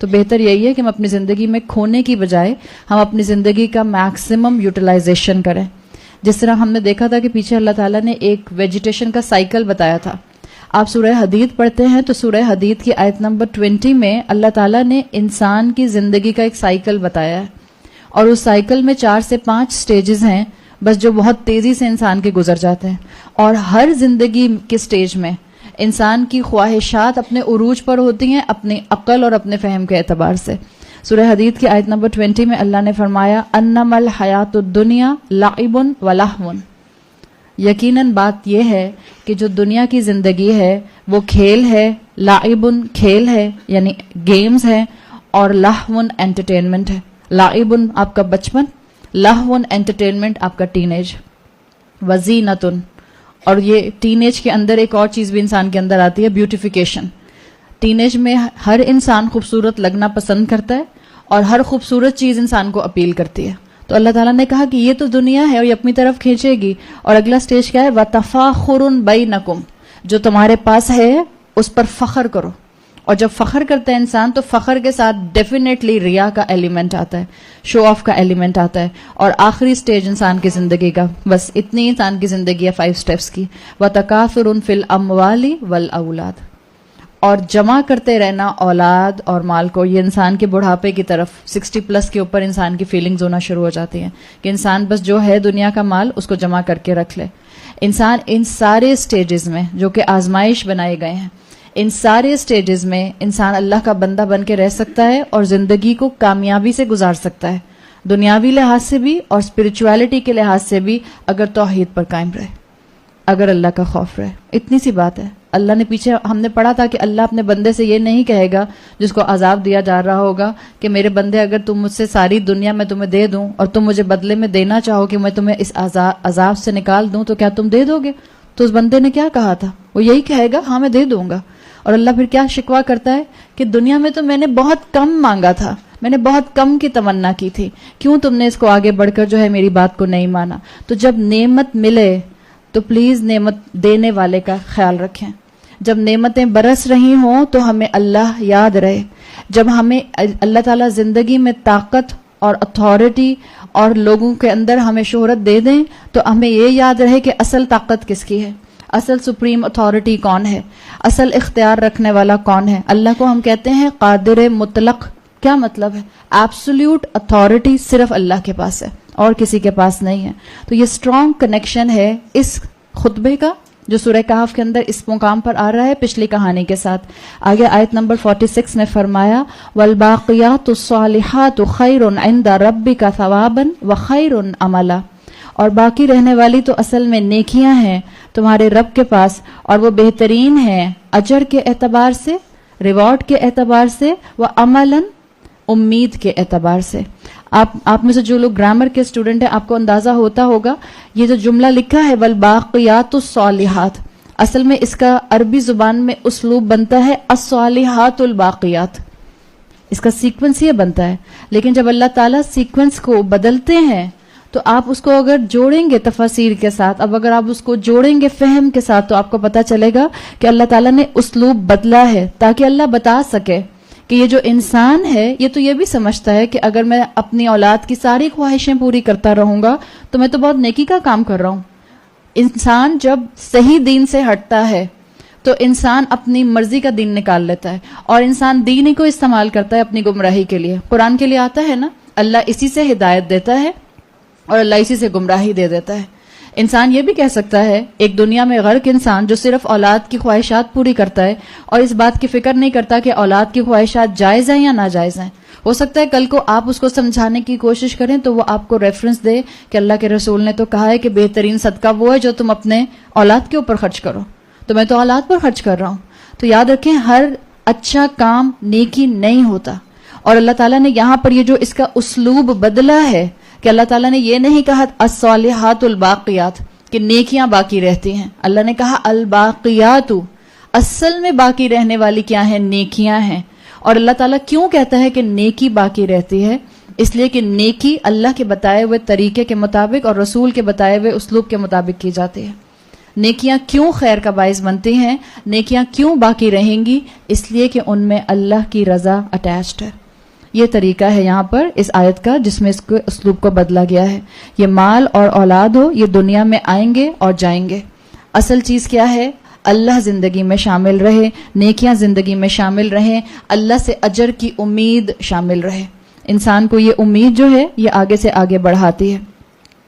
تو بہتر یہی ہے کہ ہم اپنی زندگی میں کھونے کی بجائے ہم اپنی زندگی کا میکسیمم یوٹیلائزیشن کریں. جس طرح ہم نے دیکھا تھا کہ پیچھے اللہ تعالیٰ نے ایک ویجیٹیشن کا سائیکل بتایا تھا. آپ سورہ حدید پڑھتے ہیں تو سورہ حدید کی آیت نمبر 20 میں اللہ تعالیٰ نے انسان کی زندگی کا ایک سائیکل بتایا ہے, اور اس سائیکل میں 4 سے 5 سٹیجز ہیں بس, جو بہت تیزی سے انسان کے گزر جاتے ہیں. اور ہر زندگی کے سٹیج میں انسان کی خواہشات اپنے عروج پر ہوتی ہیں, اپنی عقل اور اپنے فہم کے اعتبار سے. سورہ حدید کی آیت نمبر 20 میں اللہ نے فرمایا انما الحیات الدنیا لعب و لہو, یقیناً بات یہ ہے کہ جو دنیا کی زندگی ہے وہ کھیل ہے, لعب کھیل ہے یعنی گیمز ہے, اور لہو انٹرٹینمنٹ ہے. لعب آپ کا بچپن, لہو انٹرٹینمنٹ آپ کا ٹین ایج, وزینت, اور یہ ٹین ایج کے اندر ایک اور چیز بھی انسان کے اندر آتی ہے, بیوٹیفیکیشن. ٹین ایج میں ہر انسان خوبصورت لگنا پسند کرتا ہے, اور ہر خوبصورت چیز انسان کو اپیل کرتی ہے. تو اللہ تعالیٰ نے کہا کہ یہ تو دنیا ہے اور یہ اپنی طرف کھینچے گی, اور اگلا سٹیج کیا ہے, وَتَفَاخُرٌ بَيْنَكُمْ, جو تمہارے پاس ہے اس پر فخر کرو. اور جب فخر کرتا ہے انسان تو فخر کے ساتھ ڈیفینیٹلی ریا کا ایلیمنٹ آتا ہے, شو آف کا ایلیمنٹ آتا ہے. اور آخری سٹیج انسان کی زندگی کا, بس اتنی انسان کی زندگی ہے 5 سٹیپس کی, وَتَكَاثُرٌ فِي الْأَمْوَالِ وَالْأَوْلَادِ, اور جمع کرتے رہنا اولاد اور مال کو. یہ انسان کے بڑھاپے کی طرف 60+ کے اوپر انسان کی فیلنگز ہونا شروع ہو جاتی ہیں کہ انسان بس جو ہے دنیا کا مال اس کو جمع کر کے رکھ لے. انسان ان سارے سٹیجز میں جو کہ آزمائش بنائے گئے ہیں, ان سارے سٹیجز میں انسان اللہ کا بندہ بن کے رہ سکتا ہے اور زندگی کو کامیابی سے گزار سکتا ہے, دنیاوی لحاظ سے بھی اور اسپرچویلٹی کے لحاظ سے بھی, اگر توحید پر قائم رہے, اگر اللہ کا خوف رہے. اتنی سی بات ہے. اللہ نے پیچھے ہم نے پڑھا تھا کہ اللہ اپنے بندے سے یہ نہیں کہے گا جس کو عذاب دیا جا رہا ہوگا کہ میرے بندے اگر تم مجھ سے ساری دنیا میں تمہیں دے دوں اور تم مجھے بدلے میں دینا چاہو کہ میں تمہیں اس عذاب سے نکال دوں تو کیا تم دے دو گے؟ تو اس بندے نے کیا کہا تھا؟ وہ یہی کہے گا ہاں میں دے دوں گا. اور اللہ پھر کیا شکوہ کرتا ہے کہ دنیا میں تو میں نے بہت کم مانگا تھا, میں نے بہت کم کی تمنا کی تھی, کیوں تم نے اس کو آگے بڑھ کر جو ہے میری بات کو نہیں مانا. تو جب نعمت ملے تو پلیز نعمت دینے والے کا خیال رکھیں. جب نعمتیں برس رہی ہوں تو ہمیں اللہ یاد رہے. جب ہمیں اللہ تعالیٰ زندگی میں طاقت اور اتھارٹی اور لوگوں کے اندر ہمیں شہرت دے دیں تو ہمیں یہ یاد رہے کہ اصل طاقت کس کی ہے, اصل سپریم اتھارٹی کون ہے, اصل اختیار رکھنے والا کون ہے. اللہ کو ہم کہتے ہیں قادر مطلق. کیا مطلب ہے؟ ایبسولوٹ اتھارٹی صرف اللہ کے پاس ہے اور کسی کے پاس نہیں ہے. تو یہ اسٹرانگ کنیکشن ہے اس خطبے کا جو سورہ کہف کے اندر اس مقام پر آ رہا ہے پچھلی کہانی کے ساتھ. آگے آیت نمبر 46 میں فرمایا والباقیات الصالحات خیر عند ربک ثوابا وخیر عملا, اور باقی رہنے والی تو اصل میں نیکیاں ہیں تمہارے رب کے پاس اور وہ بہترین ہیں اجر کے اعتبار سے, ریوارڈ کے اعتبار سے, و عملاً امید کے اعتبار سے. آپ میں سے جو لوگ گرامر کے اسٹوڈنٹ ہیں آپ کو اندازہ ہوتا ہوگا یہ جو جملہ لکھا ہے والباقیات الصالحات, اصل میں اس کا عربی زبان میں اسلوب بنتا ہے الصالحات الباقیات, اس کا سیکوینس یہ بنتا ہے. لیکن جب اللہ تعالیٰ سیکوینس کو بدلتے ہیں تو آپ اس کو اگر جوڑیں گے تفاسیر کے ساتھ, اب اگر آپ اس کو جوڑیں گے فہم کے ساتھ تو آپ کو پتا چلے گا کہ اللہ تعالیٰ نے اسلوب بدلا ہے تاکہ اللہ بتا سکے کہ یہ جو انسان ہے یہ تو یہ بھی سمجھتا ہے کہ اگر میں اپنی اولاد کی ساری خواہشیں پوری کرتا رہوں گا تو میں تو بہت نیکی کا کام کر رہا ہوں. انسان جب صحیح دین سے ہٹتا ہے تو انسان اپنی مرضی کا دین نکال لیتا ہے اور انسان دین ہی کو استعمال کرتا ہے اپنی گمراہی کے لیے. قرآن کے لیے آتا ہے نا, اللہ اسی سے ہدایت دیتا ہے اور اللہ اسی سے گمراہی دے دیتا ہے. انسان یہ بھی کہہ سکتا ہے, ایک دنیا میں غرق انسان جو صرف اولاد کی خواہشات پوری کرتا ہے اور اس بات کی فکر نہیں کرتا کہ اولاد کی خواہشات جائز ہیں یا ناجائز ہیں. ہو سکتا ہے کل کو آپ اس کو سمجھانے کی کوشش کریں تو وہ آپ کو ریفرنس دے کہ اللہ کے رسول نے تو کہا ہے کہ بہترین صدقہ وہ ہے جو تم اپنے اولاد کے اوپر خرچ کرو, تو میں تو اولاد پر خرچ کر رہا ہوں. تو یاد رکھیں ہر اچھا کام نیکی نہیں ہوتا, اور اللہ تعالیٰ نے یہاں پر یہ جو اس کا اسلوب بدلا ہے کہ اللہ تعالیٰ نے یہ نہیں کہا الصالحات الباقیات کہ نیکیاں باقی رہتی ہیں, اللہ نے کہا الباقیات, اصل میں باقی رہنے والی کیا ہیں؟ نیکیاں ہیں. اور اللہ تعالیٰ کیوں کہتا ہے کہ نیکی باقی رہتی ہے؟ اس لیے کہ نیکی اللہ کے بتائے ہوئے طریقے کے مطابق اور رسول کے بتائے ہوئے اسلوب کے مطابق کی جاتی ہے. نیکیاں کیوں خیر کا باعث بنتی ہیں, نیکیاں کیوں باقی رہیں گی؟ اس لیے کہ ان میں اللہ کی رضا اٹیچڈ ہے. یہ طریقہ ہے یہاں پر اس آیت کا جس میں اس کے اسلوب کو بدلا گیا ہے. یہ مال اور اولاد ہو, یہ دنیا میں آئیں گے اور جائیں گے. اصل چیز کیا ہے؟ اللہ زندگی میں شامل رہے, نیکیاں زندگی میں شامل رہیں, اللہ سے اجر کی امید شامل رہے. انسان کو یہ امید جو ہے یہ آگے سے آگے بڑھاتی ہے.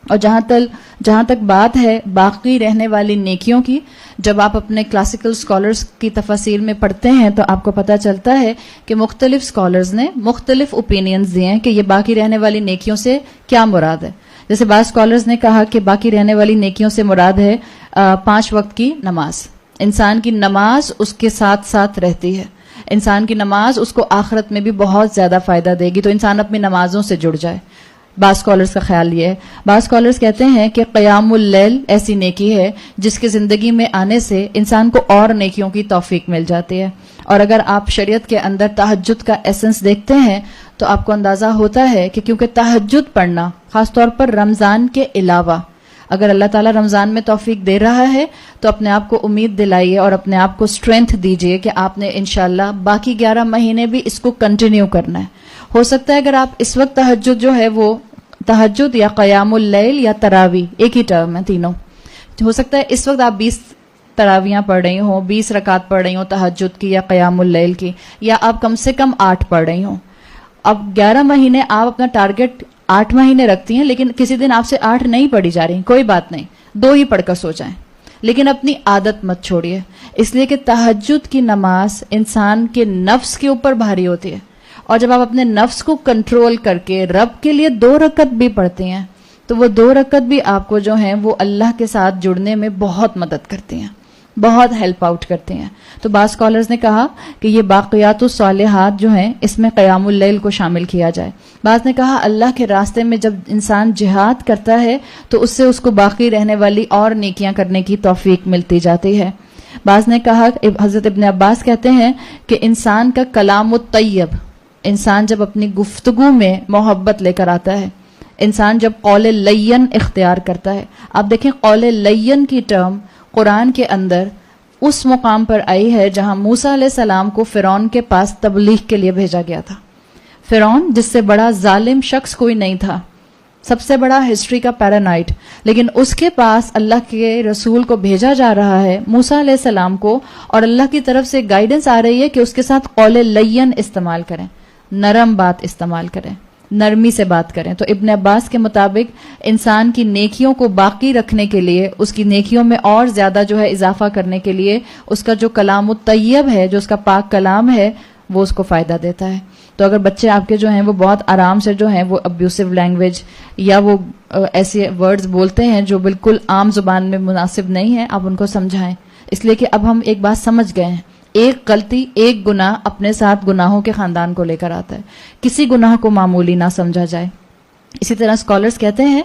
اور جہاں تک بات ہے باقی رہنے والی نیکیوں کی, جب آپ اپنے کلاسیکل سکالرز کی تفاسیر میں پڑھتے ہیں تو آپ کو پتہ چلتا ہے کہ مختلف سکالرز نے مختلف اوپینینز دیے ہیں کہ یہ باقی رہنے والی نیکیوں سے کیا مراد ہے. جیسے بعض سکالرز نے کہا کہ باقی رہنے والی نیکیوں سے مراد ہے 5 وقت کی نماز. انسان کی نماز اس کے ساتھ ساتھ رہتی ہے, انسان کی نماز اس کو آخرت میں بھی بہت زیادہ فائدہ دے گی, تو انسان اپنی نمازوں سے جڑ جائے. بعض اسکالرس کا خیال یہ ہے. بعض اسکالرس کہتے ہیں کہ قیام اللیل ایسی نیکی ہے جس کے زندگی میں آنے سے انسان کو اور نیکیوں کی توفیق مل جاتی ہے. اور اگر آپ شریعت کے اندر تہجد کا ایسنس دیکھتے ہیں تو آپ کو اندازہ ہوتا ہے کہ کیونکہ تہجد پڑھنا خاص طور پر رمضان کے علاوہ, اگر اللہ تعالیٰ رمضان میں توفیق دے رہا ہے تو اپنے آپ کو امید دلائیے اور اپنے آپ کو اسٹرینتھ دیجیے کہ آپ نے انشاءاللہ باقی 11 مہینے بھی اس کو کنٹینیو کرنا ہے. ہو سکتا ہے اگر آپ اس وقت تہجد جو ہے وہ تہجد یا قیام اللیل یا تراوی ایک ہی ٹرم ہے تینوں, ہو سکتا ہے اس وقت آپ 20 تراویاں پڑھ رہی ہوں, 20 رکعت پڑھ رہی ہوں تہجد کی یا قیام اللیل کی, یا آپ کم سے کم 8 پڑھ رہی ہوں. اب 11 مہینے آپ اپنا ٹارگٹ 8 مہینے رکھتی ہیں, لیکن کسی دن آپ سے 8 نہیں پڑھی جا رہی, کوئی بات نہیں, 2 ہی پڑھ کر سو جائیں, لیکن اپنی عادت مت چھوڑیے. اس لیے کہ تہجد کی نماز انسان کے نفس کے اوپر بھاری ہوتی ہے, اور جب آپ اپنے نفس کو کنٹرول کر کے رب کے لیے 2 رکعت بھی پڑھتے ہیں تو وہ 2 رکعت بھی آپ کو جو ہیں وہ اللہ کے ساتھ جڑنے میں بہت مدد کرتی ہیں, بہت ہیلپ آؤٹ کرتے ہیں. تو بعض اسکالرز نے کہا کہ یہ باقیات الصالحات جو ہیں اس میں قیام اللیل کو شامل کیا جائے. بعض نے کہا اللہ کے راستے میں جب انسان جہاد کرتا ہے تو اس سے اس کو باقی رہنے والی اور نیکیاں کرنے کی توفیق ملتی جاتی ہے. بعض نے کہا, حضرت ابن عباس کہتے ہیں کہ انسان کا کلام الطیب, انسان جب اپنی گفتگو میں محبت لے کر آتا ہے, انسان جب قول لین اختیار کرتا ہے. آپ دیکھیں قول لین کی ٹرم قرآن کے اندر اس مقام پر آئی ہے جہاں موسیٰ علیہ السلام کو فرعون کے پاس تبلیغ کے لیے بھیجا گیا تھا. فرعون جس سے بڑا ظالم شخص کوئی نہیں تھا, سب سے بڑا ہسٹری کا پیرانائٹ, لیکن اس کے پاس اللہ کے رسول کو بھیجا جا رہا ہے موسیٰ علیہ السلام کو, اور اللہ کی طرف سے گائیڈنس آ رہی ہے کہ اس کے ساتھ قول لین استعمال کریں, نرم بات استعمال کریں, نرمی سے بات کریں. تو ابن عباس کے مطابق انسان کی نیکیوں کو باقی رکھنے کے لیے, اس کی نیکیوں میں اور زیادہ جو ہے اضافہ کرنے کے لیے اس کا جو کلام الطیب ہے, جو اس کا پاک کلام ہے, وہ اس کو فائدہ دیتا ہے. تو اگر بچے آپ کے جو ہیں وہ بہت آرام سے جو ہیں وہ ابیوسو لینگویج یا وہ ایسے ورڈز بولتے ہیں جو بالکل عام زبان میں مناسب نہیں ہیں, آپ ان کو سمجھائیں. اس لیے کہ اب ہم ایک بات سمجھ گئے ہیں, ایک غلطی, ایک گناہ اپنے ساتھ گناہوں کے خاندان کو لے کر آتا ہے. کسی گناہ کو معمولی نہ سمجھا جائے. اسی طرح اسکالرز کہتے ہیں,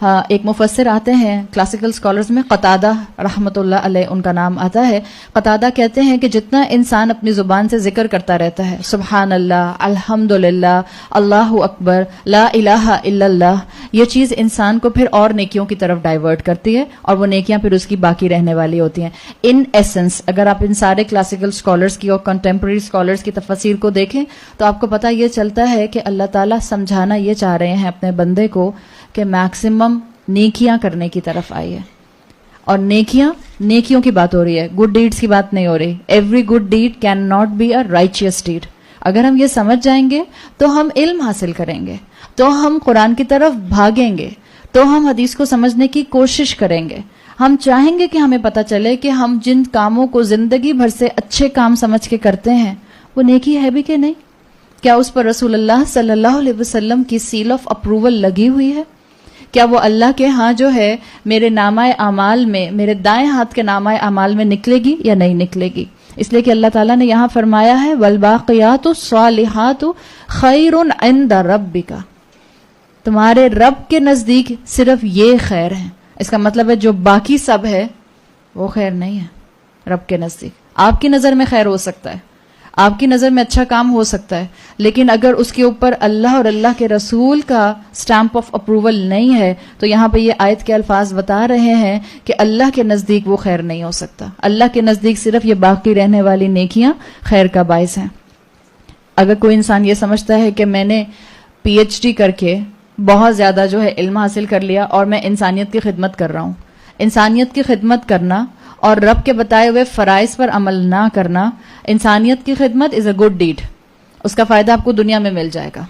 ایک مفسر آتے ہیں کلاسیکل اسکالرز میں, قتادہ رحمۃ اللہ علیہ ان کا نام آتا ہے. قتادہ کہتے ہیں کہ جتنا انسان اپنی زبان سے ذکر کرتا رہتا ہے, سبحان اللہ, الحمدللہ, اللہ اکبر, لا الہ الا اللہ, یہ چیز انسان کو پھر اور نیکیوں کی طرف ڈائیورٹ کرتی ہے, اور وہ نیکیاں پھر اس کی باقی رہنے والی ہوتی ہیں. ان ایسنس اگر آپ ان سارے کلاسیکل اسکالرز کی اور کنٹمپرری اسکالرز کی تفسیر کو دیکھیں تو آپ کو پتہ یہ چلتا ہے کہ اللہ تعالیٰ سمجھانا یہ چاہ رہے ہیں اپنے بندے کو کہ میکسیمم نیکیاں کرنے کی طرف آئی ہے. اور نیکیوں کی بات ہو رہی ہے, گڈ ڈیڈز کی بات نہیں ہو رہی. Every good deed can not be a righteous deed. اگر ہم یہ سمجھ جائیں گے تو ہم علم حاصل کریں گے, تو ہم قرآن کی طرف بھاگیں گے, تو ہم حدیث کو سمجھنے کی کوشش کریں گے. ہم چاہیں گے کہ ہمیں پتہ چلے کہ ہم جن کاموں کو زندگی بھر سے اچھے کام سمجھ کے کرتے ہیں وہ نیکی ہے بھی کہ نہیں. کیا اس پر رسول اللہ صلی اللہ علیہ وسلم کی سیل آف اپروول لگی ہوئی ہے؟ کیا وہ اللہ کے ہاں جو ہے میرے نامہ اعمال میں, میرے دائیں ہاتھ کے نامہ اعمال میں نکلے گی یا نہیں نکلے گی؟ اس لیے کہ اللہ تعالیٰ نے یہاں فرمایا ہے والباقیات الصالحات خیر عند ربک, تمہارے رب کے نزدیک صرف یہ خیر ہے. اس کا مطلب ہے جو باقی سب ہے وہ خیر نہیں ہے رب کے نزدیک. آپ کی نظر میں خیر ہو سکتا ہے, آپ کی نظر میں اچھا کام ہو سکتا ہے، لیکن اگر اس کے اوپر اللہ اور اللہ کے رسول کا سٹیمپ آف اپروول نہیں ہے تو یہاں پہ یہ آیت کے الفاظ بتا رہے ہیں کہ اللہ کے نزدیک وہ خیر نہیں ہو سکتا. اللہ کے نزدیک صرف یہ باقی رہنے والی نیکیاں خیر کا باعث ہیں. اگر کوئی انسان یہ سمجھتا ہے کہ میں نے پی ایچ ڈی کر کے بہت زیادہ جو ہے علم حاصل کر لیا اور میں انسانیت کی خدمت کر رہا ہوں، انسانیت کی خدمت کرنا اور رب کے بتائے ہوئے فرائض پر عمل نہ کرنا، انسانیت کی خدمت از اے گڈ ڈیڈ، اس کا فائدہ آپ کو دنیا میں مل جائے گا.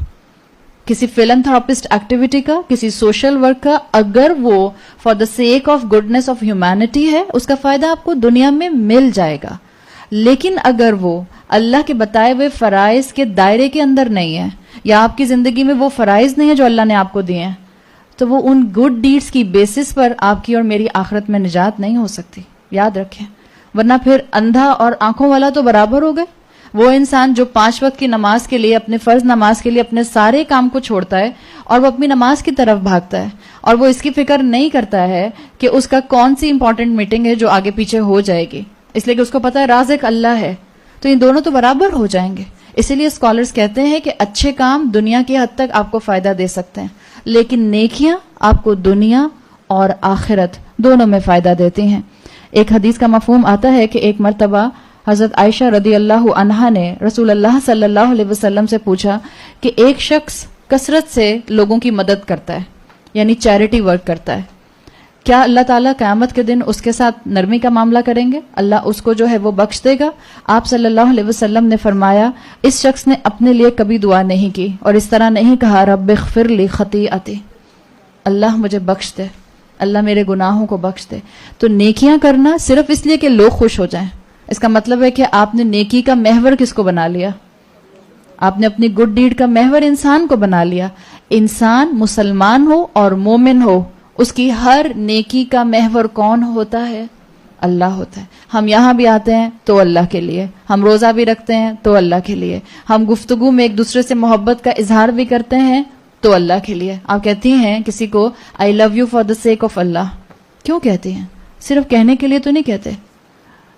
کسی فلنتھراپسٹ ایکٹیویٹی کا، کسی سوشل ورک کا، اگر وہ for the sake of goodness of humanity ہے، اس کا فائدہ آپ کو دنیا میں مل جائے گا. لیکن اگر وہ اللہ کے بتائے ہوئے فرائض کے دائرے کے اندر نہیں ہے، یا آپ کی زندگی میں وہ فرائض نہیں ہے جو اللہ نے آپ کو دیے ہیں، تو وہ ان گڈ ڈیڈز کی بیسس پر آپ کی اور میری آخرت میں نجات نہیں ہو سکتی. یاد رکھیں، ورنہ پھر اندھا اور آنکھوں والا تو برابر ہو گئے. وہ انسان جو 5 وقت کی نماز کے لیے، اپنے فرض نماز کے لیے اپنے سارے کام کو چھوڑتا ہے اور وہ اپنی نماز کی طرف بھاگتا ہے، اور وہ اس کی فکر نہیں کرتا ہے کہ اس کا کون سی امپورٹنٹ میٹنگ ہے جو آگے پیچھے ہو جائے گی، اس لیے کہ اس کو پتا ہے رازق اللہ ہے، تو ان دونوں تو برابر ہو جائیں گے. اسی لیے اسکالرز کہتے ہیں کہ اچھے کام دنیا کی حد تک آپ کو فائدہ دے سکتے ہیں، لیکن نیکیاں آپ کو دنیا اور آخرت دونوں میں فائدہ دیتی ہیں. ایک حدیث کا مفہوم آتا ہے کہ ایک مرتبہ حضرت عائشہ رضی اللہ عنہا نے رسول اللہ صلی اللہ علیہ وسلم سے پوچھا کہ ایک شخص کثرت سے لوگوں کی مدد کرتا ہے، یعنی چیریٹی ورک کرتا ہے، کیا اللہ تعالیٰ قیامت کے دن اس کے ساتھ نرمی کا معاملہ کریں گے؟ اللہ اس کو جو ہے وہ بخش دے گا؟ آپ صلی اللہ علیہ وسلم نے فرمایا اس شخص نے اپنے لیے کبھی دعا نہیں کی اور اس طرح نہیں کہا رب اغفر لی خطیئتی، اللہ مجھے بخش دے، اللہ میرے گناہوں کو بخش دے. تو نیکیاں کرنا صرف اس لیے کہ لوگ خوش ہو جائیں، اس کا مطلب ہے کہ آپ نے نیکی کا محور کس کو بنا لیا؟ آپ نے اپنی گڈ ڈیڈ کا محور انسان کو بنا لیا. انسان مسلمان ہو اور مومن ہو، اس کی ہر نیکی کا محور کون ہوتا ہے؟ اللہ ہوتا ہے. ہم یہاں بھی آتے ہیں تو اللہ کے لیے، ہم روزہ بھی رکھتے ہیں تو اللہ کے لیے، ہم گفتگو میں ایک دوسرے سے محبت کا اظہار بھی کرتے ہیں تو اللہ کے لیے. آپ کہتی ہیں کسی کو I love you for the sake of Allah, کیوں کہتی ہیں؟ صرف کہنے کے لیے تو نہیں کہتے.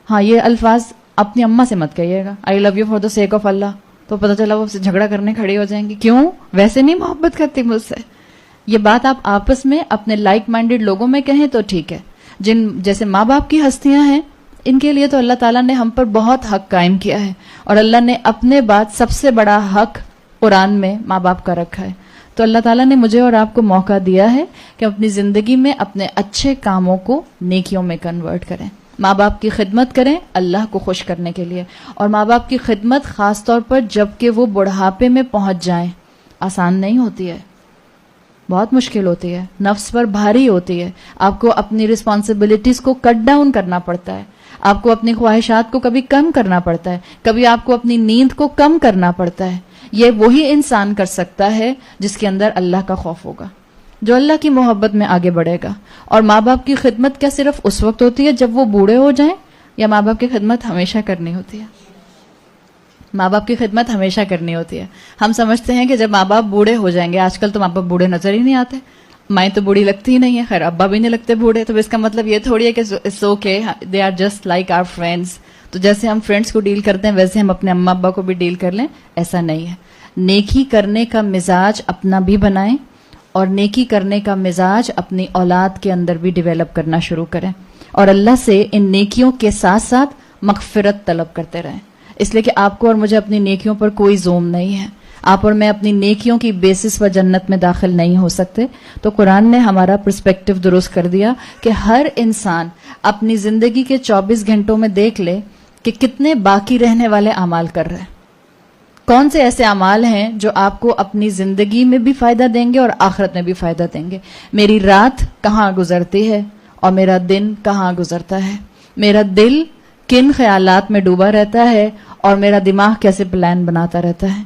ہاں یہ الفاظ اپنی اماں سے مت کہیے گا I love you for the sake of Allah, تو پتہ چلا وہ جھگڑا کرنے کھڑی ہو جائیں گی. کیوں؟ ویسے نہیں محبت کرتی مجھ سے. یہ بات آپ آپس میں اپنے لائک مائنڈیڈ لوگوں میں کہیں تو ٹھیک ہے. جن جیسے ماں باپ کی ہستیاں ہیں، ان کے لیے تو اللہ تعالیٰ نے ہم پر بہت حق قائم کیا ہے، اور اللہ نے اپنے بعد سب سے بڑا حق قرآن میں ماں باپ کا رکھا ہے. تو اللہ تعالیٰ نے مجھے اور آپ کو موقع دیا ہے کہ اپنی زندگی میں اپنے اچھے کاموں کو نیکیوں میں کنورٹ کریں. ماں باپ کی خدمت کریں اللہ کو خوش کرنے کے لیے، اور ماں باپ کی خدمت خاص طور پر جب کہ وہ بڑھاپے میں پہنچ جائیں آسان نہیں ہوتی ہے، بہت مشکل ہوتی ہے، نفس پر بھاری ہوتی ہے. آپ کو اپنی رسپانسبلٹیز کو کٹ ڈاؤن کرنا پڑتا ہے، آپ کو اپنی خواہشات کو کبھی کم کرنا پڑتا ہے، کبھی آپ کو اپنی نیند کو کم کرنا پڑتا ہے. یہ وہی انسان کر سکتا ہے جس کے اندر اللہ کا خوف ہوگا، جو اللہ کی محبت میں آگے بڑھے گا. اور ماں باپ کی خدمت کیا صرف اس وقت ہوتی ہے جب وہ بوڑھے ہو جائیں، یا ماں باپ کی خدمت ہمیشہ کرنی ہوتی ہے؟ ماں باپ کی خدمت ہمیشہ کرنی ہوتی ہے. ہم سمجھتے ہیں کہ جب ماں باپ بوڑھے ہو جائیں گے، آج کل تو ماں باپ بوڑھے نظر ہی نہیں آتے، مائیں تو بوڑھی لگتی ہی نہیں ہے، خیر ابا بھی نہیں لگتے بوڑھے، تو اس کا مطلب یہ تھوڑی ہے کہ it's okay they are just like our friends. تو جیسے ہم فرینڈس کو ڈیل کرتے ہیں ویسے ہم اپنے اماں ابا کو بھی ڈیل کر لیں، ایسا نہیں ہے. نیکی کرنے کا مزاج اپنا بھی بنائیں، اور نیکی کرنے کا مزاج اپنی اولاد کے اندر بھی ڈیولپ کرنا شروع کریں، اور اللہ سے ان نیکیوں کے ساتھ ساتھ مغفرت طلب کرتے رہیں. اس لیے کہ آپ کو اور مجھے اپنی نیکیوں پر کوئی زوم نہیں ہے، آپ اور میں اپنی نیکیوں کی بیسس پر جنت میں داخل نہیں ہو سکتے. تو قرآن نے ہمارا پرسپیکٹو درست کر دیا کہ ہر انسان اپنی زندگی کے 24 گھنٹوں میں دیکھ لے کہ کتنے باقی رہنے والے اعمال کر رہے ہیں، کون سے ایسے اعمال ہیں جو آپ کو اپنی زندگی میں بھی فائدہ دیں گے اور آخرت میں بھی فائدہ دیں گے. میری رات کہاں گزرتی ہے اور میرا دن کہاں گزرتا ہے، میرا دل کن خیالات میں ڈوبا رہتا ہے اور میرا دماغ کیسے پلان بناتا رہتا ہے.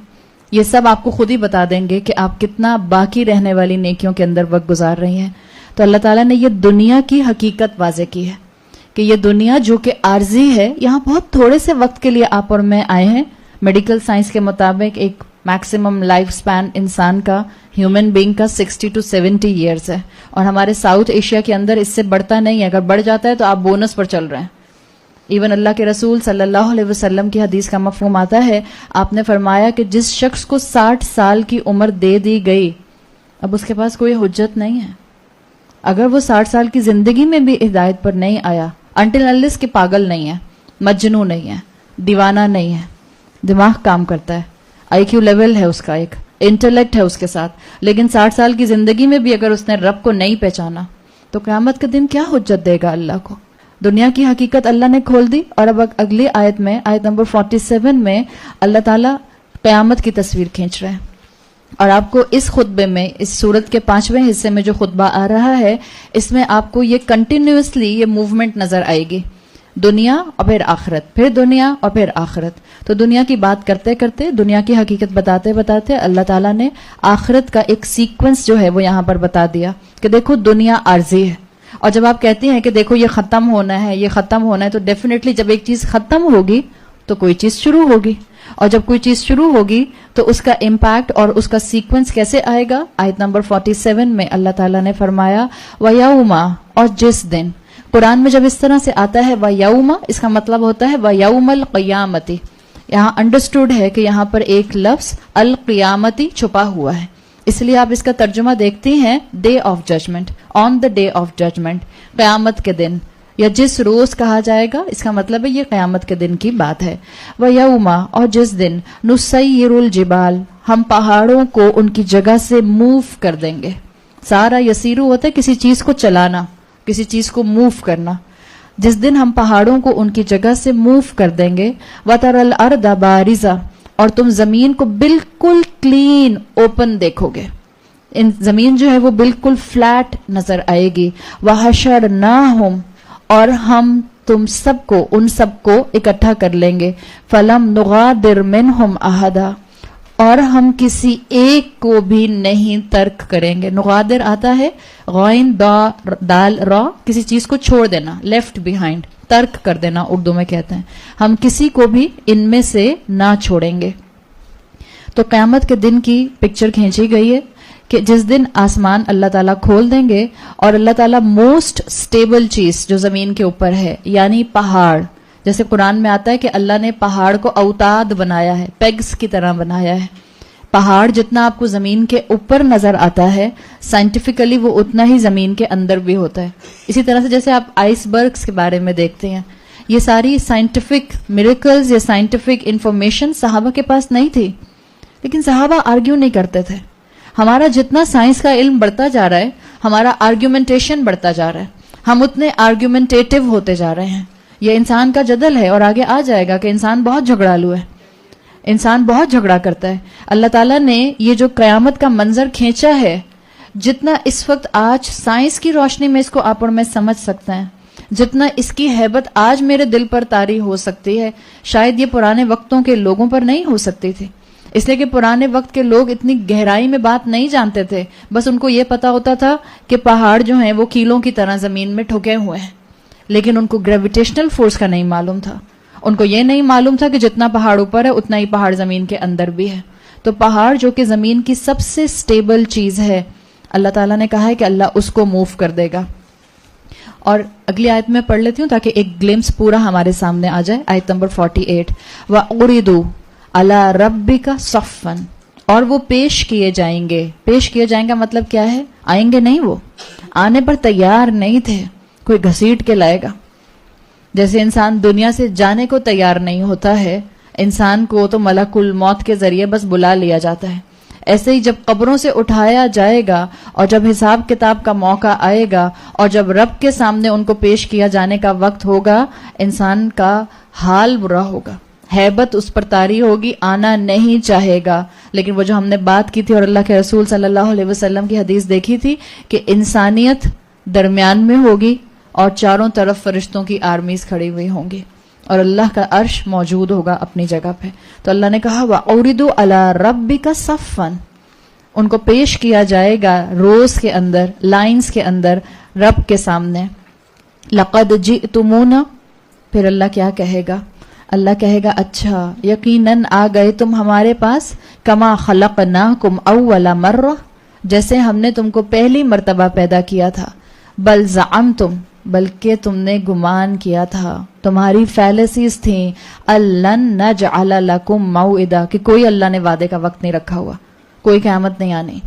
یہ سب آپ کو خود ہی بتا دیں گے کہ آپ کتنا باقی رہنے والی نیکیوں کے اندر وقت گزار رہی ہیں. تو اللہ تعالیٰ نے یہ دنیا کی حقیقت واضح کی ہے کہ یہ دنیا جو کہ عارضی ہے، یہاں بہت تھوڑے سے وقت کے لیے آپ اور میں آئے ہیں. میڈیکل سائنس کے مطابق ایک میکسیمم لائف سپین انسان کا، ہیومن بینگ کا 60 to 70 ایئرز ہے، اور ہمارے ساؤتھ ایشیا کے اندر اس سے بڑھتا نہیں ہے. اگر بڑھ جاتا ہے تو آپ بونس پر چل رہے ہیں. ایون اللہ کے رسول صلی اللہ علیہ وسلم کی حدیث کا مفہوم آتا ہے، آپ نے فرمایا کہ جس شخص کو 60 سال کی عمر دے دی گئی، اب اس کے پاس کوئی حجت نہیں ہے. اگر وہ 60 سال کی زندگی میں بھی ہدایت پر نہیں آیا، انٹل انلیس کہ پاگل نہیں ہے، مجنو نہیں ہے، دیوانہ نہیں ہے، دماغ کام کرتا ہے، آئی کیو لیول ہے اس کا، ایک انٹلیکٹ ہے اس کے ساتھ، لیکن 60 سال کی زندگی میں بھی اگر اس نے رب کو نہیں پہچانا تو قیامت کے دن کیا حجت دے گا اللہ کو؟ دنیا کی حقیقت اللہ نے کھول دی. اور اب اگلی آیت میں، آیت نمبر 47 میں اللہ تعالیٰ قیامت کی تصویر کھینچ رہے ہیں. اور آپ کو اس خطبے میں، اس سورت کے 5ویں حصے میں جو خطبہ آ رہا ہے، اس میں آپ کو یہ کنٹینیوسلی یہ موومنٹ نظر آئے گی، دنیا اور پھر آخرت، پھر دنیا اور پھر آخرت. تو دنیا کی بات کرتے کرتے، دنیا کی حقیقت بتاتے بتاتے اللہ تعالیٰ نے آخرت کا ایک سیکوینس جو ہے وہ یہاں پر بتا دیا کہ دیکھو دنیا عارضی ہے. اور جب آپ کہتے ہیں کہ دیکھو یہ ختم ہونا ہے، یہ ختم ہونا ہے، تو ڈیفینیٹلی جب ایک چیز ختم ہوگی تو کوئی چیز شروع ہوگی، اور جب کوئی چیز شروع ہوگی تو اس کا امپیکٹ اور اس کا سیکوینس کیسے آئے گا؟ آیت نمبر 47 میں اللہ تعالیٰ نے فرمایا وَيَوْمَ، اور جس دن. قرآن میں جب اس طرح سے آتا ہے وَيَوْمَ، اس کا مطلب ہوتا ہے وَيَوْمَ الْقِيَامَةِ. یہاں انڈرسٹوڈ ہے کہ یہاں پر ایک لفظ القیامتی چھپا ہوا ہے، اس لیے آپ اس کا ترجمہ دیکھتے ہیں day of judgement, on the day of judgement, قیامت کے دن، یا جس روز کہا جائے گا اس کا مطلب ہے یہ قیامت کے دن کی بات ہے. وَيَوْمَ، اور جس دن نُسَيِّرُ الْجِبَالَ، ہم پہاڑوں کو ان کی جگہ سے موو کر دیں گے. سارا یسیرو ہوتا ہے کسی چیز کو چلانا، کسی چیز کو موو کرنا. جس دن ہم پہاڑوں کو ان کی جگہ سے موو کر دیں گے. وَتَرَى الْأَرْضَ بَارِزَةً، اور تم زمین کو بالکل کلین اوپن دیکھو گے، ان زمین جو ہے وہ بالکل فلیٹ نظر آئے گی. وَحَشَرْنَاهُمْ، اور ہم تم سب کو، ان سب کو اکٹھا کر لیں گے. فَلَمْ نُغَادِرْ مِنْهُمْ أَحَدًا، اور ہم کسی ایک کو بھی نہیں ترک کریں گے. نغادر آتا ہے غین دال را، کسی چیز کو چھوڑ دینا، لیفٹ بیہائنڈ، ترک کر دینا اردو میں کہتے ہیں. ہم کسی کو بھی ان میں سے نہ چھوڑیں گے. تو قیامت کے دن کی پکچر کھینچی گئی ہے کہ جس دن آسمان اللہ تعالیٰ کھول دیں گے اور اللہ تعالیٰ موسٹ سٹیبل چیز جو زمین کے اوپر ہے، یعنی پہاڑ، جیسے قرآن میں آتا ہے کہ اللہ نے پہاڑ کو اوتاد بنایا ہے، پیگز کی طرح بنایا ہے. پہاڑ جتنا آپ کو زمین کے اوپر نظر آتا ہے، سائنٹیفکلی وہ اتنا ہی زمین کے اندر بھی ہوتا ہے. اسی طرح سے جیسے آپ آئس برگز کے بارے میں دیکھتے ہیں، یہ ساری سائنٹیفک میریکلز یا سائنٹیفک انفارمیشن صحابہ کے پاس نہیں تھی، لیکن صحابہ آرگیو نہیں کرتے تھے. ہمارا جتنا سائنس کا علم بڑھتا جا رہا ہے، ہمارا آرگیومنٹیشن بڑھتا جا رہا ہے، ہم اتنے آرگیومنٹیٹو ہوتے جا رہے ہیں. یہ انسان کا جدل ہے، اور آگے آ جائے گا کہ انسان بہت جھگڑالو ہے، انسان بہت جھگڑا کرتا ہے. اللہ تعالیٰ نے یہ جو قیامت کا منظر کھینچا ہے، جتنا اس وقت آج سائنس کی روشنی میں اس کو آپ اور میں سمجھ سکتے ہیں، جتنا اس کی ہیبت آج میرے دل پر طاری ہو سکتی ہے، شاید یہ پرانے وقتوں کے لوگوں پر نہیں ہو سکتی تھی. اس لیے کہ پرانے وقت کے لوگ اتنی گہرائی میں بات نہیں جانتے تھے، بس ان کو یہ پتا ہوتا تھا کہ پہاڑ جو ہیں وہ کیلوں کی طرح زمین میں ٹھکے ہوئے ہیں، لیکن ان کو گریویٹیشنل فورس کا نہیں معلوم تھا. ان کو یہ نہیں معلوم تھا کہ جتنا پہاڑ اوپر ہے اتنا ہی پہاڑ زمین کے اندر بھی ہے. تو پہاڑ جو کہ زمین کی سب سے سٹیبل چیز ہے، اللہ تعالیٰ نے کہا ہے کہ اللہ اس کو موو کر دے گا. اور اگلی آیت میں پڑھ لیتی ہوں تاکہ ایک گلمس پورا ہمارے سامنے آ جائے. آیت نمبر 48، وَأُرِدُوا عَلَىٰ رَبِّكَ صَفًّا، اور وہ پیش کیے جائیں گے. پیش کیے جائیں گا مطلب کیا ہے؟ آئیں گے نہیں، وہ آنے پر تیار نہیں تھے، کوئی گھسیٹ کے لائے گا. جیسے انسان دنیا سے جانے کو تیار نہیں ہوتا ہے، انسان کو تو ملک الموت کے ذریعے بس بلا لیا جاتا ہے. ایسے ہی جب قبروں سے اٹھایا جائے گا اور جب حساب کتاب کا موقع آئے گا اور جب رب کے سامنے ان کو پیش کیا جانے کا وقت ہوگا، انسان کا حال برا ہوگا، ہیبت اس پر طاری ہوگی، آنا نہیں چاہے گا. لیکن وہ جو ہم نے بات کی تھی اور اللہ کے رسول صلی اللہ علیہ وسلم کی حدیث دیکھی تھی کہ انسانیت درمیان میں ہوگی اور چاروں طرف فرشتوں کی آرمیز کھڑی ہوئی ہوں گی اور اللہ کا عرش موجود ہوگا اپنی جگہ پہ. تو اللہ نے کہا وَأُوْرِدُوا عَلَىٰ رَبِّكَ صَفًّا، ان کو پیش کیا جائے گا روز کے اندر، لائنز کے اندر رب کے سامنے. لَقَدْ جِئْتُمُونَا، پھر اللہ کیا کہے گا؟ اللہ کہے گا اچھا یقیناً آ گئے تم ہمارے پاس، کما خلقناکم اول مرہ، جیسے ہم نے تم کو پہلی مرتبہ پیدا کیا تھا. بل زعمتم، بلکہ تم نے گمان کیا تھا, تمہاری فیلسیز تھیں, الن نجعل لکم موعدا, کہ کوئی اللہ نے وعدے کا وقت نہیں رکھا ہوا, کوئی قیامت نہیں آنی.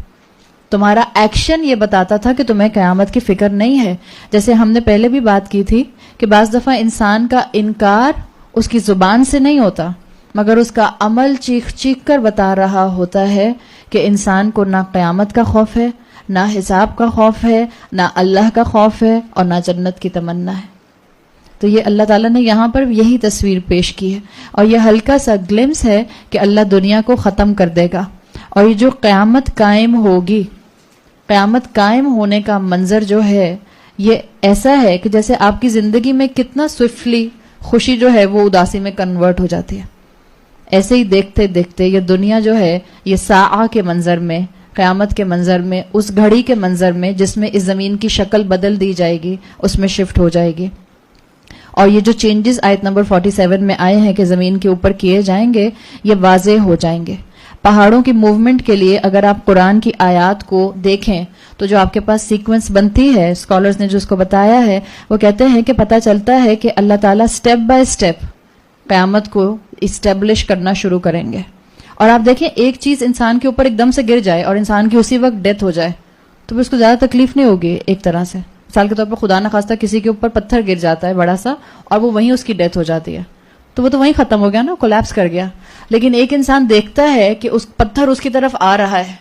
تمہارا ایکشن یہ بتاتا تھا کہ تمہیں قیامت کی فکر نہیں ہے. جیسے ہم نے پہلے بھی بات کی تھی کہ بعض دفعہ انسان کا انکار اس کی زبان سے نہیں ہوتا, مگر اس کا عمل چیخ چیخ کر بتا رہا ہوتا ہے کہ انسان کو نہ قیامت کا خوف ہے, نہ حساب کا خوف ہے, نہ اللہ کا خوف ہے, اور نہ جنت کی تمنا ہے. تو یہ اللہ تعالیٰ نے یہاں پر یہی تصویر پیش کی ہے, اور یہ ہلکا سا گلمس ہے کہ اللہ دنیا کو ختم کر دے گا. اور یہ جو قیامت قائم ہوگی, قیامت قائم ہونے کا منظر جو ہے یہ ایسا ہے کہ جیسے آپ کی زندگی میں کتنا سوئفٹلی خوشی جو ہے وہ اداسی میں کنورٹ ہو جاتی ہے. ایسے ہی دیکھتے دیکھتے یہ دنیا جو ہے یہ ساعہ کے منظر میں, قیامت کے منظر میں, اس گھڑی کے منظر میں جس میں اس زمین کی شکل بدل دی جائے گی, اس میں شفٹ ہو جائے گی. اور یہ جو چینجز آیت نمبر 47 میں آئے ہیں کہ زمین کے اوپر کیے جائیں گے, یہ واضح ہو جائیں گے. پہاڑوں کی موومنٹ کے لیے اگر آپ قرآن کی آیات کو دیکھیں تو جو آپ کے پاس سیکوینس بنتی ہے, اسکالرز نے جو اس کو بتایا ہے, وہ کہتے ہیں کہ پتہ چلتا ہے کہ اللہ تعالیٰ سٹیپ بائی سٹیپ قیامت کو اسٹیبلش کرنا شروع کریں گے. اور آپ دیکھیں, ایک چیز انسان کے اوپر ایک دم سے گر جائے اور انسان کی اسی وقت ڈیتھ ہو جائے تو پھر اس کو زیادہ تکلیف نہیں ہوگی. ایک طرح سے مثال کے طور پر خدا نخواستہ کسی کے اوپر پتھر گر جاتا ہے بڑا سا, اور وہ وہیں اس کی ڈیتھ ہو جاتی ہے, تو وہ تو وہیں ختم ہو گیا نا, کولیپس کر گیا. لیکن ایک انسان دیکھتا ہے کہ اس پتھر اس کی طرف آ رہا ہے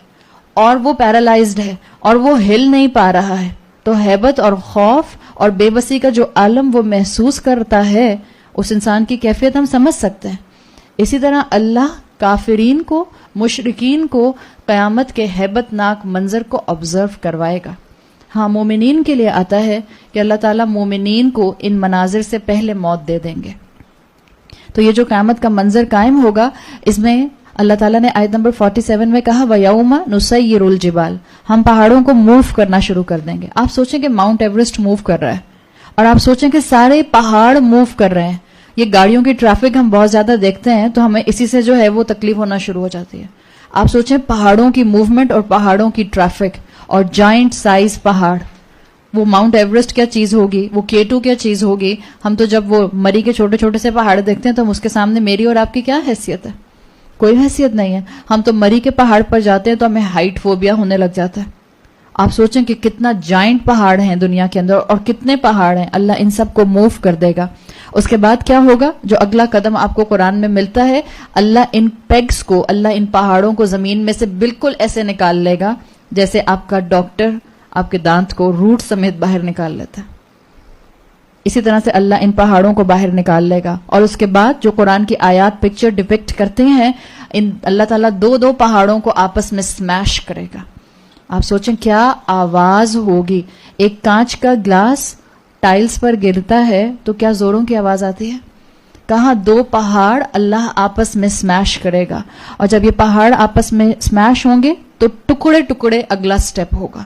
اور وہ پیرالائزڈ ہے اور وہ ہل نہیں پا رہا ہے, تو ہیبت اور خوف اور بے بسی کا جو عالم وہ محسوس کرتا ہے, اس انسان کی کیفیت ہم سمجھ سکتے ہیں. اسی طرح اللہ کافرین کو, مشرکین کو قیامت کے ہیبت ناک منظر کو آبزرو کروائے گا. ہاں, مومنین کے لیے آتا ہے کہ اللہ تعالیٰ مومنین کو ان مناظر سے پہلے موت دے دیں گے. تو یہ جو قیامت کا منظر قائم ہوگا, اس میں اللہ تعالیٰ نے آیت نمبر 47 میں کہا وَيَوْمَ نُسَيِّرُ الْجِبَالِ, ہم پہاڑوں کو موو کرنا شروع کر دیں گے. آپ سوچیں کہ ماؤنٹ ایوریسٹ موو کر رہا ہے, اور آپ سوچیں کہ سارے پہاڑ موو کر رہے ہیں. یہ گاڑیوں کی ٹریفک ہم بہت زیادہ دیکھتے ہیں تو ہمیں اسی سے جو ہے وہ تکلیف ہونا شروع ہو جاتی ہے. آپ سوچیں پہاڑوں کی موومنٹ اور پہاڑوں کی ٹریفک اور جائنٹ سائز پہاڑ, وہ ماؤنٹ ایوریسٹ کیا چیز ہوگی, وہ K2 کیا چیز ہوگی. ہم تو جب وہ مری کے چھوٹے چھوٹے سے پہاڑ دیکھتے ہیں تو ہم اس کے سامنے میری اور آپ کی کیا حیثیت ہے, کوئی حیثیت نہیں ہے. ہم تو مری کے پہاڑ پر جاتے ہیں تو ہمیں ہائٹ فوبیا ہونے لگ جاتا ہے. آپ سوچیں کہ کتنا جائنٹ پہاڑ ہیں دنیا کے اندر اور کتنے پہاڑ ہیں. اللہ ان سب کو موو کر دے گا. اس کے بعد کیا ہوگا, جو اگلا قدم آپ کو قرآن میں ملتا ہے, اللہ ان پیگز کو, اللہ ان پہاڑوں کو زمین میں سے بالکل ایسے نکال لے گا جیسے آپ کا ڈاکٹر آپ کے دانت کو روٹ سمیت باہر نکال لیتا ہے. اسی طرح سے اللہ ان پہاڑوں کو باہر نکال لے گا. اور اس کے بعد جو قرآن کی آیات پکچر ڈپکٹ کرتے ہیں, اللہ تعالیٰ دو پہاڑوں کو آپس میں سمیش کرے گا. آپ سوچیں کیا آواز ہوگی. ایک کانچ کا گلاس ٹائلز پر گرتا ہے تو کیا زوروں کی آواز آتی ہے. کہاں دو پہاڑ اللہ آپس میں سمیش کرے گا, اور جب یہ پہاڑ آپس میں سمیش ہوں گے تو ٹکڑے ٹکڑے اگلا سٹیپ ہوگا.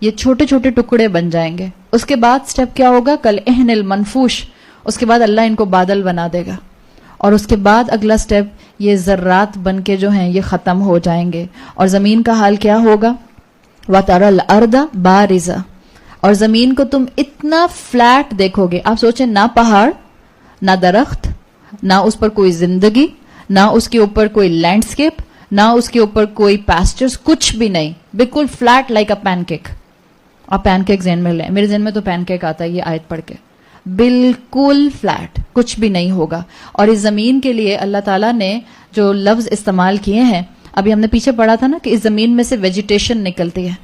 یہ چھوٹے چھوٹے ٹکڑے بن جائیں گے. اس کے بعد سٹیپ کیا ہوگا, کل اہن المنفوش, اس کے بعد اللہ ان کو بادل بنا دے گا. اور اس کے بعد اگلا سٹیپ یہ ذرات بن کے جو ہیں یہ ختم ہو جائیں گے. اور زمین کا حال کیا ہوگا, وَتَرَى الْأَرْضَ بَارِزَةً, اور زمین کو تم اتنا فلیٹ دیکھو گے. آپ سوچیں نہ پہاڑ, نہ درخت, نہ اس پر کوئی زندگی, نہ اس کے اوپر کوئی لینڈسکیپ, نہ اس کے اوپر کوئی پیسچرز, کچھ بھی نہیں, بالکل flat like a pancake. آپ پین کیک ذہن میں لیں, میرے ذہن میں تو پین کیک آتا ہے یہ آیت پڑھ کے. بالکل فلیٹ, کچھ بھی نہیں ہوگا. اور اس زمین کے لیے اللہ تعالیٰ نے جو لفظ استعمال کیے ہیں, ابھی ہم نے پیچھے پڑھا تھا نا کہ اس زمین میں سے ویجیٹیشن نکلتی ہے.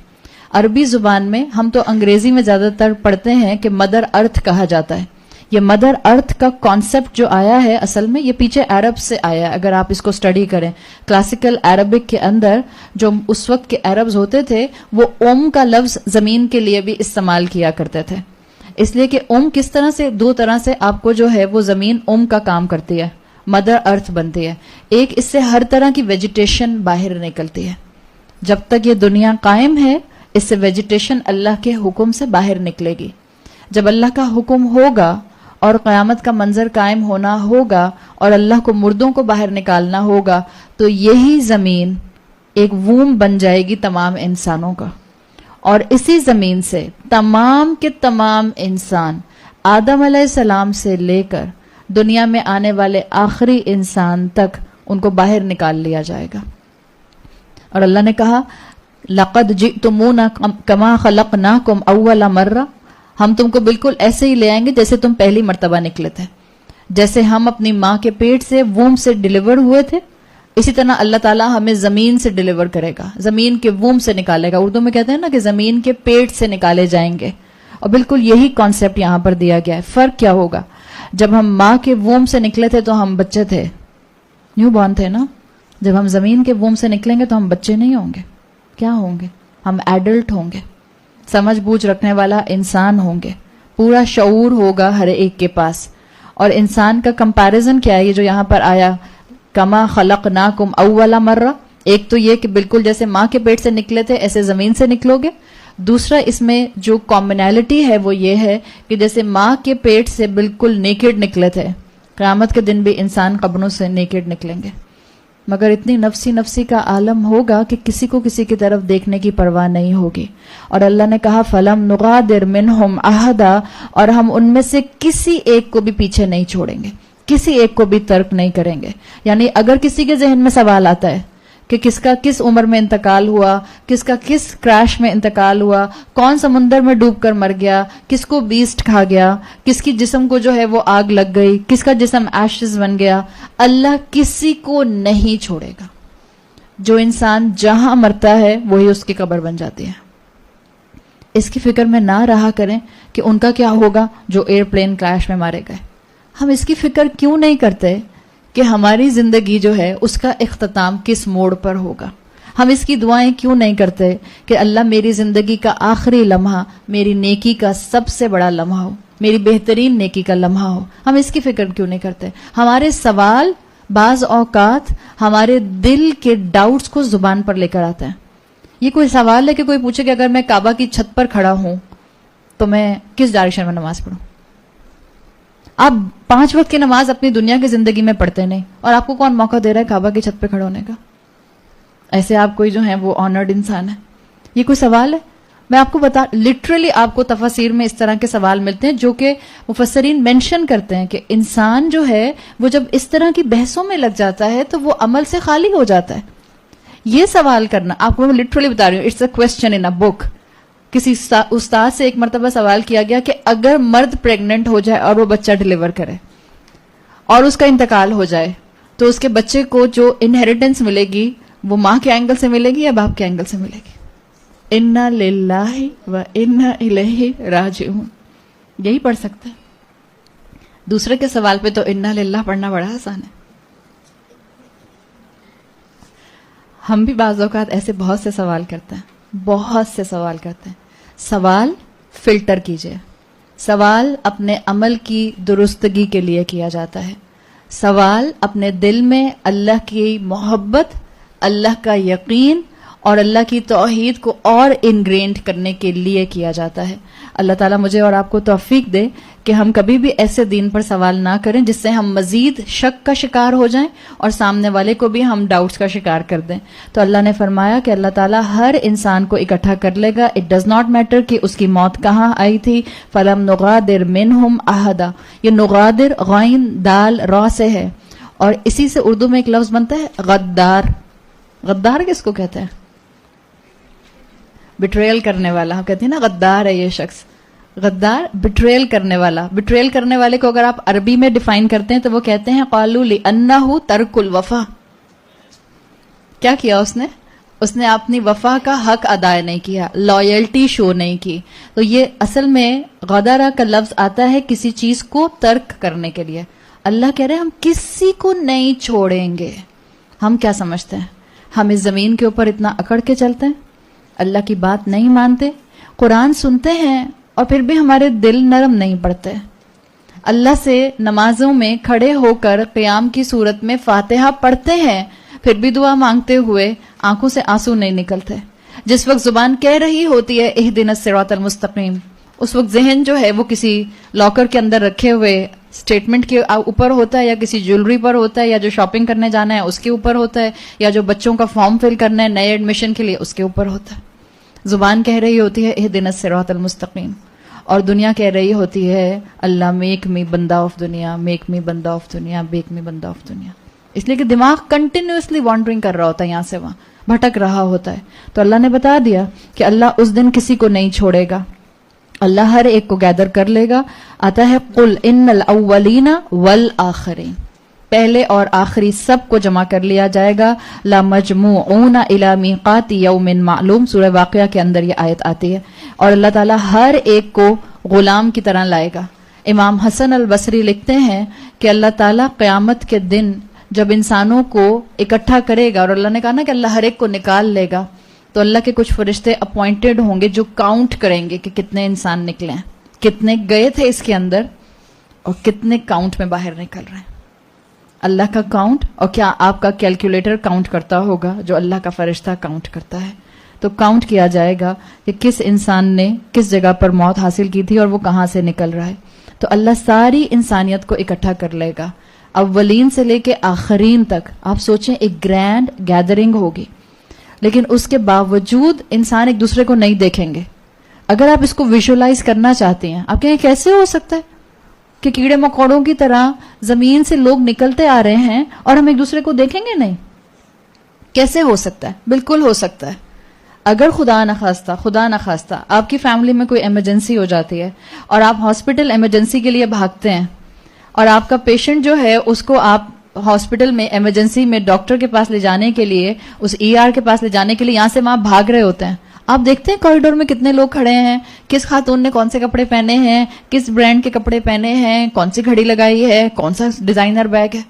عربی زبان میں, ہم تو انگریزی میں زیادہ تر پڑھتے ہیں کہ مدر ارتھ کہا جاتا ہے. یہ مدر ارتھ کا کانسیپٹ جو آیا ہے اصل میں یہ پیچھے عرب سے آیا ہے. اگر آپ اس کو اسٹڈی کریں, کلاسیکل عربک کے اندر جو اس وقت کے عربز ہوتے تھے وہ اوم کا لفظ زمین کے لیے بھی استعمال کیا کرتے تھے. اس لیے کہ اوم کس طرح سے, دو طرح سے آپ کو جو ہے وہ زمین اوم کا کام کرتی ہے, مدر ارتھ بنتی ہے. ایک, اس سے ہر طرح کی ویجیٹیشن باہر نکلتی ہے. جب تک یہ دنیا قائم ہے اس سے ویجیٹیشن اللہ کے حکم سے باہر نکلے گی. جب اللہ کا حکم ہوگا اور قیامت کا منظر قائم ہونا ہوگا اور اللہ کو مردوں کو باہر نکالنا ہوگا تو یہی زمین ایک ووم بن جائے گی تمام انسانوں کا. اور اسی زمین سے تمام کے تمام انسان آدم علیہ السلام سے لے کر دنیا میں آنے والے آخری انسان تک ان کو باہر نکال لیا جائے گا. اور اللہ نے کہا لقد جئتمونا کما خلقناکم اول مرہ، ہم تم کو بالکل ایسے ہی لے آئیں گے جیسے تم پہلی مرتبہ نکلے تھے. جیسے ہم اپنی ماں کے پیٹ سے ووم سے ڈیلیور ہوئے تھے، اسی طرح اللہ تعالیٰ ہمیں زمین سے ڈیلیور کرے گا، زمین کے ووم سے نکالے گا. اردو میں کہتے ہیں نا کہ زمین کے پیٹ سے نکالے جائیں گے. اور بالکل یہی کانسیپٹ یہاں پر دیا گیا ہے. فرق کیا ہوگا؟ جب ہم ماں کے ووم سے نکلے تھے تو ہم بچے تھے، نیو بورن تھے نا. جب ہم زمین کے ووم سے نکلیں گے تو ہم بچے نہیں ہوں گے. کیا ہوں گے؟ ہم ایڈلٹ ہوں گے، سمجھ بوجھ رکھنے والا انسان ہوں گے، پورا شعور ہوگا ہر ایک کے پاس. اور انسان کا کمپیریزن کیا ہے یہ جو یہاں پر آیا کما خلقناکم اول مرہ؟ ایک تو یہ کہ بالکل جیسے ماں کے پیٹ سے نکلے تھے ایسے زمین سے نکلو گے. دوسرا اس میں جو کامنالٹی ہے وہ یہ ہے کہ جیسے ماں کے پیٹ سے بالکل نیکڈ نکلے تھے، قیامت کے دن بھی انسان قبروں سے نیکڈ نکلیں گے. مگر اتنی نفسی کا عالم ہوگا کہ کسی کو کسی کی طرف دیکھنے کی پرواہ نہیں ہوگی. اور اللہ نے کہا فَلَمْ نُغَادِرْ مِنْهُمْ أَحَدًا، اور ہم ان میں سے کسی ایک کو بھی پیچھے نہیں چھوڑیں گے، کسی ایک کو بھی ترک نہیں کریں گے. یعنی اگر کسی کے ذہن میں سوال آتا ہے کہ کس کا کس عمر میں انتقال ہوا، کس کا کس کریش میں انتقال ہوا، کون سمندر میں ڈوب کر مر گیا، کس کو بیسٹ کھا گیا، کس کی جسم کو جو ہے وہ آگ لگ گئی، کس کا جسم ایشز بن گیا، اللہ کسی کو نہیں چھوڑے گا. جو انسان جہاں مرتا ہے وہی اس کی قبر بن جاتی ہے. اس کی فکر میں نہ رہا کریں کہ ان کا کیا ہوگا جو ایئر پلین کریش میں مارے گئے. ہم اس کی فکر کیوں نہیں کرتے کہ ہماری زندگی جو ہے اس کا اختتام کس موڑ پر ہوگا. ہم اس کی دعائیں کیوں نہیں کرتے کہ اللہ میری زندگی کا آخری لمحہ میری نیکی کا سب سے بڑا لمحہ ہو، میری بہترین نیکی کا لمحہ ہو. ہم اس کی فکر کیوں نہیں کرتے؟ ہمارے سوال بعض اوقات ہمارے دل کے ڈاؤٹس کو زبان پر لے کر آتے ہیں. یہ کوئی سوال ہے کہ کوئی پوچھے کہ اگر میں کعبہ کی چھت پر کھڑا ہوں تو میں کس ڈائریکشن میں نماز پڑھوں؟ آپ 5 وقت کی نماز اپنی دنیا کی زندگی میں پڑھتے نہیں، اور آپ کو کون موقع دے رہا ہے کعبہ کی چھت پہ کھڑا ہونے کا؟ ایسے آپ کوئی جو ہیں وہ آنرڈ انسان ہے. یہ کوئی سوال ہے؟ میں آپ کو لٹرلی آپ کو تفاسیر میں اس طرح کے سوال ملتے ہیں جو کہ مفسرین مینشن کرتے ہیں کہ انسان جو ہے وہ جب اس طرح کی بحثوں میں لگ جاتا ہے تو وہ عمل سے خالی ہو جاتا ہے. یہ سوال کرنا، آپ کو میں لٹرلی بتا رہی ہوں، اٹس اے کوسچن ان اے بک. کسی استاد سے ایک مرتبہ سوال کیا گیا کہ اگر مرد پریگننٹ ہو جائے اور وہ بچہ ڈیلیور کرے اور اس کا انتقال ہو جائے تو اس کے بچے کو جو انہیریٹنس ملے گی وہ ماں کے اینگل سے ملے گی یا باپ کے اینگل سے ملے گی؟ انا للہ و انا الیہ راجعون. یہی پڑھ سکتے ہیں. دوسرے کے سوال پہ تو انا للہ پڑھنا بڑا آسان ہے. ہم بھی بعض اوقات ایسے بہت سے سوال کرتے ہیں، بہت سے سوال کرتے ہیں. سوال فلٹر کیجئے. سوال اپنے عمل کی درستگی کے لیے کیا جاتا ہے. سوال اپنے دل میں اللہ کی محبت، اللہ کا یقین اور اللہ کی توحید کو اور انگرینڈ کرنے کے لیے کیا جاتا ہے. اللہ تعالیٰ مجھے اور آپ کو توفیق دے کہ ہم کبھی بھی ایسے دین پر سوال نہ کریں جس سے ہم مزید شک کا شکار ہو جائیں اور سامنے والے کو بھی ہم ڈاؤٹس کا شکار کر دیں. تو اللہ نے فرمایا کہ اللہ تعالیٰ ہر انسان کو اکٹھا کر لے گا. اٹ ڈز ناٹ میٹر کہ اس کی موت کہاں آئی تھی. فَلَمْ نُغَادِرْ مِنْهُمْ أَحَدًا. یہ نغادر غین دال را سے ہے، اور اسی سے اردو میں ایک لفظ بنتا ہے غدار. غدار کس کو کہتے ہیں؟ بٹریل کرنے والا. ہم کہتے ہیں نا غدار ہے یہ شخص. غدار بٹریل کرنے والا. بٹریل کرنے والے کو اگر آپ عربی میں ڈیفائن کرتے ہیں تو وہ کہتے ہیں قالوا لأنه ترک الوفا. کیا کیا اس نے اپنی وفا کا حق ادا نہیں کیا، لائلٹی شو نہیں کی. تو یہ اصل میں غدارہ کا لفظ آتا ہے کسی چیز کو ترک کرنے کے لیے. اللہ کہہ رہے ہیں ہم کسی کو نہیں چھوڑیں گے. ہم کیا سمجھتے ہیں؟ ہم اس زمین کے اوپر اتنا اکڑ کے چلتے ہیں، اللہ کی بات نہیں مانتے، قرآن سنتے ہیں اور پھر بھی ہمارے دل نرم نہیں پڑتے. اللہ سے نمازوں میں کھڑے ہو کر قیام کی صورت میں فاتحہ پڑھتے ہیں، پھر بھی دعا مانگتے ہوئے آنکھوں سے آنسو نہیں نکلتے. جس وقت زبان کہہ رہی ہوتی ہے اہدنا الصراط المستقیم، اس وقت ذہن جو ہے وہ کسی لاکر کے اندر رکھے ہوئے اسٹیٹمنٹ کے اوپر ہوتا ہے، یا کسی جیولری پر ہوتا ہے، یا جو شاپنگ کرنے جانا ہے اس کے اوپر ہوتا ہے، یا جو بچوں کا فارم فل کرنا ہے نئے ایڈمیشن کے لیے اس کے اوپر ہوتا ہے. زبان کہہ رہی ہوتی ہے اہدنا الصراط المستقیم، اور دنیا کہہ رہی ہوتی ہے اللہ میک می بندہ آف دنیا، میک می بندہ آف دنیا، میک می بندہ آف دنیا. اس لیے کہ دماغ کنٹینیوسلی وانڈرنگ کر رہا ہوتا ہے، یہاں سے وہاں بھٹک رہا ہوتا ہے. تو اللہ نے بتا دیا کہ اللہ اس دن کسی کو نہیں چھوڑے گا، اللہ ہر ایک کو گیدر کر لے گا. آتا ہے قل ان الاولین والآخرین، پہلے اور آخری سب کو جمع کر لیا جائے گا. لا مجموعون الی میقات یوم معلوم، سورہ واقعہ کے اندر یہ آیت آتی ہے. اور اللہ تعالیٰ ہر ایک کو غلام کی طرح لائے گا. امام حسن البصری لکھتے ہیں کہ اللہ تعالیٰ قیامت کے دن جب انسانوں کو اکٹھا کرے گا، اور اللہ نے کہا نا کہ اللہ ہر ایک کو نکال لے گا، تو اللہ کے کچھ فرشتے اپوائنٹڈ ہوں گے جو کاؤنٹ کریں گے کہ کتنے انسان نکلے ہیں، کتنے گئے تھے اس کے اندر اور کتنے کاؤنٹ میں باہر نکل رہے ہیں. اللہ کا کاؤنٹ، اور کیا آپ کا کیلکولیٹر کاؤنٹ کرتا ہوگا جو اللہ کا فرشتہ کاؤنٹ کرتا ہے. تو کاؤنٹ کیا جائے گا کہ کس انسان نے کس جگہ پر موت حاصل کی تھی اور وہ کہاں سے نکل رہا ہے. تو اللہ ساری انسانیت کو اکٹھا کر لے گا، اولین سے لے کے آخرین تک. آپ سوچیں ایک گرینڈ گیدرنگ ہوگی، لیکن اس کے باوجود انسان ایک دوسرے کو نہیں دیکھیں گے. اگر آپ اس کو ویژولائز کرنا چاہتے ہیں، آپ کہیں کیسے ہو سکتا ہے کہ کیڑے مکوڑوں کی طرح زمین سے لوگ نکلتے آ رہے ہیں اور ہم ایک دوسرے کو دیکھیں گے نہیں؟ کیسے ہو سکتا ہے؟ بالکل ہو سکتا ہے. اگر خدا نخواستہ آپ کی فیملی میں کوئی ایمرجنسی ہو جاتی ہے اور آپ ہاسپٹل ایمرجنسی کے لیے بھاگتے ہیں، اور آپ کا پیشنٹ جو ہے اس کو آپ ہاسپٹل میں ایمرجنسی میں ڈاکٹر کے پاس لے جانے کے لیے، اس ER کے پاس لے جانے کے لیے یہاں سے وہاں بھاگ رہے ہوتے ہیں، آپ دیکھتے ہیں کوریڈور میں کتنے لوگ کھڑے ہیں، کس خاتون نے کون سے کپڑے پہنے ہیں، کس برانڈ کے کپڑے پہنے ہیں، کون سی گھڑی لگائی ہے، کون سا ڈیزائنر بیگ ہے.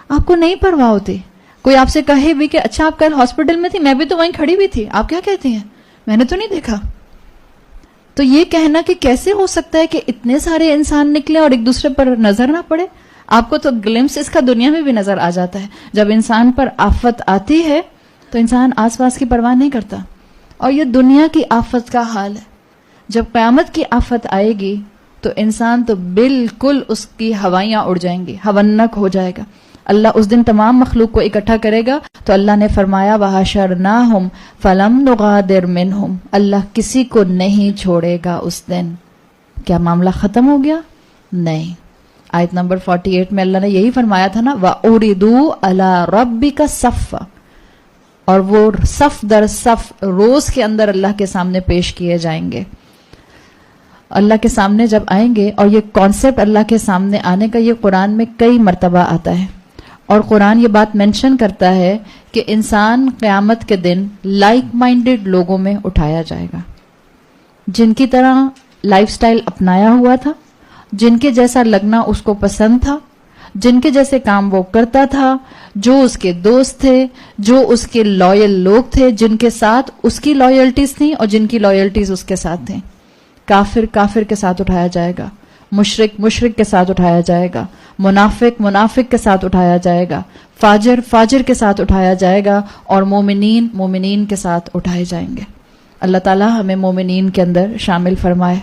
آپ کو نہیں پرواہ ہوتی. کوئی آپ سے کہے بھی کہ اچھا آپ کل ہاسپٹل میں تھی، میں بھی تو وہیں کھڑی ہوئی تھی، آپ کیا کہتی ہیں؟ میں نے تو نہیں دیکھا. تو یہ کہنا کہ کیسے ہو سکتا ہے کہ اتنے سارے انسان نکلے اور ایک دوسرے پر نظر نہ پڑے. آپ کو تو گلمس اس کا دنیا میں بھی نظر آ جاتا ہے. جب انسان پر آفت آتی ہے تو انسان آس پاس کی پرواہ نہیں کرتا. اور یہ دنیا کی آفت کا حال ہے. جب قیامت کی آفت آئے گی تو انسان تو بالکل اس کی ہوائیاں اڑ جائیں گی، ہونک ہو جائے گا. اللہ اس دن تمام مخلوق کو اکٹھا کرے گا. تو اللہ نے فرمایا وَحَشَرْنَاهُمْ فَلَمْ نُغَادِرْ مِنْهُمْ، اللہ کسی کو نہیں چھوڑے گا اس دن. کیا معاملہ ختم ہو گیا؟ نہیں. آیت نمبر 48 میں اللہ نے یہی فرمایا تھا نا وَأُرِدُوا عَلَى رَبِّكَ صَفًّا، اور وہ صف در صف روز کے اندر اللہ کے سامنے پیش کیے جائیں گے. اللہ کے سامنے جب آئیں گے، اور یہ کانسیپٹ اللہ کے سامنے آنے کا یہ قرآن میں کئی مرتبہ آتا ہے، اور قرآن یہ بات مینشن کرتا ہے کہ انسان قیامت کے دن لائک مائنڈڈ لوگوں میں اٹھایا جائے گا، جن کی طرح لائف سٹائل اپنایا ہوا تھا، جن کے جیسا لگنا اس کو پسند تھا، جن کے جیسے کام وہ کرتا تھا، جو اس کے دوست تھے، جو اس کے لائل لوگ تھے، جن کے ساتھ اس کی لائلٹیز تھیں اور جن کی لائلٹیز اس کے ساتھ تھیں. کافر کافر کے ساتھ اٹھایا جائے گا، مشرک مشرک کے ساتھ اٹھایا جائے گا، منافق منافق کے ساتھ اٹھایا جائے گا، فاجر فاجر کے ساتھ اٹھایا جائے گا، اور مومنین مومنین کے ساتھ اٹھائے جائیں گے. اللہ تعالیٰ ہمیں مومنین کے اندر شامل فرمائے.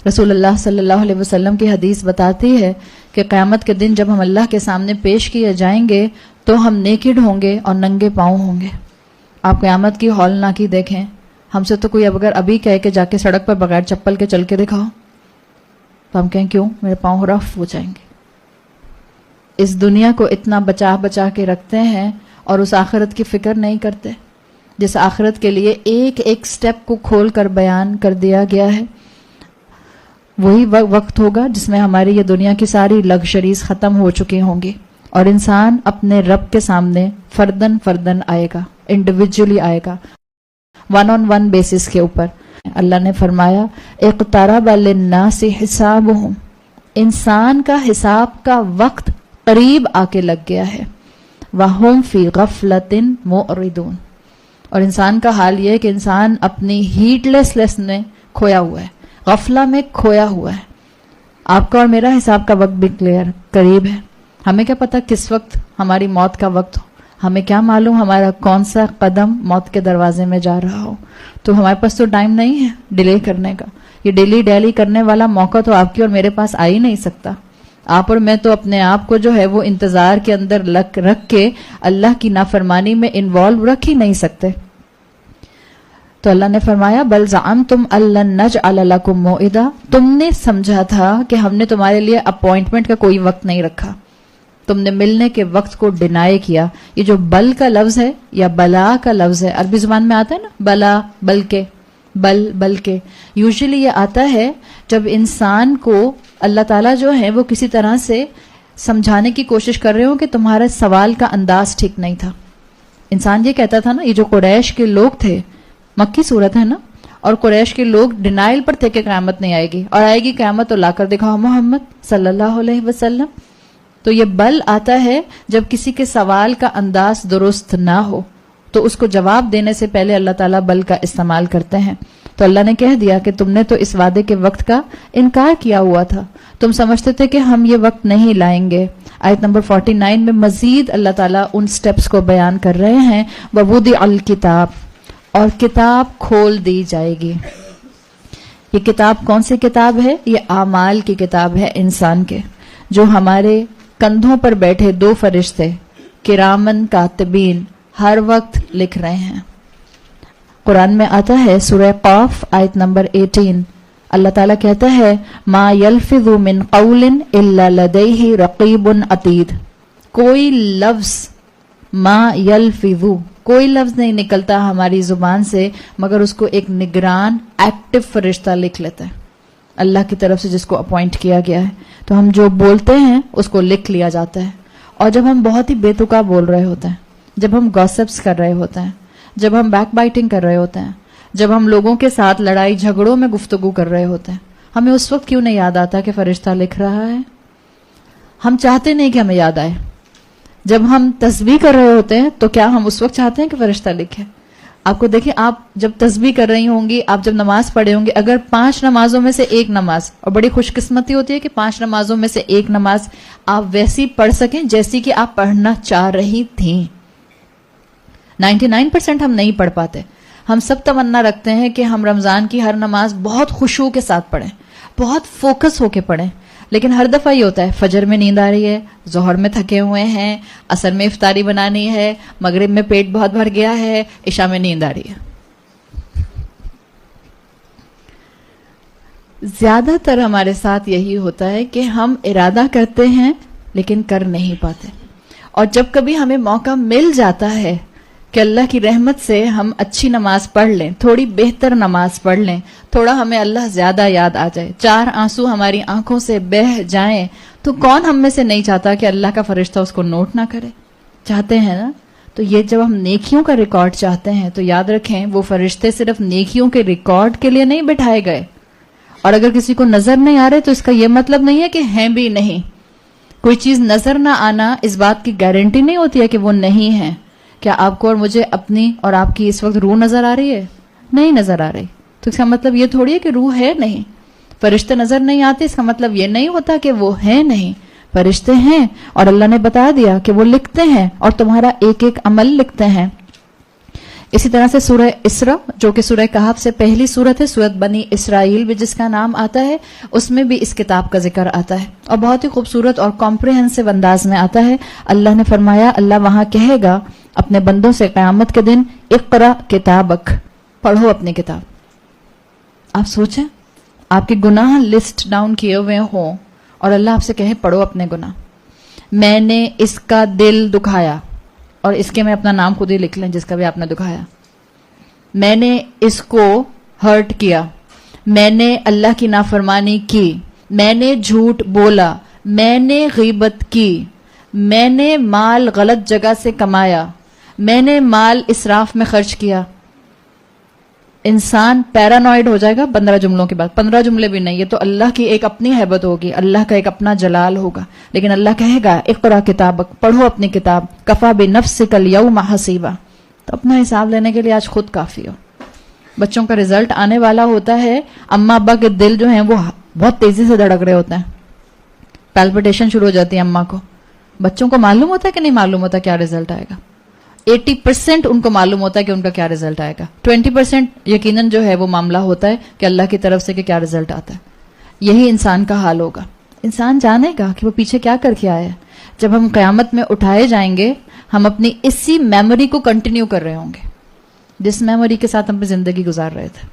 رسول اللہ صلی اللہ علیہ وسلم کی حدیث بتاتی ہے کہ قیامت کے دن جب ہم اللہ کے سامنے پیش کیے جائیں گے تو ہم نیکڈ ہوں گے اور ننگے پاؤں ہوں گے. آپ قیامت کی ہولناکی دیکھیں. ہم سے تو کوئی اگر ابھی کہے کہ جا کے سڑک پر بغیر چپل کے چل کے دکھاؤ تو ہم کہیں کیوں؟ میرے پاؤں رف ہو جائیں گے. اس دنیا کو اتنا بچا بچا کے رکھتے ہیں اور اس آخرت کی فکر نہیں کرتے جس آخرت کے لیے ایک ایک سٹیپ کو کھول کر بیان کر دیا گیا ہے. وہی وقت ہوگا جس میں ہماری یہ دنیا کی ساری لگژریز ختم ہو چکی ہوں گی اور انسان اپنے رب کے سامنے فردن فردن آئے گا، انڈیویجولی آئے گا، ون آن ون بیسس کے اوپر. اللہ نے فرمایا اقترب للناس حسابهم، انسان کا حساب کا وقت قریب آ کے لگ گیا ہے. وَهُمْ فِي غَفْلَةٍ مُعْرِضُونَ، اور انسان کا حال یہ ہے کہ انسان اپنی ہیٹ لیس میں کھویا ہوا ہے، غفلہ میں کھویا ہوا ہے. آپ کا اور میرا حساب کا وقت بھی کلیئر قریب ہے. ہمیں کیا پتا کس وقت ہماری موت کا وقت ہو، ہمیں کیا معلوم ہمارا کون سا قدم موت کے دروازے میں جا رہا ہو. تو ہمارے پاس تو ٹائم نہیں ہے ڈیلے کرنے کا. یہ ڈیلی کرنے والا موقع تو آپ کی اور میرے پاس آ ہی نہیں سکتا. آپ اور میں تو اپنے آپ کو جو ہے وہ انتظار کے اندر رکھ کے اللہ کی نافرمانی میں انوالو رکھ ہی نہیں سکتے. تو اللہ نے فرمایا بل زعمتم ان نجعل لکم موعدا، تم نے سمجھا تھا کہ ہم نے تمہارے لیے اپوائنٹمنٹ کا کوئی وقت نہیں رکھا، تم نے ملنے کے وقت کو ڈینائی کیا. یہ جو بل کا لفظ ہے یا بلا کا لفظ ہے، عربی زبان میں آتا ہے نا بلا، بلکہ یوزلی یہ آتا ہے جب انسان کو اللہ تعالیٰ جو ہے وہ کسی طرح سے سمجھانے کی کوشش کر رہے ہوں کہ تمہارے سوال کا انداز ٹھیک نہیں تھا. انسان یہ کہتا تھا نا، یہ جو قریش کے لوگ تھے، مکی صورت ہے نا، اور قریش کے لوگ ڈینائل پر تھے کہ قیامت نہیں آئے گی، اور آئے گی قیامت تو لا کر دکھاؤ محمد صلی اللہ علیہ وسلم. تو یہ بل آتا ہے جب کسی کے سوال کا انداز درست نہ ہو تو اس کو جواب دینے سے پہلے اللہ تعالیٰ بل کا استعمال کرتے ہیں. تو اللہ نے کہہ دیا کہ تم نے تو اس وعدے کے وقت کا انکار کیا ہوا تھا، تم سمجھتے تھے کہ ہم یہ وقت نہیں لائیں گے. آیت نمبر 49 میں مزید اللہ تعالیٰ ان سٹیپس کو بیان کر رہے ہیں. وَوُضِعَ الْكِتَابُ، اور کتاب کھول دی جائے گی. یہ کتاب کون سی کتاب ہے؟ یہ اعمال کی کتاب ہے انسان کے، جو ہمارے کندھوں پر بیٹھے دو فرشتے کرامن کاتبین ہر وقت لکھ رہے ہیں. قرآن میں آتا ہے سورہ قاف آیت نمبر 18، اللہ تعالیٰ کہتا ہے ما یلفظ من قول الا لدیہ رقیب عتید. کوئی لفظ، ما یلفظ، کوئی لفظ نہیں نکلتا ہماری زبان سے مگر اس کو ایک نگران ایکٹیو فرشتہ لکھ لیتا ہے، اللہ کی طرف سے جس کو اپوائنٹ کیا گیا ہے. تو ہم جو بولتے ہیں اس کو لکھ لیا جاتا ہے. اور جب ہم بہت ہی بے تکا بول رہے ہوتے ہیں، جب ہم گاسپس کر رہے ہوتے ہیں، جب ہم بیک بائٹنگ کر رہے ہوتے ہیں، جب ہم لوگوں کے ساتھ لڑائی جھگڑوں میں گفتگو کر رہے ہوتے ہیں، ہمیں اس وقت کیوں نہیں یاد آتا کہ فرشتہ لکھ رہا ہے؟ ہم چاہتے نہیں کہ ہمیں یاد آئے. جب ہم تسبیح کر رہے ہوتے ہیں تو کیا ہم اس وقت چاہتے ہیں کہ فرشتہ لکھے؟ آپ کو دیکھیں، آپ جب تسبیح کر رہی ہوں گی، آپ جب نماز پڑھے ہوں گے، اگر 5 نمازوں میں سے ایک نماز، اور بڑی خوش قسمتی ہوتی ہے کہ 5 نمازوں میں سے ایک نماز آپ ویسی پڑھ سکیں جیسی کہ آپ پڑھنا چاہ رہی تھیں. 99% ہم نہیں پڑھ پاتے. ہم سب تمنا رکھتے ہیں کہ ہم رمضان کی ہر نماز بہت خشوع کے ساتھ پڑھیں، بہت فوکس ہو کے پڑھیں، لیکن ہر دفعہ یہ ہوتا ہے فجر میں نیند آ رہی ہے، ظہر میں تھکے ہوئے ہیں، عصر میں افطاری بنانی ہے، مغرب میں پیٹ بہت بھر گیا ہے، عشاء میں نیند آ رہی ہے. زیادہ تر ہمارے ساتھ یہی ہوتا ہے کہ ہم ارادہ کرتے ہیں لیکن کر نہیں پاتے. اور جب کبھی ہمیں موقع مل جاتا ہے کہ اللہ کی رحمت سے ہم اچھی نماز پڑھ لیں، تھوڑی بہتر نماز پڑھ لیں، تھوڑا ہمیں اللہ زیادہ یاد آ جائے، 4 آنسو ہماری آنکھوں سے بہہ جائیں، تو کون ہم میں سے نہیں چاہتا کہ اللہ کا فرشتہ اس کو نوٹ نہ کرے؟ چاہتے ہیں نا؟ تو یہ جب ہم نیکیوں کا ریکارڈ چاہتے ہیں تو یاد رکھیں وہ فرشتے صرف نیکیوں کے ریکارڈ کے لیے نہیں بٹھائے گئے. اور اگر کسی کو نظر نہیں آ رہے تو اس کا یہ مطلب نہیں ہے کہ ہیں بھی نہیں. کوئی چیز نظر نہ آنا اس بات کی گارنٹی نہیں ہوتی ہے کہ وہ نہیں ہے. کیا آپ کو اور مجھے اپنی اور آپ کی اس وقت روح نظر آ رہی ہے؟ نہیں نظر آ رہی. تو اس کا مطلب یہ تھوڑی ہے کہ روح ہے نہیں. فرشتے نظر نہیں آتے، اس کا مطلب یہ نہیں ہوتا کہ وہ ہے نہیں. فرشتے ہیں، اور اللہ نے بتا دیا کہ وہ لکھتے ہیں اور تمہارا ایک ایک عمل لکھتے ہیں. اسی طرح سے سورہ اسراء، جو کہ سورہ کہف سے پہلی سورت ہے، سورت بنی اسرائیل بھی جس کا نام آتا ہے، اس میں بھی اس کتاب کا ذکر آتا ہے اور بہت ہی خوبصورت اور کمپریہنسو انداز میں آتا ہے. اللہ نے فرمایا، اللہ وہاں کہے گا اپنے بندوں سے قیامت کے دن، اقرا کتابک، پڑھو اپنی کتاب. آپ سوچیں، آپ کے گناہ لسٹ ڈاؤن کیے ہوئے ہوں اور اللہ آپ سے کہے پڑھو اپنے گناہ. میں نے اس کا دل دکھایا، اور اس کے میں اپنا نام خود ہی لکھ لیں جس کا بھی آپ نے دکھایا. میں نے اس کو ہرٹ کیا، میں نے اللہ کی نافرمانی کی، میں نے جھوٹ بولا، میں نے غیبت کی، میں نے مال غلط جگہ سے کمایا، میں نے مال اسراف میں خرچ کیا. انسان پیرانوائڈ ہو جائے گا 15 جملوں کے بعد. 15 جملے بھی نہیں، یہ تو اللہ کی ایک اپنی ہیبت ہوگی، اللہ کا ایک اپنا جلال ہوگا. لیکن اللہ کہے گا اقرا کتابک، پڑھو اپنی کتاب، کفا بنفسک الیوم حسیبا. تو اپنا حساب لینے کے لیے آج خود کافی ہو. بچوں کا رزلٹ آنے والا ہوتا ہے، اماں ابا کے دل جو ہیں وہ بہت تیزی سے دھڑک رہے ہوتے ہیں، پیلپٹیشن شروع ہو جاتی ہے اماں کو. بچوں کو معلوم ہوتا ہے کہ نہیں معلوم ہوتا کیا رزلٹ آئے گا؟ 80% ان کو معلوم ہوتا ہے کہ ان کا کیا رزلٹ آئے گا. 20% یقیناً جو ہے وہ معاملہ ہوتا ہے کہ اللہ کی طرف سے کہ کیا رزلٹ آتا ہے. یہی انسان کا حال ہوگا. انسان جانے گا کہ وہ پیچھے کیا کر کے آیا ہے. جب ہم قیامت میں اٹھائے جائیں گے، ہم اپنی اسی میموری کو کنٹینیو کر رہے ہوں گے. جس میموری کے ساتھ ہم اپنی زندگی گزار رہے تھے،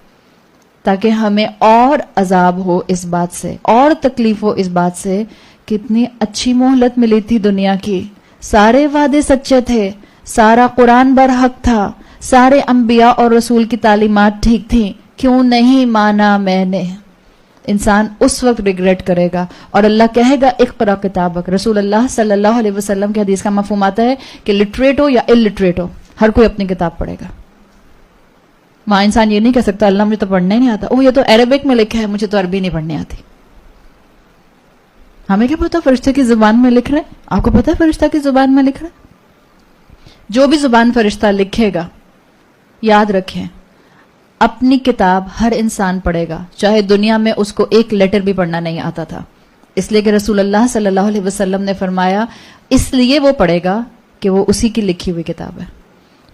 تاکہ ہمیں اور عذاب ہو اس بات سے، اور تکلیف ہو اس بات سے کہ اتنی اچھی مہلت ملی تھی دنیا کی، سارے وعدے سچے تھے، سارا قرآن برحق تھا، سارے انبیاء اور رسول کی تعلیمات ٹھیک تھیں، کیوں نہیں مانا میں نے؟ انسان اس وقت ریگریٹ کرے گا، اور اللہ کہے گا اقرا کتابک۔ رسول اللہ صلی اللہ علیہ وسلم کی حدیث کا مفہوم آتا ہے کہ لٹریٹ ہو یا الٹریٹ ہو، ہر کوئی اپنی کتاب پڑھے گا۔ وہاں انسان یہ نہیں کہہ سکتا اللہ مجھے تو پڑھنا ہی نہیں آتا، یہ تو عربک میں لکھا ہے، مجھے تو عربی نہیں پڑھنی آتی۔ ہمیں کیا پتا فرشتے کی زبان میں لکھ رہے ہیں؟ آپ کو پتا ہے فرشتہ کی زبان میں لکھ رہا ہے؟ جو بھی زبان فرشتہ لکھے گا، یاد رکھیں اپنی کتاب ہر انسان پڑھے گا، چاہے دنیا میں اس کو ایک لیٹر بھی پڑھنا نہیں آتا تھا، اس لیے کہ رسول اللہ صلی اللہ علیہ وسلم نے فرمایا اس لیے وہ پڑھے گا کہ وہ اسی کی لکھی ہوئی کتاب ہے،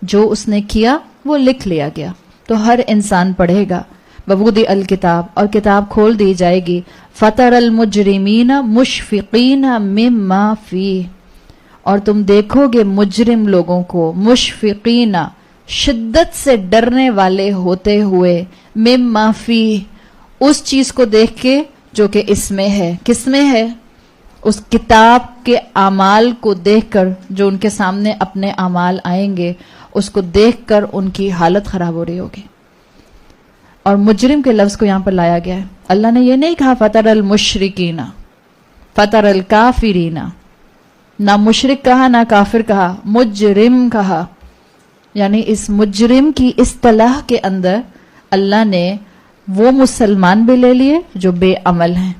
جو اس نے کیا وہ لکھ لیا گیا، تو ہر انسان پڑھے گا۔ ووضع الکتاب، اور کتاب کھول دی جائے گی، فَتَرَ الْمُجْرِمِينَ مُشْفِقِينَ مِمَّا فِيهِ، اور تم دیکھو گے مجرم لوگوں کو، مشفقین شدت سے ڈرنے والے ہوتے ہوئے، مِمَّا فِيهِ اس چیز کو دیکھ کے جو کہ اس میں ہے۔ کس میں ہے؟ اس کتاب کے اعمال کو دیکھ کر، جو ان کے سامنے اپنے اعمال آئیں گے اس کو دیکھ کر ان کی حالت خراب ہو رہی ہوگی۔ اور مجرم کے لفظ کو یہاں پر لایا گیا ہے، اللہ نے یہ نہیں کہا فَتَرَ الْمُشْرِكِينَ فَتَرَ الْكَافِرِينَ، نہ مشرک کہا نہ کافر کہا، مجرم کہا، یعنی اس مجرم کی اصطلاح کے اندر اللہ نے وہ مسلمان بھی لے لیے جو بے عمل ہیں،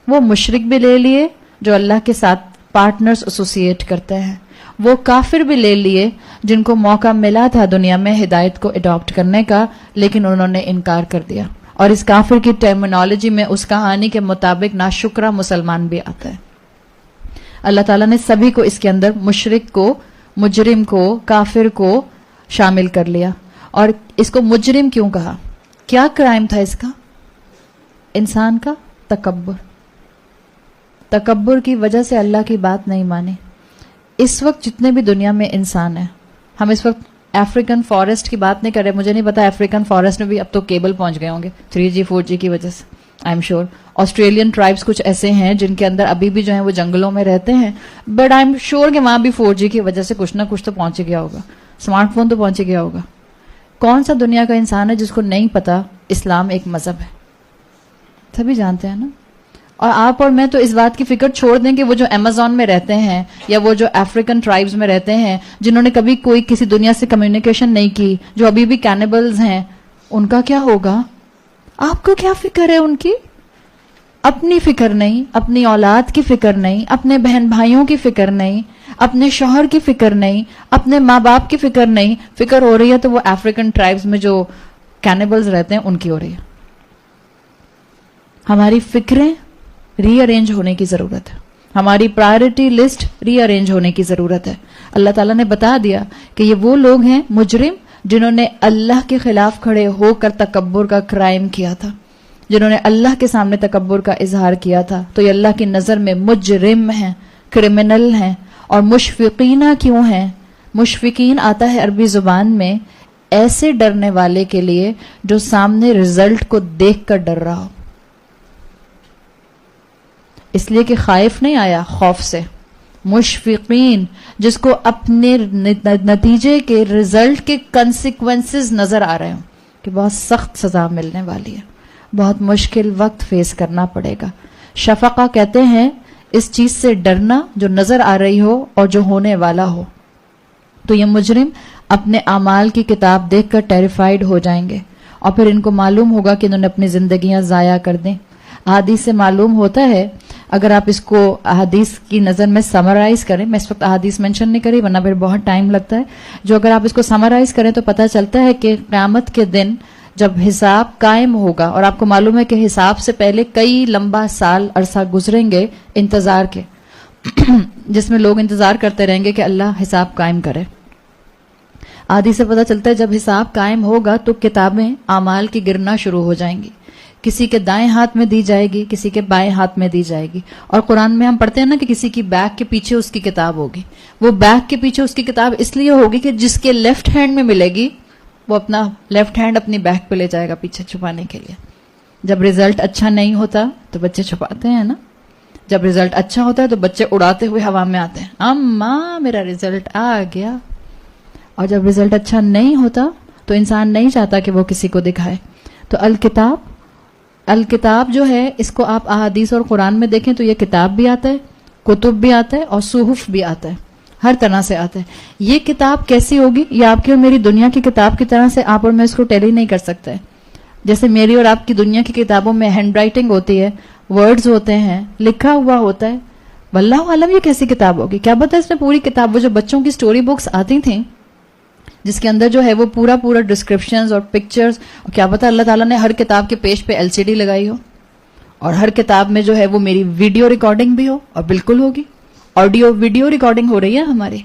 وہ مشرک بھی لے لیے جو اللہ کے ساتھ پارٹنرز ایسوسیٹ کرتے ہیں، وہ کافر بھی لے لیے جن کو موقع ملا تھا دنیا میں ہدایت کو اڈاپٹ کرنے کا، لیکن انہوں نے انکار کر دیا۔ اور اس کافر کی ٹرمینالوجی میں اس کہانی کے مطابق ناشکرہ مسلمان بھی آتا ہے۔ اللہ تعالیٰ نے سبھی کو اس کے اندر، مشرک کو، مجرم کو، کافر کو شامل کر لیا۔ اور اس کو مجرم کیوں کہا؟ کیا کرائم تھا اس کا؟ انسان کا تکبر، تکبر کی وجہ سے اللہ کی بات نہیں مانی۔ اس وقت جتنے بھی دنیا میں انسان ہیں، ہم اس وقت افریقن فارسٹ کی بات نہیں کر رہے، مجھے نہیں پتا افریقن فارسٹ میں بھی اب تو کیبل پہنچ گئے ہوں گے 3G 4G کی وجہ سے، I am sure. Australian tribes کچھ ایسے ہیں جن کے اندر ابھی بھی جو ہیں وہ جنگلوں میں رہتے ہیں، بٹ آئی ایم شیور کہ وہاں بھی 4G کی وجہ سے کچھ نہ کچھ تو پہنچ گیا ہوگا، اسمارٹ فون تو پہنچ گیا ہوگا۔ کون سا دنیا کا انسان ہے جس کو نہیں پتا اسلام ایک مذہب ہے؟ سبھی جانتے ہیں نا۔ اور آپ اور میں تو اس بات کی فکر چھوڑ دیں کہ وہ جو امیزون میں رہتے ہیں یا وہ جو افریقن ٹرائبز میں رہتے ہیں جنہوں نے کبھی کوئی کسی دنیا سے کمیونیکیشن نہیں کی، جو ابھی بھی کینیبلز ہیں، ان کا کیا ہوگا؟ آپ کو کیا فکر ہے ان کی؟ اپنی فکر نہیں، اپنی اولاد کی فکر نہیں، اپنے بہن بھائیوں کی فکر نہیں، اپنے شوہر کی فکر نہیں، اپنے ماں باپ کی فکر نہیں، فکر ہو رہی ہے تو وہ افریقن ٹرائبز میں جو کینیبلز رہتے ہیں ان کی ہو رہی ہے۔ ہماری فکریں ری ارینج ہونے کی ضرورت ہے، ہماری پرائرٹی لسٹ ری ارینج ہونے کی ضرورت ہے۔ اللہ تعالیٰ نے بتا دیا کہ یہ وہ لوگ ہیں مجرم جنہوں نے اللہ کے خلاف کھڑے ہو کر تکبر کا کرائم کیا تھا، جنہوں نے اللہ کے سامنے تکبر کا اظہار کیا تھا، تو یہ اللہ کی نظر میں مجرم ہیں، کرمنل ہیں۔ اور مشفقینہ کیوں ہیں؟ مشفقین آتا ہے عربی زبان میں ایسے ڈرنے والے کے لیے جو سامنے رزلٹ کو دیکھ کر ڈر رہا ہو، اس لیے کہ خائف نہیں آیا خوف سے، مشفقین جس کو اپنے نتیجے کے رزلٹ کے کنسیکوینسز نظر آ رہے ہوں کہ بہت سخت سزا ملنے والی ہے، بہت مشکل وقت فیس کرنا پڑے گا۔ شفقہ کہتے ہیں اس چیز سے ڈرنا جو نظر آ رہی ہو اور جو ہونے والا ہو۔ تو یہ مجرم اپنے اعمال کی کتاب دیکھ کر ٹیریفائیڈ ہو جائیں گے، اور پھر ان کو معلوم ہوگا کہ انہوں نے اپنی زندگیاں ضائع کر دیں۔ احادیث سے معلوم ہوتا ہے، اگر آپ اس کو احادیث کی نظر میں سمرائز کریں، میں اس وقت احادیث منشن نہیں کری ورنہ پھر بہت ٹائم لگتا ہے، جو اگر آپ اس کو سمرائز کریں تو پتہ چلتا ہے کہ قیامت کے دن جب حساب قائم ہوگا، اور آپ کو معلوم ہے کہ حساب سے پہلے کئی لمبا سال عرصہ گزریں گے انتظار کے جس میں لوگ انتظار کرتے رہیں گے کہ اللہ حساب قائم کرے۔ آدھی سے پتہ چلتا ہے جب حساب قائم ہوگا تو کتابیں اعمال کی گرنا شروع ہو جائیں گی، کسی کے دائیں ہاتھ میں دی جائے گی، کسی کے بائیں ہاتھ میں دی جائے گی۔ اور قرآن میں ہم پڑھتے ہیں نا کہ کسی کی بیک کے پیچھے اس کی کتاب ہوگی، وہ بیک کے پیچھے اس کی کتاب اس لیے ہوگی کہ جس کے لیفٹ ہینڈ میں ملے گی وہ اپنا لیفٹ ہینڈ اپنی بیک پہ لے جائے گا پیچھے چھپانے کے لیے. جب رزلٹ اچھا نہیں ہوتا تو بچے چھپاتے ہیں نا, جب رزلٹ اچھا ہوتا ہے تو بچے اڑاتے ہوئے ہوا میں آتے ہیں, اماں میرا رزلٹ آ گیا. اور جب رزلٹ اچھا نہیں ہوتا تو انسان نہیں چاہتا کہ وہ کسی کو دکھائے. تو الکتاب جو ہے, اس کو آپ احادیث اور قرآن میں دیکھیں تو یہ کتاب بھی آتا ہے, کتب بھی آتا ہے, اور صحف بھی آتا ہے, ہر طرح سے آتا ہے. یہ کتاب کیسی ہوگی؟ یہ آپ کی اور میری دنیا کی کتاب کی طرح سے آپ اور میں اس کو ٹیلی نہیں کر سکتے. جیسے میری اور آپ کی دنیا کی کتابوں میں ہینڈ رائٹنگ ہوتی ہے, ورڈز ہوتے ہیں, لکھا ہوا ہوتا ہے. واللہ عالم یہ کیسی کتاب ہوگی, کیا پتہ اس میں پوری کتاب, وہ جو بچوں کی سٹوری بکس آتی تھیں جس کے اندر جو ہے وہ پورا ڈسکرپشنز اور پکچرز, کیا پتہ اللہ تعالیٰ نے ہر کتاب کے پیج پہ LCD لگائی ہو, اور ہر کتاب میں جو ہے وہ میری ویڈیو ریکارڈنگ بھی ہو, اور بالکل ہوگی. آڈیو ویڈیو ریکارڈنگ ہو رہی ہے ہماری.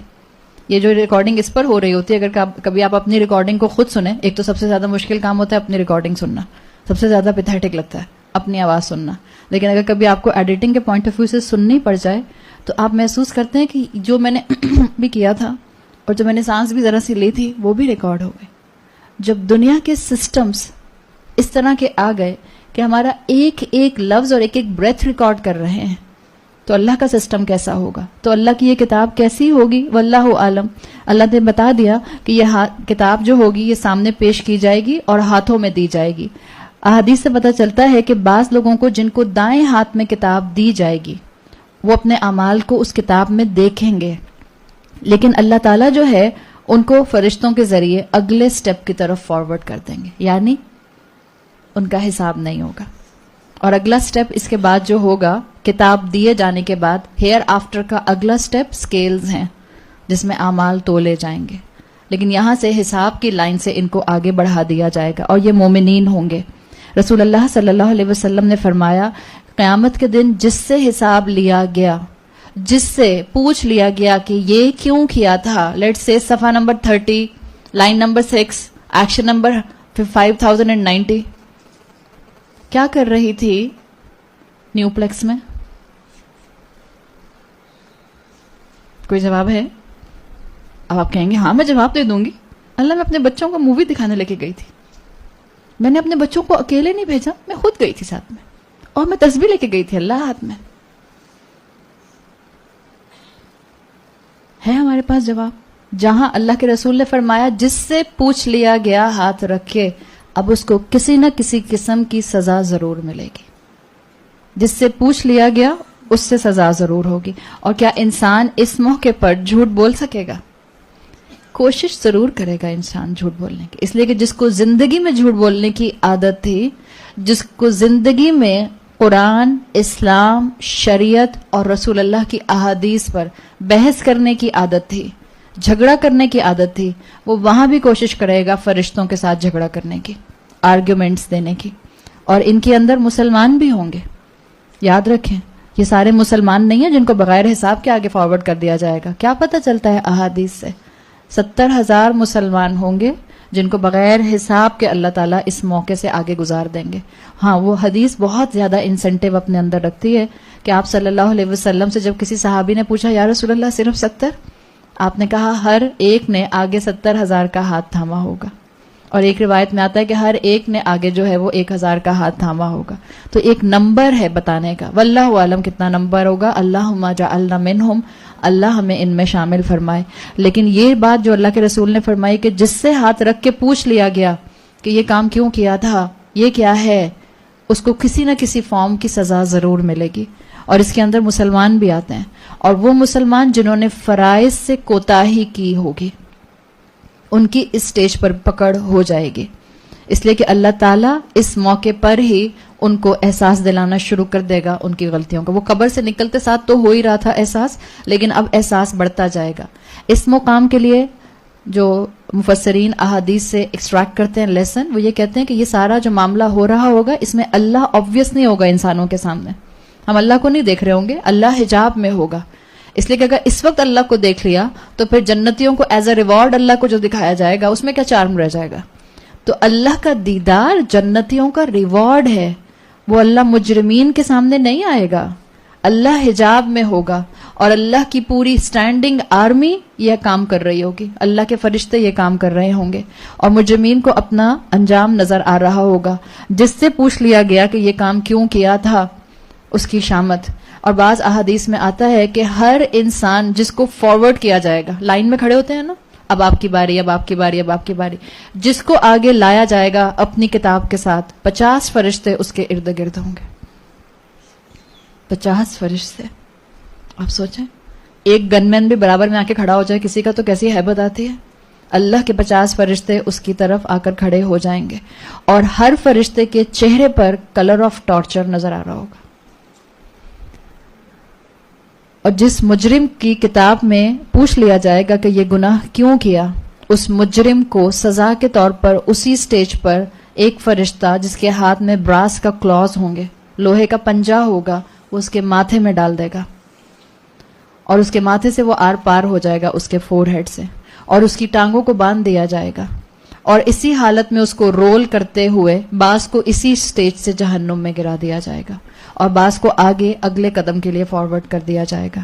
یہ جو ریکارڈنگ اس پر ہو رہی ہوتی ہے, اگر کبھی آپ اپنی ریکارڈنگ کو خود سنیں, ایک تو سب سے زیادہ مشکل کام ہوتا ہے اپنی ریکارڈنگ سننا, سب سے زیادہ پیتھیٹک لگتا ہے اپنی آواز سننا. لیکن اگر کبھی آپ کو ایڈیٹنگ کے پوائنٹ آف ویو سے سننی پڑ جائے تو آپ محسوس کرتے ہیں کہ جو میں نے بھی کیا تھا اور جو میں نے سانس بھی ذرا سی لی تھی وہ بھی ریکارڈ ہو گئے. جب دنیا کے سسٹمز اس طرح کے آ گئے کہ ہمارا ایک ایک لفظ اور ایک ایک بریتھ ریکارڈ کر رہے ہیں, تو اللہ کا سسٹم کیسا ہوگا, تو اللہ کی یہ کتاب کیسی ہوگی؟ واللہ عالم. اللہ نے بتا دیا کہ یہ کتاب جو ہوگی یہ سامنے پیش کی جائے گی اور ہاتھوں میں دی جائے گی. احادیث سے پتہ چلتا ہے کہ بعض لوگوں کو جن کو دائیں ہاتھ میں کتاب دی جائے گی وہ اپنے اعمال کو اس کتاب میں دیکھیں گے, لیکن اللہ تعالیٰ جو ہے ان کو فرشتوں کے ذریعے اگلے سٹیپ کی طرف فارورڈ کر دیں گے, یعنی ان کا حساب نہیں ہوگا. اور اگلا سٹیپ اس کے بعد جو ہوگا, کتاب دیے جانے کے بعد ہیئر آفٹر کا اگلا سٹیپ سکیلز ہیں جس میں اعمال تولے جائیں گے. لیکن یہاں سے حساب کی لائن سے ان کو آگے بڑھا دیا جائے گا, اور یہ مومنین ہوں گے. رسول اللہ صلی اللہ علیہ وسلم نے فرمایا, قیامت کے دن جس سے حساب لیا گیا, جس سے پوچھ لیا گیا کہ یہ کیوں کیا تھا, لیٹ سے صفحہ number 30 line number 6 action number 5090, کیا کر رہی تھی نیو پلیکس میں؟ کوئی جواب ہے؟ اب آپ کہیں گے ہاں میں جواب دے دوں گی. اللہ, میں اپنے بچوں کو مووی دکھانے لے کے گئی تھی. میں نے اپنے بچوں کو اکیلے نہیں بھیجا, میں خود گئی تھی ساتھ میں, اور میں تسبیح لے کے گئی تھی اللہ ہاتھ میں. ہے ہمارے پاس جواب؟ جہاں اللہ کے رسول نے فرمایا جس سے پوچھ لیا گیا ہاتھ رکھے, اب اس کو کسی نہ کسی قسم کی سزا ضرور ملے گی. جس سے پوچھ لیا گیا اس سے سزا ضرور ہوگی. اور کیا انسان اس موقع پر جھوٹ بول سکے گا؟ کوشش ضرور کرے گا انسان جھوٹ بولنے کی, اس لیے کہ جس کو زندگی میں جھوٹ بولنے کی عادت تھی, جس کو زندگی میں قرآن, اسلام, شریعت اور رسول اللہ کی احادیث پر بحث کرنے کی عادت تھی, جھگڑا کرنے کی عادت تھی, وہ وہاں بھی کوشش کرے گا فرشتوں کے ساتھ جھگڑا کرنے کی, آرگیومنٹس دینے کی. اور ان کے اندر مسلمان بھی ہوں گے. یاد رکھیں یہ سارے مسلمان نہیں ہیں جن کو بغیر حساب کے آگے فارورڈ کر دیا جائے گا. کیا پتہ چلتا ہے احادیث سے 70,000 مسلمان ہوں گے جن کو بغیر حساب کے اللہ تعالیٰ اس موقع سے آگے گزار دیں گے. ہاں, وہ حدیث بہت زیادہ انسینٹیو اپنے اندر رکھتی ہے کہ آپ صلی اللہ علیہ وسلم سے جب کسی صحابی نے پوچھا یا رسول اللہ صرف 70, آپ نے کہا ہر ایک نے آگے 70,000 کا ہاتھ تھاما ہوگا. اور ایک روایت میں آتا ہے کہ ہر ایک نے آگے جو ہے وہ 1,000 کا ہاتھ تھاما ہوگا. تو ایک نمبر ہے بتانے کا. واللہ عالم کتنا نمبر ہوگا, اللہم جعلنا منہم, اللہ ہمیں ان میں شامل فرمائے. لیکن یہ بات جو اللہ کے رسول نے فرمائی کہ جس سے ہاتھ رکھ کے پوچھ لیا گیا کہ یہ کام کیوں کیا تھا, یہ کیا ہے, اس کو کسی نہ کسی فارم کی سزا ضرور ملے گی. اور اس کے اندر مسلمان بھی آتے ہیں, اور وہ مسلمان جنہوں نے فرائض سے کوتاہی کی ہوگی ان کی اس سٹیج پر پکڑ ہو جائے گی. اس لیے کہ اللہ تعالیٰ اس موقع پر ہی ان کو احساس دلانا شروع کر دے گا ان کی غلطیوں کا. وہ قبر سے نکلتے ساتھ تو ہو ہی رہا تھا احساس, لیکن اب احساس بڑھتا جائے گا. اس مقام کے لیے جو مفسرین احادیث سے ایکسٹریکٹ کرتے ہیں لیسن, وہ یہ کہتے ہیں کہ یہ سارا جو معاملہ ہو رہا ہوگا اس میں اللہ آبویس نہیں ہوگا انسانوں کے سامنے. ہم اللہ کو نہیں دیکھ رہے ہوں گے, اللہ حجاب میں ہوگا. اس لیے کہ اگر اس وقت اللہ کو دیکھ لیا تو پھر جنتیوں کو ایز اے ریوارڈ اللہ کو جو دکھایا جائے گا اس میں کیا چارم رہ جائے گا. تو اللہ کا دیدار جنتیوں کا ریوارڈ ہے, وہ اللہ مجرمین کے سامنے نہیں آئے گا. اللہ حجاب میں ہوگا اور اللہ کی پوری اسٹینڈنگ آرمی یہ کام کر رہی ہوگی, اللہ کے فرشتے یہ کام کر رہے ہوں گے, اور مجرمین کو اپنا انجام نظر آ رہا ہوگا. جس سے پوچھ لیا گیا کہ یہ کام کیوں کیا تھا, اس کی شامت. اور بعض احادیث میں آتا ہے کہ ہر انسان جس کو فارورڈ کیا جائے گا, لائن میں کھڑے ہوتے ہیں نا, اب آپ کی باری, اب آپ کی باری, اب آپ کی باری, جس کو آگے لایا جائے گا اپنی کتاب کے ساتھ, 50 فرشتے اس کے ارد گرد ہوں گے. 50 فرشتے, آپ سوچیں ایک گن مین بھی برابر میں آ کے کھڑا ہو جائے کسی کا تو کیسی ہیبت آتی ہے. اللہ کے 50 فرشتے اس کی طرف آ کر کھڑے ہو جائیں گے, اور ہر فرشتے کے چہرے پر کلر آف ٹارچر نظر آ رہا ہوگا. اور جس مجرم کی کتاب میں پوچھ لیا جائے گا کہ یہ گناہ کیوں کیا, اس مجرم کو سزا کے طور پر اسی سٹیج پر ایک فرشتہ جس کے ہاتھ میں براس کا کلاز ہوں گے, لوہے کا پنجہ ہوگا, وہ اس کے ماتھے میں ڈال دے گا, اور اس کے ماتھے سے وہ آر پار ہو جائے گا اس کے فور ہیڈ سے, اور اس کی ٹانگوں کو باندھ دیا جائے گا, اور اسی حالت میں اس کو رول کرتے ہوئے بعض کو اسی سٹیج سے جہنم میں گرا دیا جائے گا, اور بعض کو آگے اگلے قدم کے لیے فارورڈ کر دیا جائے گا.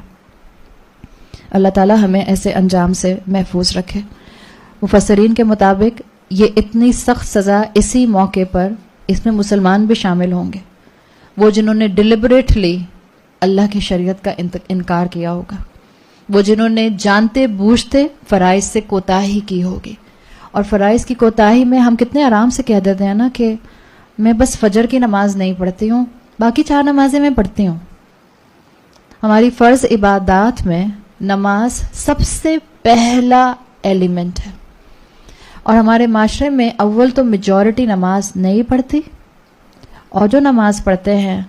اللہ تعالی ہمیں ایسے انجام سے محفوظ رکھے. مفسرین کے مطابق یہ اتنی سخت سزا اسی موقع پر, اس میں مسلمان بھی شامل ہوں گے, وہ جنہوں نے ڈیلیبریٹلی اللہ کی شریعت کا انکار کیا ہوگا, وہ جنہوں نے جانتے بوجھتے فرائض سے کوتاہی کی ہوگی. اور فرائض کی کوتاہی میں ہم کتنے آرام سے کہہ دیتے ہیں نا کہ میں بس فجر کی نماز نہیں پڑھتی ہوں, باقی 4 نمازیں میں پڑھتی ہوں. ہماری فرض عبادات میں نماز سب سے پہلا ایلیمنٹ ہے, اور ہمارے معاشرے میں اول تو میجورٹی نماز نہیں پڑھتی, اور جو نماز پڑھتے ہیں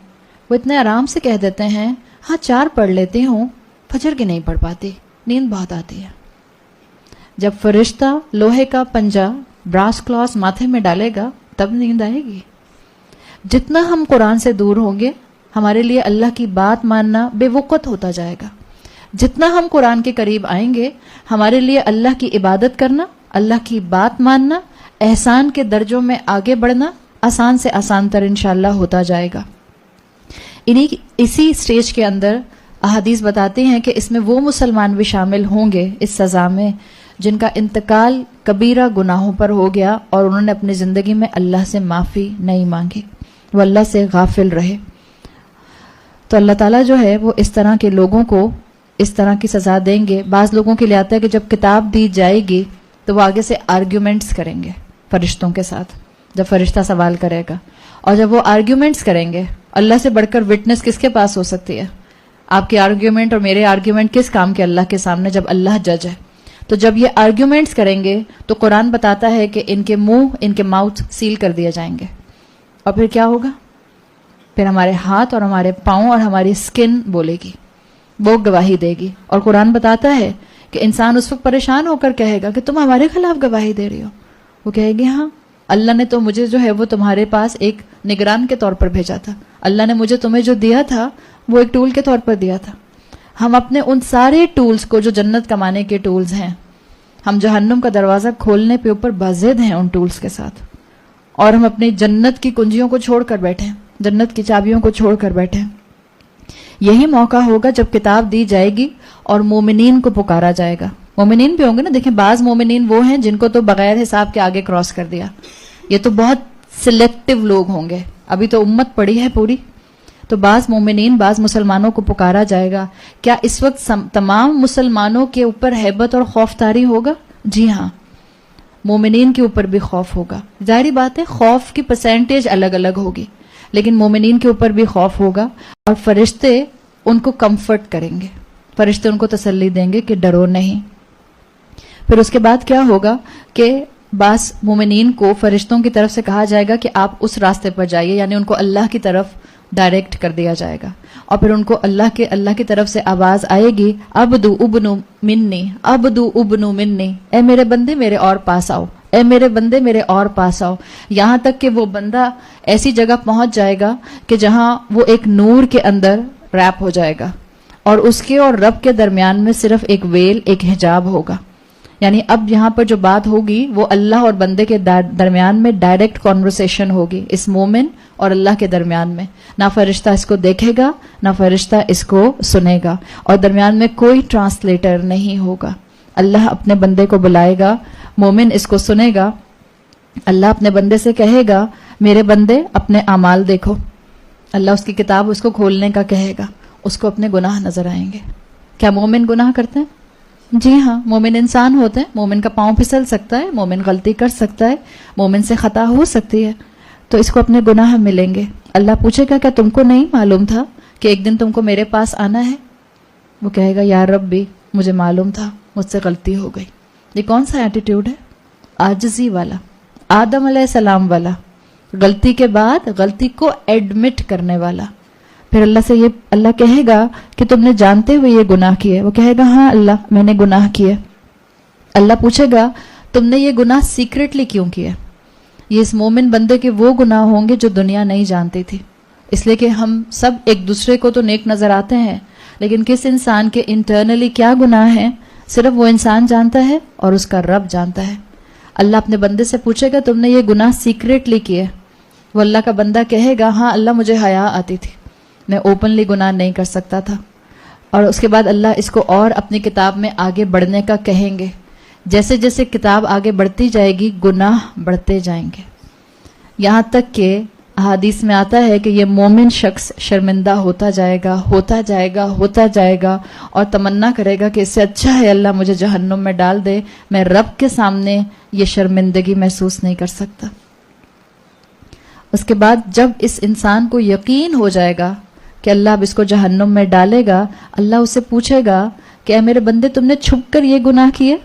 وہ اتنے آرام سے کہہ دیتے ہیں ہاں 4 پڑھ لیتی ہوں, فجر کی نہیں پڑھ پاتی, نیند بہت آتی ہے. جب فرشتہ لوہے کا پنجہ براس کلاس ماتھے میں ڈالے گا تب نیند آئے گی. جتنا ہم قرآن سے دور ہوں گے ہمارے لیے اللہ کی بات ماننا بے وقت ہوتا جائے گا. جتنا ہم قرآن کے قریب آئیں گے ہمارے لیے اللہ کی عبادت کرنا, اللہ کی بات ماننا, احسان کے درجوں میں آگے بڑھنا آسان سے آسان تر انشاءاللہ ہوتا جائے گا. اسی سٹیج کے اندر احادیث بتاتی ہیں کہ اس میں وہ مسلمان بھی شامل ہوں گے اس سزا میں جن کا انتقال کبیرہ گناہوں پر ہو گیا اور انہوں نے اپنی زندگی میں اللہ سے معافی نہیں مانگی, وہ اللہ سے غافل رہے. تو اللہ تعالیٰ جو ہے وہ اس طرح کے لوگوں کو اس طرح کی سزا دیں گے. بعض لوگوں کے لیے آتا ہے کہ جب کتاب دی جائے گی تو وہ آگے سے آرگیومنٹس کریں گے فرشتوں کے ساتھ, جب فرشتہ سوال کرے گا, اور جب وہ آرگیومنٹس کریں گے, اللہ سے بڑھ کر وٹنس کس کے پاس ہو سکتی ہے؟ آپ کے آرگیومنٹ اور میرے آرگیومنٹ کس کام کے اللہ کے سامنے, جب اللہ جج ہے. تو جب یہ آرگیومنٹس کریں گے تو قرآن بتاتا ہے کہ ان کے منہ, ان کے ماؤتھ سیل کر دیے جائیں گے, اور پھر کیا ہوگا؟ پھر ہمارے ہاتھ اور ہمارے پاؤں اور ہماری سکن بولے گی, وہ گواہی دے گی. اور قرآن بتاتا ہے کہ انسان اس وقت پریشان ہو کر کہے گا کہ تم ہمارے خلاف گواہی دے رہی ہو. وہ کہے گی ہاں اللہ نے تو مجھے جو ہے وہ تمہارے پاس ایک نگران کے طور پر بھیجا تھا, اللہ نے مجھے تمہیں جو دیا تھا وہ ایک ٹول کے طور پر دیا تھا. ہم اپنے ان سارے ٹولز کو جو جنت کمانے کے ٹولز ہیں, ہم جہنم کا دروازہ کھولنے پہ اوپر بازد ہیں ان ٹولز کے ساتھ, اور ہم اپنی جنت کی کنجیوں کو چھوڑ کر بیٹھے, جنت کی چابیوں کو چھوڑ کر بیٹھے. یہی موقع ہوگا جب کتاب دی جائے گی اور مومنین کو پکارا جائے گا. مومنین بھی ہوں گے نا, دیکھیں بعض مومنین وہ ہیں جن کو تو بغیر حساب کے آگے کراس کر دیا, یہ تو بہت سلیکٹو لوگ ہوں گے, ابھی تو امت پڑی ہے پوری. تو بعض مومنین, بعض مسلمانوں کو پکارا جائے گا. کیا اس وقت تمام مسلمانوں کے اوپر ہیبت اور خوف طاری ہوگا؟ جی ہاں, مومنین کے اوپر بھی خوف ہوگا. ظاہری بات ہے خوف کی پرسنٹیج الگ الگ ہوگی, لیکن مومنین کے اوپر بھی خوف ہوگا. اور فرشتے ان کو کمفرٹ کریں گے, فرشتے ان کو تسلی دیں گے کہ ڈرو نہیں. پھر اس کے بعد کیا ہوگا کہ بعض مومنین کو فرشتوں کی طرف سے کہا جائے گا کہ آپ اس راستے پر جائیے, یعنی ان کو اللہ کی طرف ڈائریکٹ کر دیا جائے گا. اور پھر ان کو اللہ کی طرف سے آواز آئے گی, عبدو ابنو منی, عبدو ابنو منی, اے میرے بندے میرے اور پاس آؤ, اے میرے بندے میرے اور پاس آؤ. یہاں تک کہ وہ بندہ ایسی جگہ پہنچ جائے گا کہ جہاں وہ ایک نور کے اندر ریپ ہو جائے گا, اور اس کے اور رب کے درمیان میں صرف ایک ویل, ایک حجاب ہوگا. یعنی اب یہاں پر جو بات ہوگی وہ اللہ اور بندے کے درمیان میں ڈائریکٹ کانورسیشن ہوگی, اس مومن اور اللہ کے درمیان میں. نہ فرشتہ اس کو دیکھے گا, نہ فرشتہ اس کو سنے گا, اور درمیان میں کوئی ٹرانسلیٹر نہیں ہوگا. اللہ اپنے بندے کو بلائے گا, مومن اس کو سنے گا. اللہ اپنے بندے سے کہے گا میرے بندے اپنے اعمال دیکھو. اللہ اس کی کتاب اس کو کھولنے کا کہے گا, اس کو اپنے گناہ نظر آئیں گے. کیا مومن گناہ کرتے ہیں؟ جی ہاں, مومن انسان ہوتے ہیں, مومن کا پاؤں پھسل سکتا ہے, مومن غلطی کر سکتا ہے, مومن سے خطا ہو سکتی ہے, تو اس کو اپنے گناہ ملیں گے. اللہ پوچھے گا کیا تم کو نہیں معلوم تھا کہ ایک دن تم کو میرے پاس آنا ہے؟ وہ کہے گا یا ربی مجھے معلوم تھا, مجھ سے غلطی ہو گئی. یہ کون سا ایٹیٹیوڈ ہے؟ عاجزی والا, آدم علیہ السلام والا, غلطی کے بعد غلطی کو ایڈمٹ کرنے والا. پھر اللہ سے یہ اللہ کہے گا کہ تم نے جانتے ہوئے یہ گناہ کیے. وہ کہے گا ہاں اللہ میں نے گناہ کیے. اللہ پوچھے گا تم نے یہ گناہ سیکریٹلی کیوں کیے؟ یہ اس مومن بندے کے وہ گناہ ہوں گے جو دنیا نہیں جانتی تھی. اس لیے کہ ہم سب ایک دوسرے کو تو نیک نظر آتے ہیں, لیکن کس انسان کے انٹرنلی کیا گناہ ہیں صرف وہ انسان جانتا ہے اور اس کا رب جانتا ہے. اللہ اپنے بندے سے پوچھے گا تم نے یہ گناہ سیکریٹلی کیے؟ وہ اللہ کا بندہ کہے گا ہاں اللہ مجھے حیا آتی تھی, میں اوپنلی گناہ نہیں کر سکتا تھا. اور اس کے بعد اللہ اس کو اور اپنی کتاب میں آگے بڑھنے کا کہیں گے. جیسے جیسے کتاب آگے بڑھتی جائے گی گناہ بڑھتے جائیں گے, یہاں تک کہ احادیث میں آتا ہے کہ یہ مومن شخص شرمندہ ہوتا جائے گا, ہوتا جائے گا, ہوتا جائے گا, اور تمنا کرے گا کہ اس سے اچھا ہے اللہ مجھے جہنم میں ڈال دے, میں رب کے سامنے یہ شرمندگی محسوس نہیں کر سکتا. اس کے بعد جب اس انسان کو یقین ہو جائے گا کہ اللہ اب اس کو جہنم میں ڈالے گا, اللہ اسے پوچھے گا کہ اے میرے بندے تم نے چھپ کر یہ گناہ کیے؟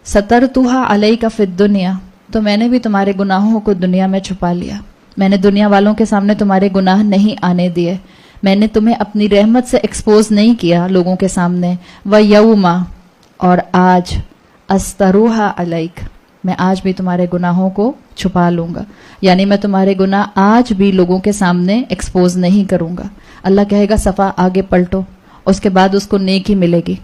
سترتھا علیک فی الدنیا, تو میں نے بھی تمہارے گناہوں کو دنیا میں چھپا لیا. میں نے دنیا والوں کے سامنے تمہارے گناہ نہیں آنے دیے, میں نے تمہیں اپنی رحمت سے ایکسپوز نہیں کیا لوگوں کے سامنے. وَيَوْمَ, اور آج, استروحا علیک, میں آج بھی تمہارے گناہوں کو چھپا لوں گا. یعنی میں تمہارے گناہ آج بھی لوگوں کے سامنے ایکسپوز نہیں کروں گا. اللہ کہے گا صفا آگے پلٹو, اس کے بعد اس کو نیکی ملے گی,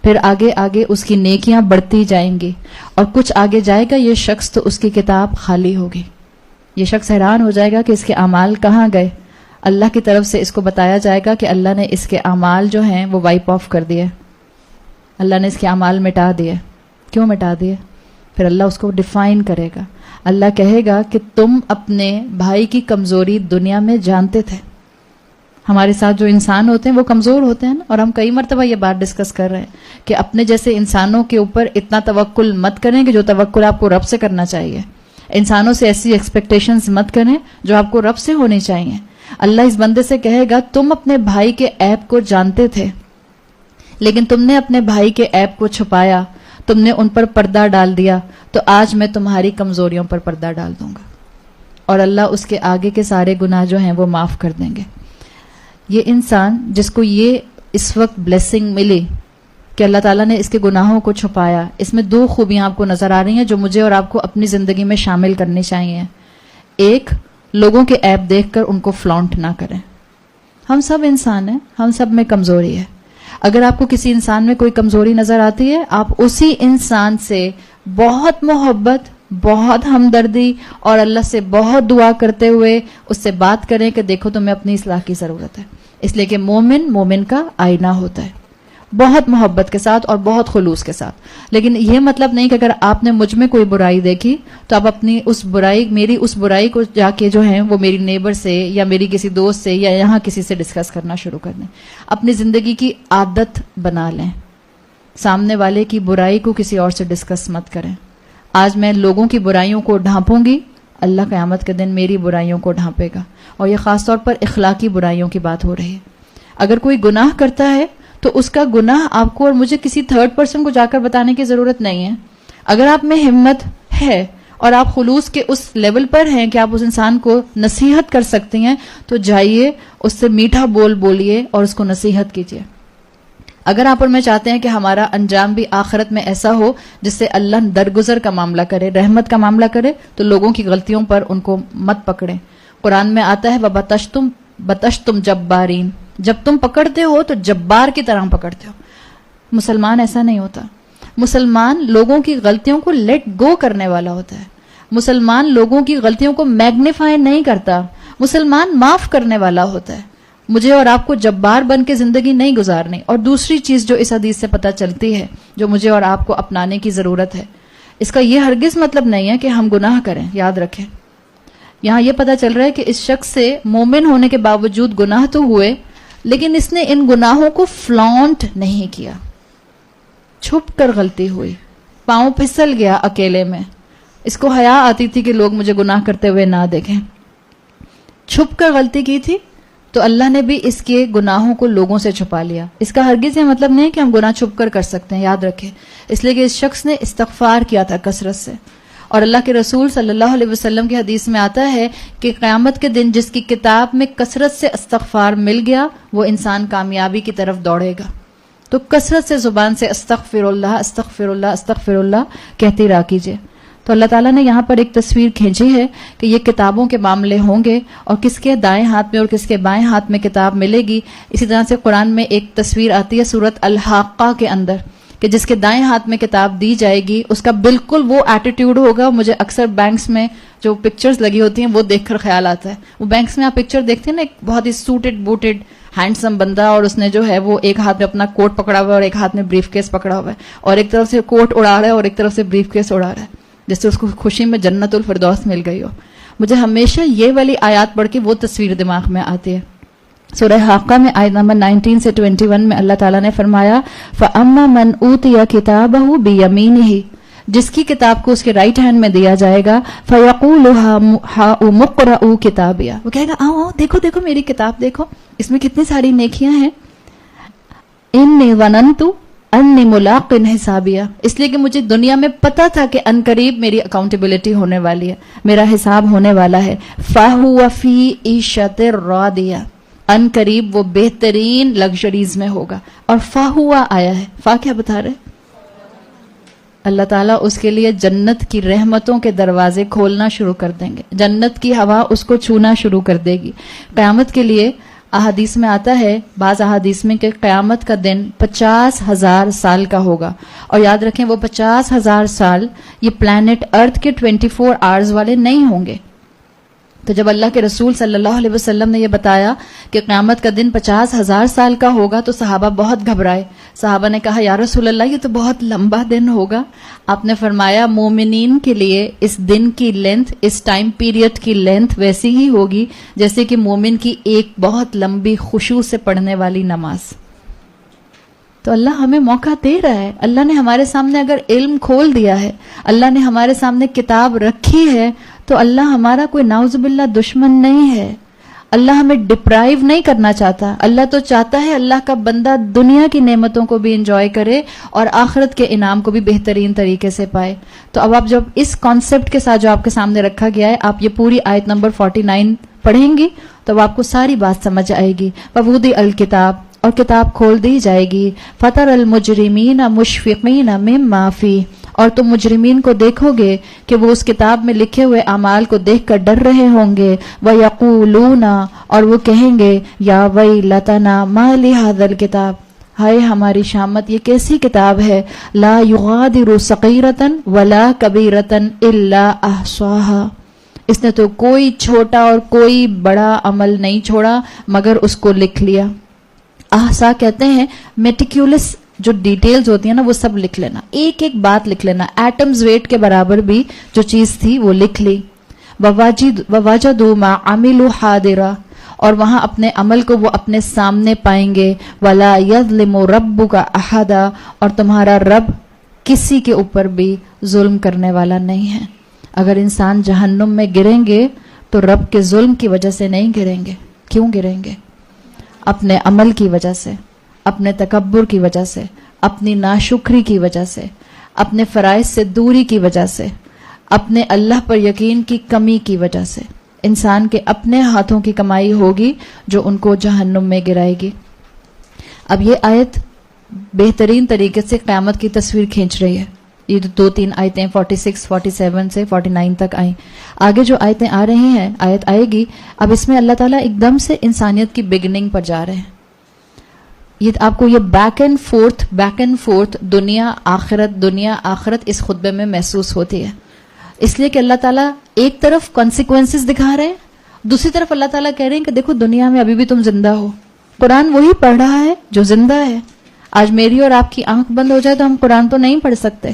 پھر آگے آگے اس کی نیکیاں بڑھتی جائیں گی, اور کچھ آگے جائے گا یہ شخص تو اس کی کتاب خالی ہوگی. یہ شخص حیران ہو جائے گا کہ اس کے اعمال کہاں گئے. اللہ کی طرف سے اس کو بتایا جائے گا کہ اللہ نے اس کے اعمال جو ہیں وہ وائپ آف کر دیے, اللہ نے اس کے اعمال مٹا دیے. کیوں مٹا دیے؟ پھر اللہ اس کو ڈیفائن کرے گا. اللہ کہے گا کہ تم اپنے بھائی کی کمزوری دنیا میں جانتے تھے. ہمارے ساتھ جو انسان ہوتے ہیں وہ کمزور ہوتے ہیں نا, اور ہم کئی مرتبہ یہ بات ڈسکس کر رہے ہیں کہ اپنے جیسے انسانوں کے اوپر اتنا توکل مت کریں کہ جو توکل آپ کو رب سے کرنا چاہیے. انسانوں سے ایسی ایکسپیکٹیشنز مت کریں جو آپ کو رب سے ہونی چاہیے. اللہ اس بندے سے کہے گا تم اپنے بھائی کے عیب کو جانتے تھے, لیکن تم نے اپنے بھائی کے عیب کو چھپایا, تم نے ان پر پردہ ڈال دیا, تو آج میں تمہاری کمزوریوں پر پردہ ڈال دوں گا, اور اللہ اس کے آگے کے سارے گناہ جو ہیں وہ معاف کر دیں گے. یہ انسان جس کو یہ اس وقت بلیسنگ ملی کہ اللہ تعالیٰ نے اس کے گناہوں کو چھپایا, اس میں دو خوبیاں آپ کو نظر آ رہی ہیں جو مجھے اور آپ کو اپنی زندگی میں شامل کرنی چاہیے. ایک, لوگوں کے عیب دیکھ کر ان کو فلانٹ نہ کریں. ہم سب انسان ہیں, ہم سب میں کمزوری ہے. اگر آپ کو کسی انسان میں کوئی کمزوری نظر آتی ہے, آپ اسی انسان سے بہت محبت, بہت ہمدردی اور اللہ سے بہت دعا کرتے ہوئے اس سے بات کریں کہ دیکھو تمہیں اپنی اصلاح کی ضرورت ہے. اس لیے کہ مومن کا آئینہ ہوتا ہے, بہت محبت کے ساتھ اور بہت خلوص کے ساتھ. لیکن یہ مطلب نہیں کہ اگر آپ نے مجھ میں کوئی برائی دیکھی تو آپ اپنی میری اس برائی کو جا کے جو ہے وہ میری نیبر سے یا میری کسی دوست سے یا یہاں کسی سے ڈسکس کرنا شروع کر دیں. اپنی زندگی کی عادت بنا لیں, سامنے والے کی برائی کو کسی اور سے ڈسکس مت کریں. آج میں لوگوں کی برائیوں کو ڈھانپوں گی, اللہ قیامت کے دن میری برائیوں کو ڈھانپے گا. اور یہ خاص طور پر اخلاقی برائیوں کی بات ہو رہی ہے. اگر کوئی گناہ کرتا ہے تو اس کا گناہ آپ کو اور مجھے کسی تھرڈ پرسن کو جا کر بتانے کی ضرورت نہیں ہے. اگر آپ میں ہمت ہے اور آپ خلوص کے اس لیول پر ہیں کہ آپ اس انسان کو نصیحت کر سکتی ہیں, تو جائیے اس سے میٹھا بول بولیے اور اس کو نصیحت کیجیے. اگر آپ اور میں چاہتے ہیں کہ ہمارا انجام بھی آخرت میں ایسا ہو جس سے اللہ درگزر کا معاملہ کرے, رحمت کا معاملہ کرے, تو لوگوں کی غلطیوں پر ان کو مت پکڑیں. قرآن میں آتا ہے وَبَطَشْتُمْ جَبَّارِينَ, جب تم پکڑتے ہو تو جبار کی طرح پکڑتے ہو. مسلمان ایسا نہیں ہوتا. مسلمان لوگوں کی غلطیوں کو لیٹ گو کرنے والا ہوتا ہے. مسلمان لوگوں کی غلطیوں کو میگنیفائی نہیں کرتا, مسلمان معاف کرنے والا ہوتا ہے. مجھے اور آپ کو جبار بن کے زندگی نہیں گزارنی. اور دوسری چیز جو اس حدیث سے پتہ چلتی ہے, جو مجھے اور آپ کو اپنانے کی ضرورت ہے, اس کا یہ ہرگز مطلب نہیں ہے کہ ہم گناہ کریں. یاد رکھیں, یہاں یہ پتہ چل رہا ہے کہ اس شخص سے مومن ہونے کے باوجود گناہ تو ہوئے, لیکن اس نے ان گناہوں کو فلانٹ نہیں کیا. چھپ کر غلطی ہوئی, پاؤں پھسل گیا اکیلے میں, اس کو حیا آتی تھی کہ لوگ مجھے گناہ کرتے ہوئے نہ دیکھیں, چھپ کر غلطی کی تھی, تو اللہ نے بھی اس کے گناہوں کو لوگوں سے چھپا لیا. اس کا ہرگز یہ مطلب نہیں کہ ہم گناہ چھپ کر سکتے ہیں, یاد رکھیں. اس لیے کہ اس شخص نے استغفار کیا تھا کثرت سے. اور اللہ کے رسول صلی اللہ علیہ وسلم کی حدیث میں آتا ہے کہ قیامت کے دن جس کی کتاب میں کثرت سے استغفار مل گیا, وہ انسان کامیابی کی طرف دوڑے گا. تو کثرت سے زبان سے استغفر اللہ استغفر اللہ استغفر اللہ کہتے رہا کیجیے. تو اللہ تعالیٰ نے یہاں پر ایک تصویر کھینچی ہے کہ یہ کتابوں کے معاملے ہوں گے, اور کس کے دائیں ہاتھ میں اور کس کے بائیں ہاتھ میں کتاب ملے گی. اسی طرح سے قرآن میں ایک تصویر آتی ہے سورۃ الحاقہ کے اندر, کہ جس کے دائیں ہاتھ میں کتاب دی جائے گی اس کا بالکل وہ ایٹیٹیوڈ ہوگا. مجھے اکثر بینکس میں جو پکچرز لگی ہوتی ہیں وہ دیکھ کر خیال آتا ہے, وہ بینکس میں آپ پکچر دیکھتے ہیں نا, ایک بہت ہی سوٹڈ بوٹڈ ہینڈسم بندہ, اور اس نے جو ہے وہ ایک ہاتھ میں اپنا کوٹ پکڑا ہوا ہے اور ایک ہاتھ میں بریف کیس پکڑا ہوا ہے, اور ایک طرف سے کوٹ اڑا رہا ہے اور ایک طرف سے بریف کیس اڑا رہا ہے, جس سے اس کو خوشی میں جنت الفردوس مل گئی ہو. مجھے ہمیشہ یہ والی آیات پڑھ کے وہ تصویر دماغ میں آتی ہے. سورہ حاقہ میں آیت نمبر 19 سے 21 میں اللہ تعالیٰ نے فرمایا فَأَمَّا مَنْ أُوتِيَ كِتَابَهُ بِيَمِينِهِ, جس کی کتاب کو اس کے رائٹ ہینڈ میں دیا جائے گا, فَيَقُولُ هَاؤُمُ اقْرَءُوا کِتَابِیَهْ, وہ کہے گا آؤ دیکھو دیکھو میری کتاب دیکھو, اس میں کتنی ساری نیکیاں ہیں. إِنِّي ظَنَنْتُ انی ملاق حسابیہ, اس لیے کہ مجھے دنیا میں پتا تھا کہ ان قریب میری اکاؤنٹیبلٹی ہونے والی ہے, میرا حساب ہونے والا ہے. فَهُوَ فِي عِیشَةٍ رَاضِیَةٍ, ان قریب وہ بہترین لگژریز میں ہوگا. اور فَهُوَ آیا ہے, فا کیا بتا رہے, اللہ تعالیٰ اس کے لیے جنت کی رحمتوں کے دروازے کھولنا شروع کر دیں گے, جنت کی ہوا اس کو چھونا شروع کر دے گی. قیامت کے لیے احادیث میں آتا ہے, بعض احادیث میں, کہ قیامت کا دن 50,000 سال کا ہوگا. اور یاد رکھیں وہ 50,000 سال یہ پلانٹ ارتھ کے 24 آورز والے نہیں ہوں گے. تو جب اللہ کے رسول صلی اللہ علیہ وسلم نے یہ بتایا کہ قیامت کا دن 50,000 سال کا ہوگا, تو صحابہ بہت گھبرائے. صحابہ نے کہا یا رسول اللہ یہ تو بہت لمبا دن ہوگا. آپ نے فرمایا مومنین کے لیے اس دن کی لینتھ, اس ٹائم پیریڈ کی لینتھ ویسی ہی ہوگی جیسے کہ مومن کی ایک بہت لمبی خشوع سے پڑھنے والی نماز. تو اللہ ہمیں موقع دے رہا ہے. اللہ نے ہمارے سامنے اگر علم کھول دیا ہے, اللہ نے ہمارے سامنے کتاب رکھی ہے, تو اللہ ہمارا کوئی نعوذ باللہ دشمن نہیں ہے. اللہ ہمیں ڈپرائیو نہیں کرنا چاہتا. اللہ تو چاہتا ہے اللہ کا بندہ دنیا کی نعمتوں کو بھی انجوائے کرے اور آخرت کے انعام کو بھی بہترین طریقے سے پائے. تو اب آپ جب اس کانسیپٹ کے ساتھ جو آپ کے سامنے رکھا گیا ہے, آپ یہ پوری آیت نمبر 49 پڑھیں گی تو اب آپ کو ساری بات سمجھ آئے گی. وَوُضِعَ الْکِتَابُ, اور کتاب کھول دی جائے گی. فَتَرَى الْمُجْرِمِينَ مُشْفِقِينَ مِمَّا فِيهِ, اور تم مجرمین کو دیکھو گے کہ وہ اس کتاب میں لکھے ہوئے اعمال کو دیکھ کر ڈر رہے ہوں گے. وَيَقُولُونَ, اور وہ کہیں گے یا وَيْلَتَنَا مَا لِهَذَا الْكِتَابِ, ہائے ہماری شامت یہ کیسی کتاب ہے. لا یغادر صغیرۃ ولا کبیرۃ الا احصاها, اس نے تو کوئی چھوٹا اور کوئی بڑا عمل نہیں چھوڑا مگر اس کو لکھ لیا. احصا کہتے ہیں میٹیکیولس جو ڈیٹیلز ہوتی ہیں نا وہ سب لکھ لینا, ایک ایک بات لکھ لینا, ایٹمز ویٹ کے برابر بھی جو چیز تھی وہ لکھ لی. وَوَجَدُوا مَا عَمِلُوا حَاضِرًا, اور وہاں اپنے عمل کو وہ اپنے سامنے پائیں گے. وَلَا يَظْلِمُ رَبُّكَ أَحَدًا, اور تمہارا رب کسی کے اوپر بھی ظلم کرنے والا نہیں ہے. اگر انسان جہنم میں گریں گے تو رب کے ظلم کی وجہ سے نہیں گریں گے. کیوں گریں گے؟ اپنے عمل کی وجہ سے, اپنے تکبر کی وجہ سے, اپنی ناشکری کی وجہ سے, اپنے فرائض سے دوری کی وجہ سے, اپنے اللہ پر یقین کی کمی کی وجہ سے. انسان کے اپنے ہاتھوں کی کمائی ہوگی جو ان کو جہنم میں گرائے گی. اب یہ آیت بہترین طریقے سے قیامت کی تصویر کھینچ رہی ہے. یہ 2-3 آیتیں 46, 47 سے 49 تک آئیں. آگے جو آیتیں آ رہی ہیں, آیت آئے گی, اب اس میں اللہ تعالیٰ ایک دم سے انسانیت کی بگننگ پر جا رہے ہیں. یہ آپ کو یہ بیک اینڈ فورتھ دنیا آخرت اس خطبے میں محسوس ہوتی ہے, اس لیے کہ اللہ تعالیٰ ایک طرف کانسیکوینسز دکھا رہے ہیں دوسری طرف اللہ تعالیٰ کہہ رہے ہیں کہ دیکھو دنیا میں ابھی بھی تم زندہ ہو, قرآن وہی پڑھ رہا ہے جو زندہ ہے. آج میری اور آپ کی آنکھ بند ہو جائے تو ہم قرآن تو نہیں پڑھ سکتے,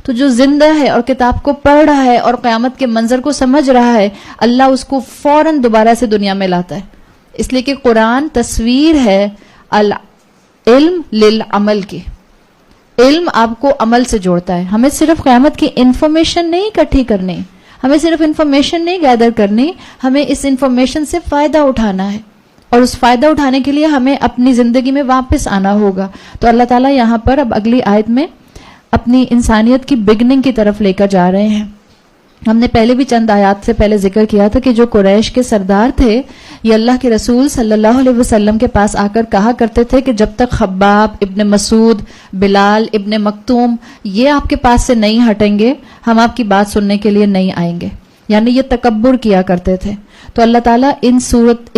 تو جو زندہ ہے اور کتاب کو پڑھ رہا ہے اور قیامت کے منظر کو سمجھ رہا ہے, اللہ اس کو فوراً دوبارہ سے دنیا میں لاتا ہے. اس لیے کہ قرآن تصویر ہے العلم للعمل کی. علم آپ کو عمل سے جوڑتا ہے. ہمیں صرف قیامت کی انفارمیشن نہیں اکٹھی کرنی, ہمیں صرف انفارمیشن نہیں گیدر کرنی, ہمیں اس انفارمیشن سے فائدہ اٹھانا ہے, اور اس فائدہ اٹھانے کے لیے ہمیں اپنی زندگی میں واپس آنا ہوگا. تو اللہ تعالیٰ یہاں پر اب اگلی آیت میں اپنی انسانیت کی بگننگ کی طرف لے کر جا رہے ہیں. ہم نے پہلے بھی چند آیات سے پہلے ذکر کیا تھا کہ جو قریش کے سردار تھے, یہ اللہ کے رسول صلی اللہ علیہ وسلم کے پاس آ کر کہا کرتے تھے کہ جب تک خباب ابن مسعود, بلال ابن مکتوم یہ آپ کے پاس سے نہیں ہٹیں گے, ہم آپ کی بات سننے کے لیے نہیں آئیں گے. یعنی یہ تکبر کیا کرتے تھے. تو اللہ تعالیٰ اس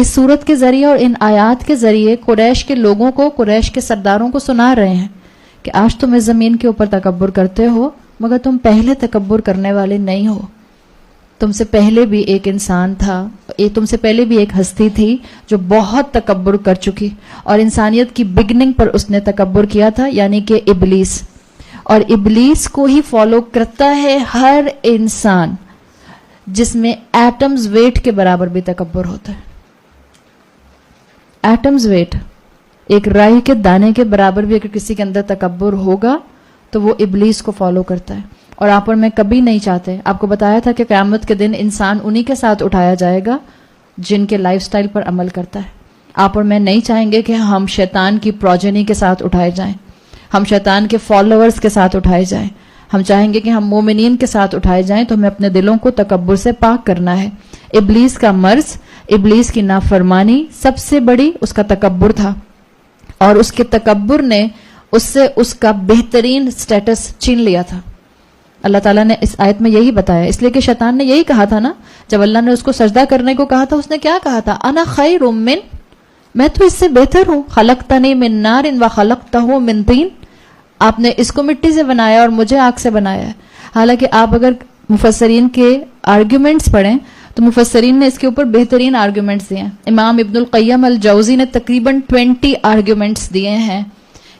صورت کے ذریعے اور ان آیات کے ذریعے قریش کے لوگوں کو, قریش کے سرداروں کو سنا رہے ہیں کہ آج تم اس زمین کے اوپر تکبر کرتے ہو, مگر تم پہلے تکبر کرنے والے نہیں ہو. تم سے پہلے بھی ایک انسان تھا, تم سے پہلے بھی ایک ہستی تھی جو بہت تکبر کر چکی, اور انسانیت کی بگننگ پر اس نے تکبر کیا تھا, یعنی کہ ابلیس. اور ابلیس کو ہی فالو کرتا ہے ہر انسان جس میں ایٹمز ویٹ کے برابر بھی تکبر ہوتا ہے. ایٹمز ویٹ, ایک رائی کے دانے کے برابر بھی اگر کسی کے اندر تکبر ہوگا تو وہ ابلیس کو فالو کرتا ہے. اور آپ اور میں کبھی نہیں چاہتے, آپ کو بتایا تھا کہ قیامت کے دن انسان انہی کے ساتھ اٹھایا جائے گا جن کے لائف سٹائل پر عمل کرتا ہے. آپ اور میں نہیں چاہیں گے کہ ہم شیطان کی پروجنی کے ساتھ اٹھائے جائیں, ہم شیطان کے فالوورز کے ساتھ اٹھائے جائیں. ہم چاہیں گے کہ ہم مومنین کے ساتھ اٹھائے جائیں, تو ہمیں اپنے دلوں کو تکبر سے پاک کرنا ہے. ابلیس کا مرض, ابلیس کی نافرمانی سب سے بڑی اس کا تکبر تھا, اور اس کے تکبر نے اس سے اس کا بہترین سٹیٹس چھین لیا تھا. اللہ تعالیٰ نے اس آیت میں یہی بتایا, اس لیے کہ شیطان نے یہی کہا تھا نا, جب اللہ نے اس کو سجدہ کرنے کو کہا تھا اس نے کیا کہا تھا, انا خیر من, میں تو اس سے بہتر ہوں, خلقتنی من نار و خلقتہ من طین, آپ نے اس کو مٹی سے بنایا اور مجھے آگ سے بنایا ہے. حالانکہ آپ اگر مفسرین کے آرگیومنٹس پڑھیں تو مفسرین نے اس کے اوپر بہترین آرگیومنٹس دیے ہیں. امام ابن القیم الجوزی نے تقریباً 20 آرگیومنٹس دیے ہیں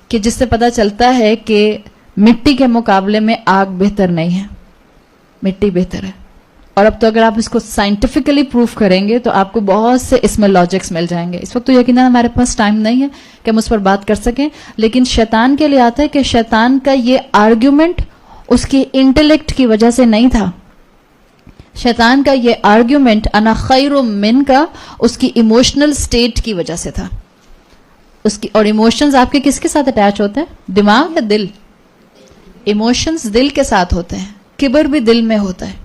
کہ جس سے پتہ چلتا ہے کہ مٹی کے مقابلے میں آگ بہتر نہیں ہے, مٹی بہتر ہے. اور اب تو اگر آپ اس کو سائنٹیفکلی پروف کریں گے تو آپ کو بہت سے اس میں لاجکس مل جائیں گے. اس وقت تو یقیناً ہمارے پاس ٹائم نہیں ہے کہ ہم اس پر بات کر سکیں, لیکن شیطان کے لیے آتا ہے کہ شیطان کا یہ آرگیومنٹ اس کی انٹلیکٹ کی وجہ سے نہیں تھا. شیطان کا یہ آرگیومنٹ انا خیر من کا اس کی ایموشنل سٹیٹ کی وجہ سے تھا. اس کی, اور ایموشنز آپ کے کس کے ساتھ اٹیچ ہوتے ہیں, دماغ یا دل؟ ایموشنز دل کے ساتھ ہوتے ہیں. کبر بھی دل میں ہوتا ہے,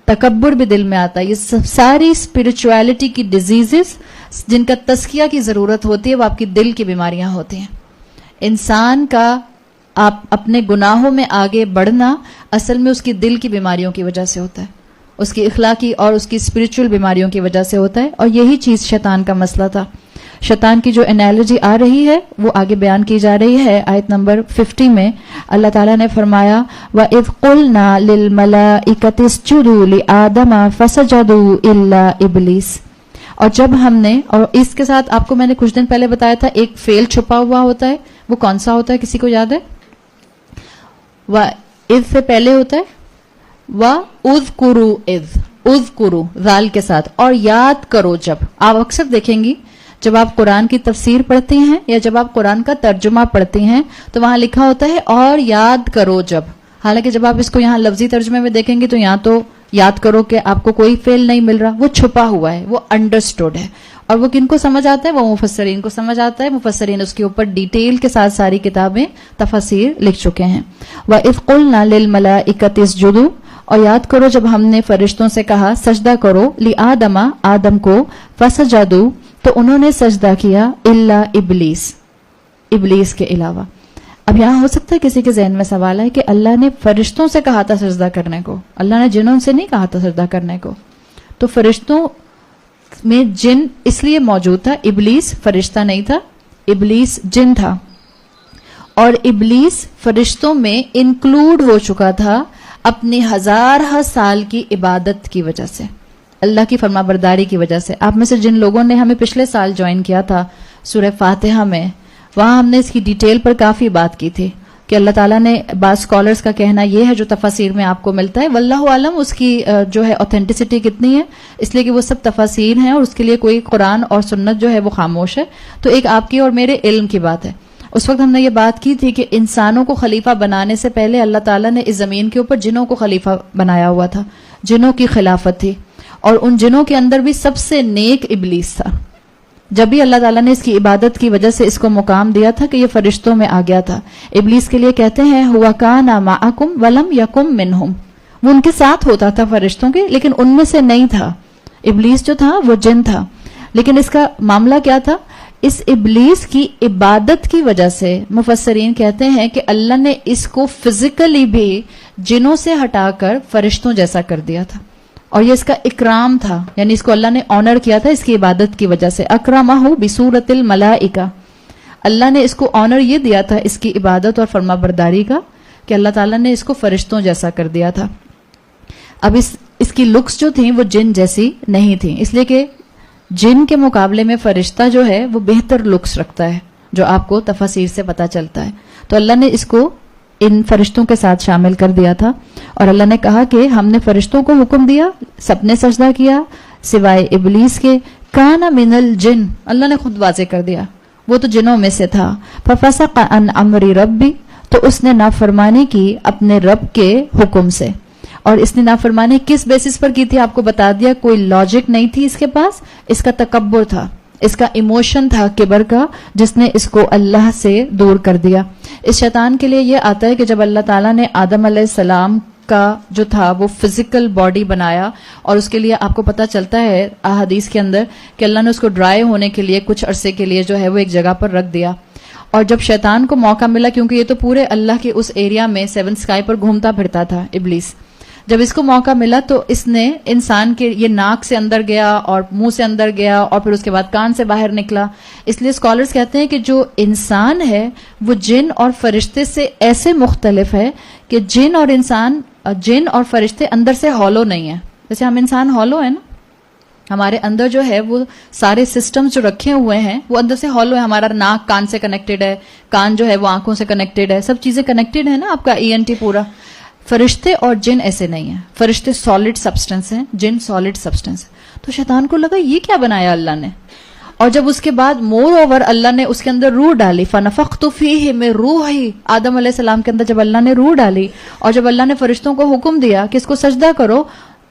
تکبر بھی دل میں آتا ہے. یہ ساری اسپرچویلٹی کی ڈیزیزز جن کا تزکیہ کی ضرورت ہوتی ہے وہ آپ کی دل کی بیماریاں ہوتی ہیں. انسان کا آپ اپنے گناہوں میں آگے بڑھنا اصل میں اس کی دل کی بیماریوں کی وجہ سے ہوتا ہے, اس کی اخلاقی اور اس کی اسپرچول بیماریوں کی وجہ سے ہوتا ہے. اور یہی چیز شیطان کا مسئلہ تھا. شیطان کی جو انالوجی آ رہی ہے وہ آگے بیان کی جا رہی ہے آیت نمبر 50 میں. اللہ تعالیٰ نے فرمایا وَإِذْ قُلْنَا لِلْمَلَائِكَةِ اسْجُدُوا لِآدَمَ فَسَجَدُوا إِلَّا إِبْلِيسَ. اور جب ہم نے, اور اس کے ساتھ آپ کو میں نے کچھ دن پہلے بتایا تھا ایک فعل چھپا ہوا ہوتا ہے, وہ کون سا ہوتا ہے, کسی کو یاد ہے؟ وَإِذْ سے پہلے ہوتا ہے وَأُذْكُرُوا إِذْ, اذکرو ذال کے ساتھ, اور یاد کرو. جب آپ اکثر دیکھیں گی جب آپ قرآن کی تفسیر پڑھتی ہیں یا جب آپ قرآن کا ترجمہ پڑھتی ہیں تو وہاں لکھا ہوتا ہے اور یاد کرو جب. حالانکہ جب آپ اس کو یہاں لفظی ترجمے میں دیکھیں گے تو یہاں تو یاد کرو کہ آپ کو کوئی فعل نہیں مل رہا, وہ چھپا ہوا ہے, وہ انڈرسٹوڈ ہے. اور وہ کن کو سمجھ آتا ہے, وہ مفسرین کو سمجھ آتا ہے. مفسرین اس کے اوپر ڈیٹیل کے ساتھ ساری کتابیں تفاسیر لکھ چکے ہیں. وَإِذْ قُلْنَا لِلْمَلَائِكَةِ اسْجُدُوا, اور یاد کرو جب ہم نے فرشتوں سے کہا سجدہ کرو, لِآدَمَ آدم کو, فَسَجَدُوا تو انہوں نے سجدہ کیا, الا ابلیس, ابلیس کے علاوہ. اب یہاں ہو سکتا ہے کسی کے ذہن میں سوال ہے کہ اللہ نے فرشتوں سے کہا تھا سجدہ کرنے کو, اللہ نے جنوں سے نہیں کہا تھا سجدہ کرنے کو. تو فرشتوں میں جن اس لیے موجود تھا, ابلیس فرشتہ نہیں تھا, ابلیس جن تھا. اور ابلیس فرشتوں میں انکلوڈ ہو چکا تھا اپنی 1000 سال کی عبادت کی وجہ سے. اللہ کی فرما برداری کی وجہ سے. آپ میں سے جن لوگوں نے ہمیں پچھلے سال جوائن کیا تھا سورہ فاتحہ میں، وہاں ہم نے اس کی ڈیٹیل پر کافی بات کی تھی کہ اللہ تعالیٰ نے، بعض اسکالرس کا کہنا یہ ہے جو تفاسیر میں آپ کو ملتا ہے، واللہ عالم اس کی جو ہے اوتھینٹسٹی کتنی ہے، اس لیے کہ وہ سب تفاسیر ہیں اور اس کے لیے کوئی قرآن اور سنت جو ہے وہ خاموش ہے. تو ایک آپ کی اور میرے علم کی بات ہے. اس وقت ہم نے یہ بات کی تھی کہ انسانوں کو خلیفہ بنانے سے پہلے اللہ تعالیٰ نے اس زمین کے اوپر جنوں کو خلیفہ بنایا ہوا تھا، جنوں کی خلافت تھی، اور ان جنوں کے اندر بھی سب سے نیک ابلیس تھا. جب بھی اللہ تعالیٰ نے اس کی عبادت کی وجہ سے اس کو مقام دیا تھا کہ یہ فرشتوں میں آ گیا تھا. ابلیس کے لیے کہتے ہیں ہوا کان معکم ولم یکم منہم، وہ ان کے ساتھ ہوتا تھا فرشتوں کے، لیکن ان میں سے نہیں تھا. ابلیس جو تھا وہ جن تھا. لیکن اس کا معاملہ کیا تھا؟ اس ابلیس کی عبادت کی وجہ سے مفسرین کہتے ہیں کہ اللہ نے اس کو فزیکلی بھی جنوں سے ہٹا کر فرشتوں جیسا کر دیا تھا، اور یہ اس کا اکرام تھا، یعنی اس کو اللہ نے آنر کیا تھا اس کی عبادت کی وجہ سے. اکرمہ بصورت الملائکہ، اللہ نے اس کو آنر یہ دیا تھا اس کی عبادت اور فرما برداری کا کہ اللہ تعالیٰ نے اس کو فرشتوں جیسا کر دیا تھا. اب اس کی لکس جو تھیں وہ جن جیسی نہیں تھیں، اس لیے کہ جن کے مقابلے میں فرشتہ جو ہے وہ بہتر لکس رکھتا ہے، جو آپ کو تفاسیر سے پتہ چلتا ہے. تو اللہ نے اس کو ان فرشتوں کے ساتھ شامل کر دیا تھا، اور اللہ نے کہا کہ ہم نے فرشتوں کو حکم دیا، سب نے سجدہ کیا سوائے ابلیس کے. کان من الجن، اللہ نے خود واضح کر دیا وہ تو جنوں میں سے تھا. ففسق عن امر ربی، تو اس نے نافرمانی کی اپنے رب کے حکم سے. اور اس نے نافرمانی کس بیسس پر کی تھی آپ کو بتا دیا، کوئی لاجک نہیں تھی اس کے پاس، اس کا تکبر تھا، اس کا ایموشن تھا کبر کا، جس نے اس کو اللہ سے دور کر دیا. اس شیطان کے لیے یہ آتا ہے کہ جب اللہ تعالیٰ نے آدم علیہ السلام کا جو تھا وہ فزیکل باڈی بنایا، اور اس کے لیے آپ کو پتہ چلتا ہے احادیث کے اندر کہ اللہ نے اس کو ڈرائی ہونے کے لیے کچھ عرصے کے لیے جو ہے وہ ایک جگہ پر رکھ دیا. اور جب شیطان کو موقع ملا، کیونکہ یہ تو پورے اللہ کے اس ایریا میں 7 اسکائی پر گھومتا پھرتا تھا ابلیس، جب اس کو موقع ملا تو اس نے انسان کے یہ ناک سے اندر گیا اور منہ سے اندر گیا اور پھر اس کے بعد کان سے باہر نکلا. اس لیے اسکالرز کہتے ہیں کہ جو انسان ہے وہ جن اور فرشتے سے ایسے مختلف ہے کہ جن اور فرشتے اندر سے ہالو نہیں ہیں. جیسے ہم انسان ہالو ہیں نا، ہمارے اندر جو ہے وہ سارے سسٹمز جو رکھے ہوئے ہیں وہ اندر سے ہالو ہے. ہمارا ناک کان سے کنیکٹڈ ہے، کان جو ہے وہ آنکھوں سے کنیکٹڈ ہے، سب چیزیں کنیکٹڈ ہے نا، آپ کا ENT پورا. فرشتے اور جن ایسے نہیں ہیں، فرشتے سالڈ سبسٹنس ہیں، جن سالڈ سبسٹنس ہے. تو شیطان کو لگا یہ کیا بنایا اللہ نے، اور جب اس کے بعد مور اوور اللہ نے اس کے اندر روح ڈالی، فنفخت فیہ من روحی، آدم علیہ السلام کے اندر جب اللہ نے روح ڈالی اور جب اللہ نے فرشتوں کو حکم دیا کہ اس کو سجدہ کرو،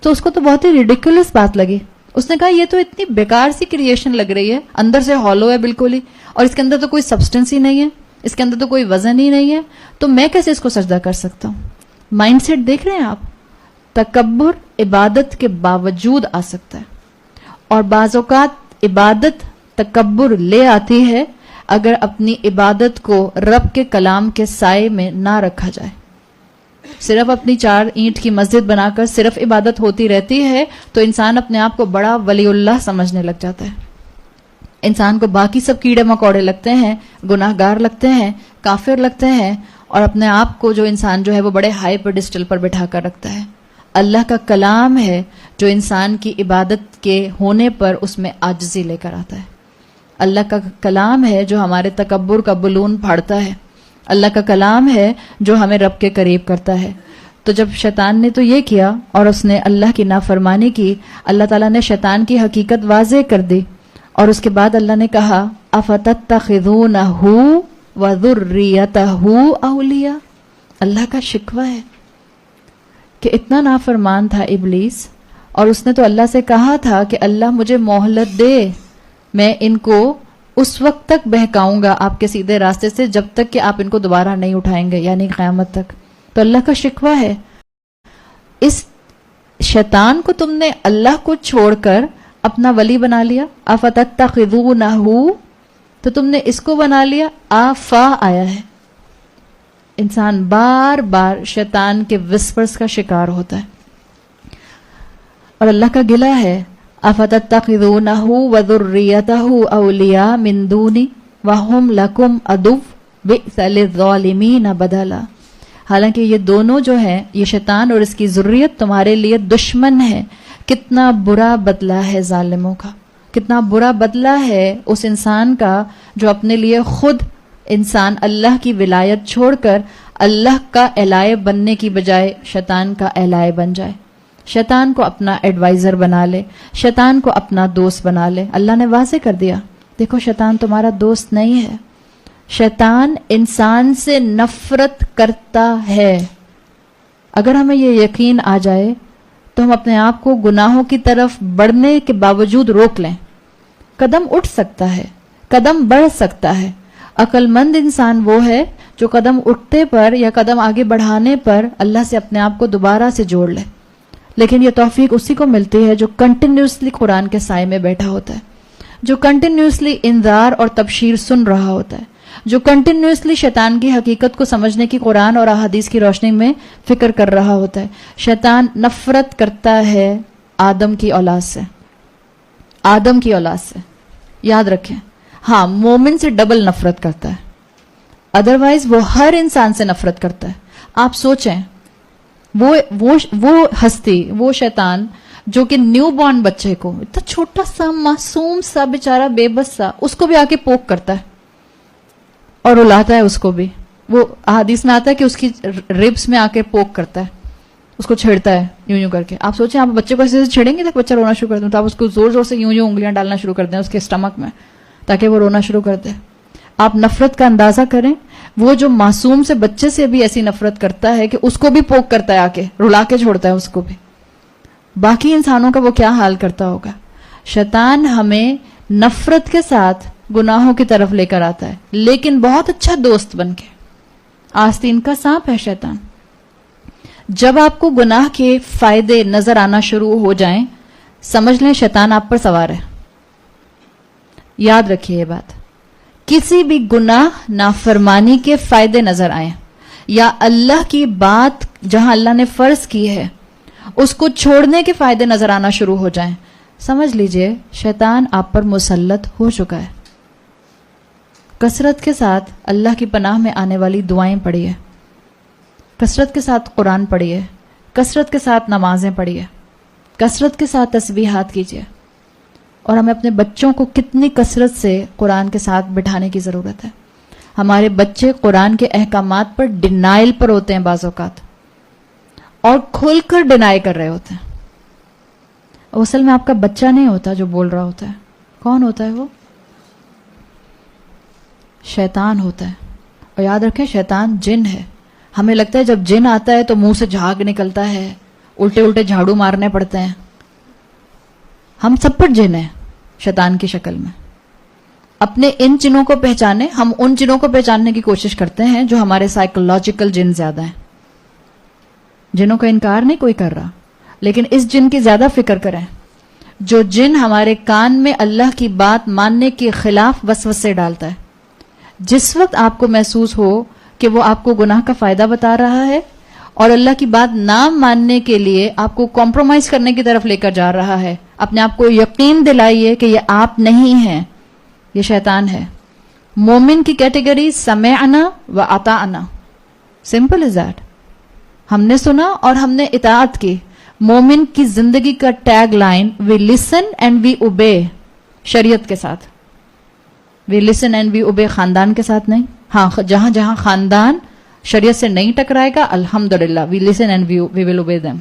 تو اس کو تو بہت ہی ریڈیکولس بات لگی. اس نے کہا یہ تو اتنی بیکار سی کریشن لگ رہی ہے، اندر سے ہالو ہے بالکل ہی، اور اس کے اندر تو کوئی سبسٹنس ہی نہیں ہے، اس کے اندر تو کوئی وزن ہی نہیں ہے، تو میں کیسے اس کو سجدہ کر سکتا ہوں. مائنڈ سیٹ دیکھ رہے ہیں آپ، تکبر عبادت کے باوجود آ سکتا ہے، اور بعض اوقات عبادت تکبر لے آتی ہے اگر اپنی عبادت کو رب کے کلام کے سائے میں نہ رکھا جائے. صرف اپنی 4 اینٹ کی مسجد بنا کر صرف عبادت ہوتی رہتی ہے تو انسان اپنے آپ کو بڑا ولی اللہ سمجھنے لگ جاتا ہے. انسان کو باقی سب کیڑے مکوڑے لگتے ہیں، گناہ گار لگتے ہیں، کافر لگتے ہیں، اور اپنے آپ کو جو انسان جو ہے وہ بڑے ہائی پیڈسٹل پر بٹھا کر رکھتا ہے. اللہ کا کلام ہے جو انسان کی عبادت کے ہونے پر اس میں عاجزی لے کر آتا ہے. اللہ کا کلام ہے جو ہمارے تکبر کا بلون پھاڑتا ہے. اللہ کا کلام ہے جو ہمیں رب کے قریب کرتا ہے. تو جب شیطان نے تو یہ کیا اور اس نے اللہ کی نافرمانی کی، اللہ تعالیٰ نے شیطان کی حقیقت واضح کر دی، اور اس کے بعد اللہ نے کہا افتتخذونہ وذریتہ اولیاء. اللہ کا شکوہ ہے کہ اتنا نافرمان تھا ابلیس، اور اس نے تو اللہ سے کہا تھا کہ اللہ مجھے مہلت دے، میں ان کو اس وقت تک بہکاؤں گا آپ کے سیدھے راستے سے جب تک کہ آپ ان کو دوبارہ نہیں اٹھائیں گے، یعنی قیامت تک. تو اللہ کا شکوہ ہے اس شیطان کو تم نے اللہ کو چھوڑ کر اپنا ولی بنا لیا. افتتخذونہ، تو تم نے اس کو بنا لیا. آفا آیا ہے، انسان بار بار شیطان کے وسپرز کا شکار ہوتا ہے، اور اللہ کا گلہ ہے افتتخذونہ وذریتہ اولیاء من دونی وہم لکم عدو بئس للظالمین بدلا. حالانکہ یہ دونوں جو ہیں، یہ شیطان اور اس کی ذریت تمہارے لیے دشمن ہے کتنا برا بدلہ ہے ظالموں کا، کتنا برا بدلہ ہے اس انسان کا جو اپنے لیے خود انسان اللہ کی ولایت چھوڑ کر اللہ کا الائے بننے کی بجائے شیطان کا الائے بن جائے، شیطان کو اپنا ایڈوائزر بنا لے، شیطان کو اپنا دوست بنا لے۔ اللہ نے واضح کر دیا، دیکھو شیطان تمہارا دوست نہیں ہے، شیطان انسان سے نفرت کرتا ہے۔ اگر ہمیں یہ یقین آ جائے تو ہم اپنے آپ کو گناہوں کی طرف بڑھنے کے باوجود روک لیں۔ قدم اٹھ سکتا ہے، قدم بڑھ سکتا ہے۔ عقل مند انسان وہ ہے جو قدم اٹھتے پر یا قدم آگے بڑھانے پر اللہ سے اپنے آپ کو دوبارہ سے جوڑ لے، لیکن یہ توفیق اسی کو ملتی ہے جو کنٹینیوسلی قرآن کے سائے میں بیٹھا ہوتا ہے، جو کنٹینیوسلی انذار اور تبشیر سن رہا ہوتا ہے، جو کنٹینیوسلی شیطان کی حقیقت کو سمجھنے کی قرآن اور احادیث کی روشنی میں فکر کر رہا ہوتا ہے۔ شیطان نفرت کرتا ہے آدم کی اولاد سے، آدم کی اولاد سے، یاد رکھیں۔ ہاں، مومن سے ڈبل نفرت کرتا ہے، ادروائز وہ ہر انسان سے نفرت کرتا ہے۔ آپ سوچیں، وہ ہستی، وہ شیطان جو کہ نیو بورن بچے کو، اتنا چھوٹا سا معصوم سا بیچارہ بے بس سا، اس کو بھی آ کے پوک کرتا ہے اور رلاتا ہے اس کو بھی۔ وہ حدیث میں آتا ہے کہ اس کی ریبس میں آ کے پوک کرتا ہے، اس کو چھیڑتا ہے یوں یوں کر کے۔ آپ سوچیں، آپ بچے کو ایسے چھیڑیں گے تو بچہ رونا شروع کر دیں، تو آپ اس کو زور زور سے یوں یوں انگلیاں ڈالنا شروع کر دیں اس کے اسٹمک میں تاکہ وہ رونا شروع کر دے۔ آپ نفرت کا اندازہ کریں، وہ جو معصوم سے بچے سے بھی ایسی نفرت کرتا ہے کہ اس کو بھی پوک کرتا ہے، آ کے رلا کے چھوڑتا ہے اس کو بھی، باقی انسانوں کا وہ کیا حال کرتا ہوگا۔ شیطان ہمیں نفرت کے ساتھ گناہوں کی طرف لے کر آتا ہے، لیکن بہت اچھا دوست بن کے۔ آستین کا سانپ ہے شیطان۔ جب آپ کو گناہ کے فائدے نظر آنا شروع ہو جائیں، سمجھ لیں شیطان آپ پر سوار ہے۔ یاد رکھیے یہ بات، کسی بھی گناہ نافرمانی کے فائدے نظر آئیں یا اللہ کی بات جہاں اللہ نے فرض کی ہے اس کو چھوڑنے کے فائدے نظر آنا شروع ہو جائیں، سمجھ لیجئے شیطان آپ پر مسلط ہو چکا ہے۔ کثرت کے ساتھ اللہ کی پناہ میں آنے والی دعائیں پڑھیے، کثرت کے ساتھ قرآن پڑھیے، کثرت کے ساتھ نمازیں پڑھیے، کثرت کے ساتھ تسبیحات کیجیے۔ اور ہمیں اپنے بچوں کو کتنی کثرت سے قرآن کے ساتھ بٹھانے کی ضرورت ہے۔ ہمارے بچے قرآن کے احکامات پر ڈینائل پر ہوتے ہیں بعض اوقات، اور کھل کر ڈینائی کر رہے ہوتے ہیں۔ اصل میں آپ کا بچہ نہیں ہوتا جو بول رہا ہوتا ہے، کون ہوتا ہے وہ؟ شیطان ہوتا ہے۔ اور یاد رکھیں شیطان جن ہے۔ ہمیں لگتا ہے جب جن آتا ہے تو منہ سے جھاگ نکلتا ہے، الٹے الٹے جھاڑو مارنے پڑتے ہیں۔ ہم سب پر جن ہے شیطان کی شکل میں۔ اپنے ان جنوں کو پہچانے، ہم ان جنوں کو پہچاننے کی کوشش کرتے ہیں جو ہمارے سائیکولوجیکل جن زیادہ ہیں۔ جنوں کا انکار نہیں کوئی کر رہا، لیکن اس جن کی زیادہ فکر کریں جو جن ہمارے کان میں اللہ کی بات ماننے کے خلاف وسوسے ڈالتا ہے۔ جس وقت آپ کو محسوس ہو کہ وہ آپ کو گناہ کا فائدہ بتا رہا ہے اور اللہ کی بات نہ ماننے کے لیے آپ کو کمپرومائز کرنے کی طرف لے کر جا رہا ہے، اپنے آپ کو یقین دلائیے کہ یہ آپ نہیں ہیں، یہ شیطان ہے۔ مومن کی کیٹیگری سمعنا و اطعنا، سمپل از دیٹ۔ ہم نے سنا اور ہم نے اطاعت کی۔ مومن کی زندگی کا tag line we listen and we obey, شریعت کے ساتھ۔ وی لسن اینڈ وی اوبے خاندان کے ساتھ نہیں۔ ہاں، جہاں جہاں خاندان شریعت سے نہیں ٹکرائے گا الحمدللہ we listen and we will obey them.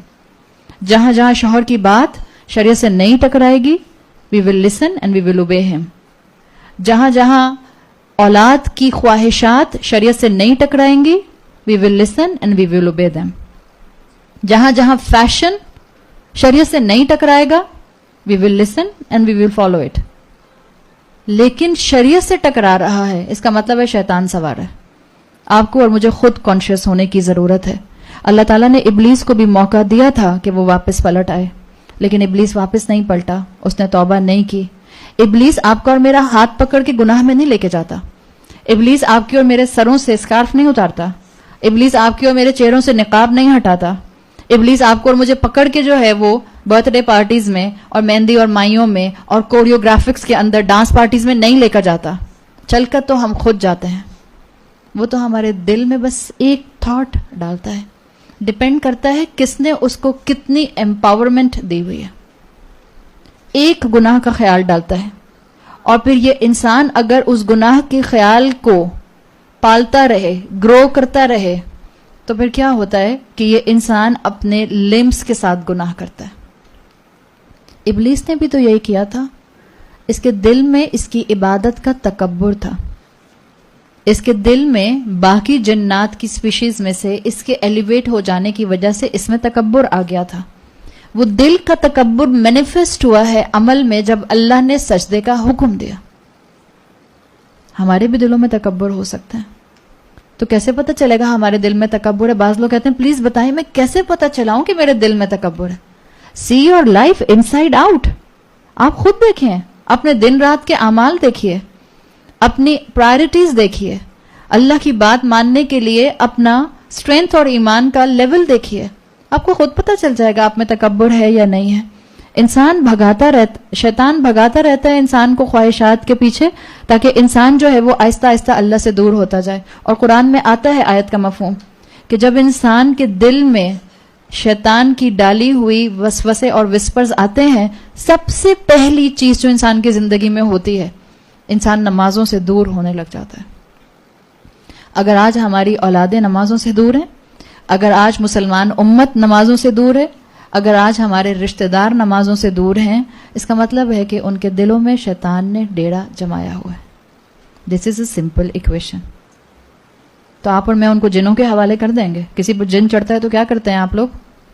جہاں جہاں شوہر کی بات شریعت سے نہیں ٹکرائے گی we will listen and we will obey ہم۔ جہاں جہاں اولاد کی خواہشات شریعت سے نہیں ٹکرائیں گی we will listen and we will obey them. جہاں جہاں فیشن شریعت سے نہیں ٹکرائے گا we will listen and we will follow it. لیکن شریعت سے ٹکرا رہا ہے، اس کا مطلب ہے شیطان سوار ہے۔ آپ کو اور مجھے خود کانشیس ہونے کی ضرورت ہے۔ اللہ تعالیٰ نے ابلیس کو بھی موقع دیا تھا کہ وہ واپس پلٹ آئے، لیکن ابلیس واپس نہیں پلٹا، اس نے توبہ نہیں کی۔ ابلیس آپ کا اور میرا ہاتھ پکڑ کے گناہ میں نہیں لے کے جاتا۔ ابلیس آپ کی اور میرے سروں سے اسکارف نہیں اتارتا۔ ابلیس آپ کی اور میرے چہروں سے نقاب نہیں ہٹاتا۔ ابلیس آپ کو اور مجھے پکڑ کے جو ہے وہ برتھ ڈے پارٹیز میں اور مہندی اور مائیوں میں اور کوریوگرافکس کے اندر ڈانس پارٹیز میں نہیں لے کر جاتا۔ چل کر تو ہم خود جاتے ہیں، وہ تو ہمارے دل میں بس ایک تھاٹ ڈالتا ہے۔ ڈپینڈ کرتا ہے کس نے اس کو کتنی امپاورمنٹ دی ہوئی ہے۔ ایک گناہ کا خیال ڈالتا ہے، اور پھر یہ انسان اگر اس گناہ کے خیال کو پالتا رہے، گرو کرتا رہے، تو پھر کیا ہوتا ہے کہ یہ انسان اپنے لمس کے ساتھ گناہ کرتا ہے۔ ابلیس نے بھی تو یہی کیا تھا، اس کے دل میں اس کی عبادت کا تکبر تھا، اس کے دل میں باقی جنات کی سپیشیز میں سے اس کے ایلیویٹ ہو جانے کی وجہ سے اس میں تکبر آ گیا تھا۔ وہ دل کا تکبر مینیفیسٹ ہوا ہے عمل میں جب اللہ نے سجدے کا حکم دیا۔ ہمارے بھی دلوں میں تکبر ہو سکتا ہے، تو کیسے پتہ چلے گا ہمارے دل میں تکبر ہے؟ بعض لوگ کہتے ہیں پلیز بتائیں میں کیسے پتہ چلاؤں کہ میرے دل میں تکبر ہے؟ See your life in side out. آپ خود دیکھیں، اپنے دن رات کے اعمال دیکھیے، اپنی پرائرٹیز دیکھیے، اللہ کی بات ماننے کے لیے اپنا اسٹرینتھ اور ایمان کا لیول دیکھیے، آپ کو خود پتہ چل جائے گا آپ میں تکبر ہے یا نہیں ہے۔ انسان شیطان بھگاتا رہتا ہے انسان کو خواہشات کے پیچھے، تاکہ انسان جو ہے وہ آہستہ آہستہ اللہ سے دور ہوتا جائے۔ اور قرآن میں آتا ہے آیت کا مفہوم کہ جب انسان کے دل میں شیطان کی ڈالی ہوئی وسوسے اور وسپرز آتے ہیں، سب سے پہلی چیز جو انسان کی زندگی میں ہوتی ہے، انسان نمازوں سے دور ہونے لگ جاتا ہے۔ اگر آج ہماری اولادیں نمازوں سے دور ہیں، اگر آج مسلمان امت نمازوں سے دور ہے، اگر آج ہمارے رشتہ دار نمازوں سے دور ہیں، اس کا مطلب ہے کہ ان کے دلوں میں شیطان نے ڈیرا جمایا ہوا ہے۔ دس از اے سمپل ایکویشن۔ تو آپ اور میں ان کو جنوں کے حوالے کر دیں گے؟ کسی پر جن چڑھتا ہے تو کیا کرتے ہیں آپ لوگ؟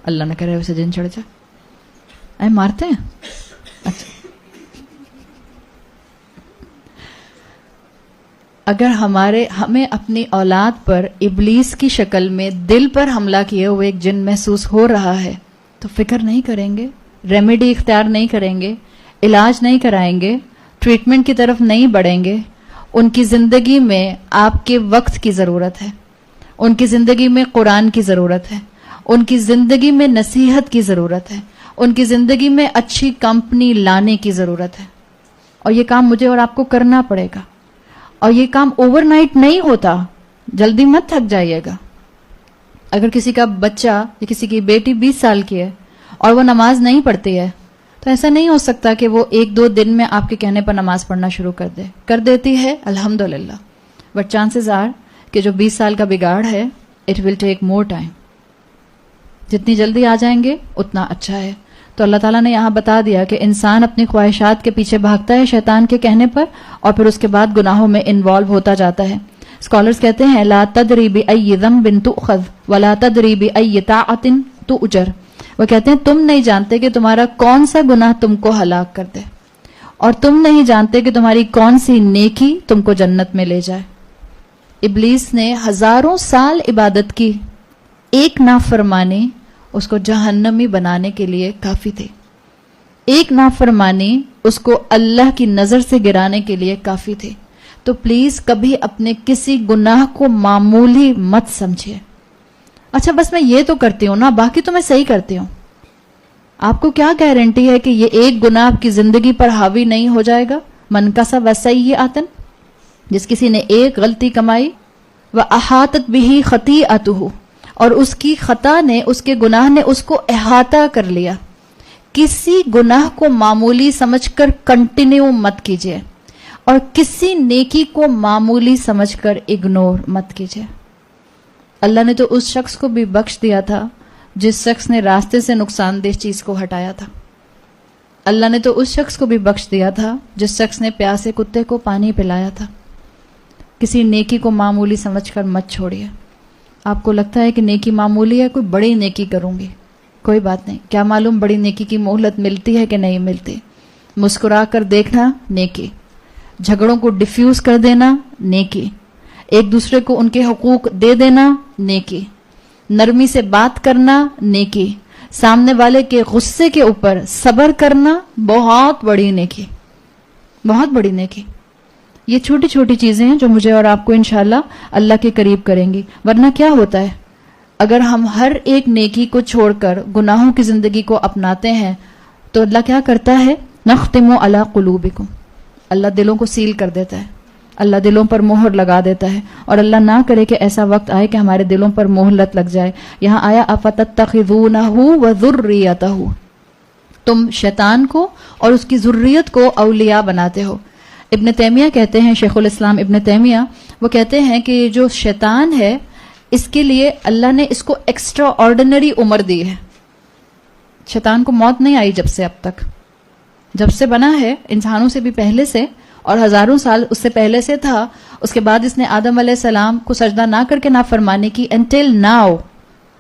اللہ نہ کرے اسے جن چڑھ جائے، مارتے ہیں؟ اچھا، اگر ہمیں اپنی اولاد پر ابلیس کی شکل میں دل پر حملہ کیے ہوئے ایک جن محسوس ہو رہا ہے تو فکر نہیں کریں گے، ریمیڈی اختیار نہیں کریں گے، علاج نہیں کرائیں گے، ٹریٹمنٹ کی طرف نہیں بڑھیں گے۔ ان کی زندگی میں آپ کے وقت کی ضرورت ہے، ان کی زندگی میں قرآن کی ضرورت ہے، ان کی زندگی میں نصیحت کی ضرورت ہے، ان کی زندگی میں اچھی کمپنی لانے کی ضرورت ہے۔ اور یہ کام مجھے اور آپ کو کرنا پڑے گا، اور یہ کام اوور نائٹ نہیں ہوتا، جلدی مت تھک جائیے گا۔ اگر کسی کا بچہ یا کسی کی بیٹی 20 سال کی ہے اور وہ نماز نہیں پڑھتی ہے، تو ایسا نہیں ہو سکتا کہ وہ 1-2 دن میں آپ کے کہنے پر نماز پڑھنا شروع کر دیتی ہے، الحمدللہ، بٹ چانسز آر کہ جو 20 سال کا بگاڑ ہے it will take more time. جتنی جلدی آ جائیں گے اتنا اچھا ہے۔ تو اللہ تعالیٰ نے یہاں بتا دیا کہ انسان اپنی خواہشات کے پیچھے بھاگتا ہے شیطان کے کہنے پر، اور پھر اس کے بعد گناہوں میں انوالو ہوتا جاتا ہے۔ اسکالرز کہتے ہیں لا تدری بأی ذنب تؤخذ ولا تدری بأی طاعۃ تؤجر۔ وہ کہتے ہیں تم نہیں جانتے کہ تمہارا کون سا گناہ تم کو ہلاک کر دے، اور تم نہیں جانتے کہ تمہاری کون سی نیکی تم کو جنت میں لے جائے۔ ابلیس نے ہزاروں سال عبادت کی، ایک نافرمانی اس کو جہنمی بنانے کے لیے کافی تھی، ایک نافرمانی اس کو اللہ کی نظر سے گرانے کے لیے کافی تھی۔ تو پلیز کبھی اپنے کسی گناہ کو معمولی مت سمجھیے۔ اچھا بس میں یہ تو کرتی ہوں نا، باقی تو میں صحیح کرتی ہوں۔ آپ کو کیا گارنٹی ہے کہ یہ ایک گناہ آپ کی زندگی پر حاوی نہیں ہو جائے گا؟ من کسب سیئۃ، جس کسی نے ایک غلطی کمائی، وَأَحَاطَتْ بِهِ خَطِیئَتُهُ، اور اس کی خطا نے، اس کے گناہ نے اس کو احاطہ کر لیا۔ کسی گناہ کو معمولی سمجھ کر کنٹینیو مت کیجیے، اور کسی نیکی کو معمولی سمجھ کر اگنور مت کیجیے۔ اللہ نے تو اس شخص کو بھی بخش دیا تھا جس شخص نے راستے سے نقصان دہ چیز کو ہٹایا تھا۔ اللہ نے تو اس شخص کو بھی بخش دیا تھا جس شخص نے پیاسے کتے کو پانی پلایا تھا۔ کسی نیکی کو معمولی سمجھ کر مت چھوڑیے۔ آپ کو لگتا ہے کہ نیکی معمولی ہے، کوئی بڑی نیکی کروں گی، کوئی بات نہیں، کیا معلوم بڑی نیکی کی مہلت ملتی ہے کہ نہیں ملتی۔ مسکرا کر دیکھنا نیکی، جھگڑوں کو ڈیفیوز کر دینا نیکی، ایک دوسرے کو ان کے حقوق دے دینا نیکی، نرمی سے بات کرنا نیکی، سامنے والے کے غصے کے اوپر صبر کرنا بہت بڑی نیکی، بہت بڑی نیکی۔ یہ چھوٹی چھوٹی چیزیں ہیں جو مجھے اور آپ کو انشاءاللہ اللہ کے قریب کریں گی۔ ورنہ کیا ہوتا ہے اگر ہم ہر ایک نیکی کو چھوڑ کر گناہوں کی زندگی کو اپناتے ہیں تو اللہ کیا کرتا ہے؟ نختم علی قلوبکم، اللہ دلوں کو سیل کر دیتا ہے، اللہ دلوں پر مہر لگا دیتا ہے، اور اللہ نہ کرے کہ ایسا وقت آئے کہ ہمارے دلوں پر مہلت لگ جائے۔ یہاں آیا افتتخذونہ وذریتہ، تم شیطان کو اور اس کی ذریت کو اولیاء بناتے ہو. ابن تیمیہ کہتے ہیں, شیخ الاسلام ابن تیمیہ, وہ کہتے ہیں کہ جو شیطان ہے اس کے لیے اللہ نے اس کو ایکسٹرا آرڈنری عمر دی ہے. شیطان کو موت نہیں آئی جب سے اب تک, جب سے بنا ہے انسانوں سے بھی پہلے سے اور ہزاروں سال اس سے پہلے سے تھا. اس کے بعد اس نے آدم علیہ السلام کو سجدہ نہ کر کے نافرمانی کی. انٹل ناؤ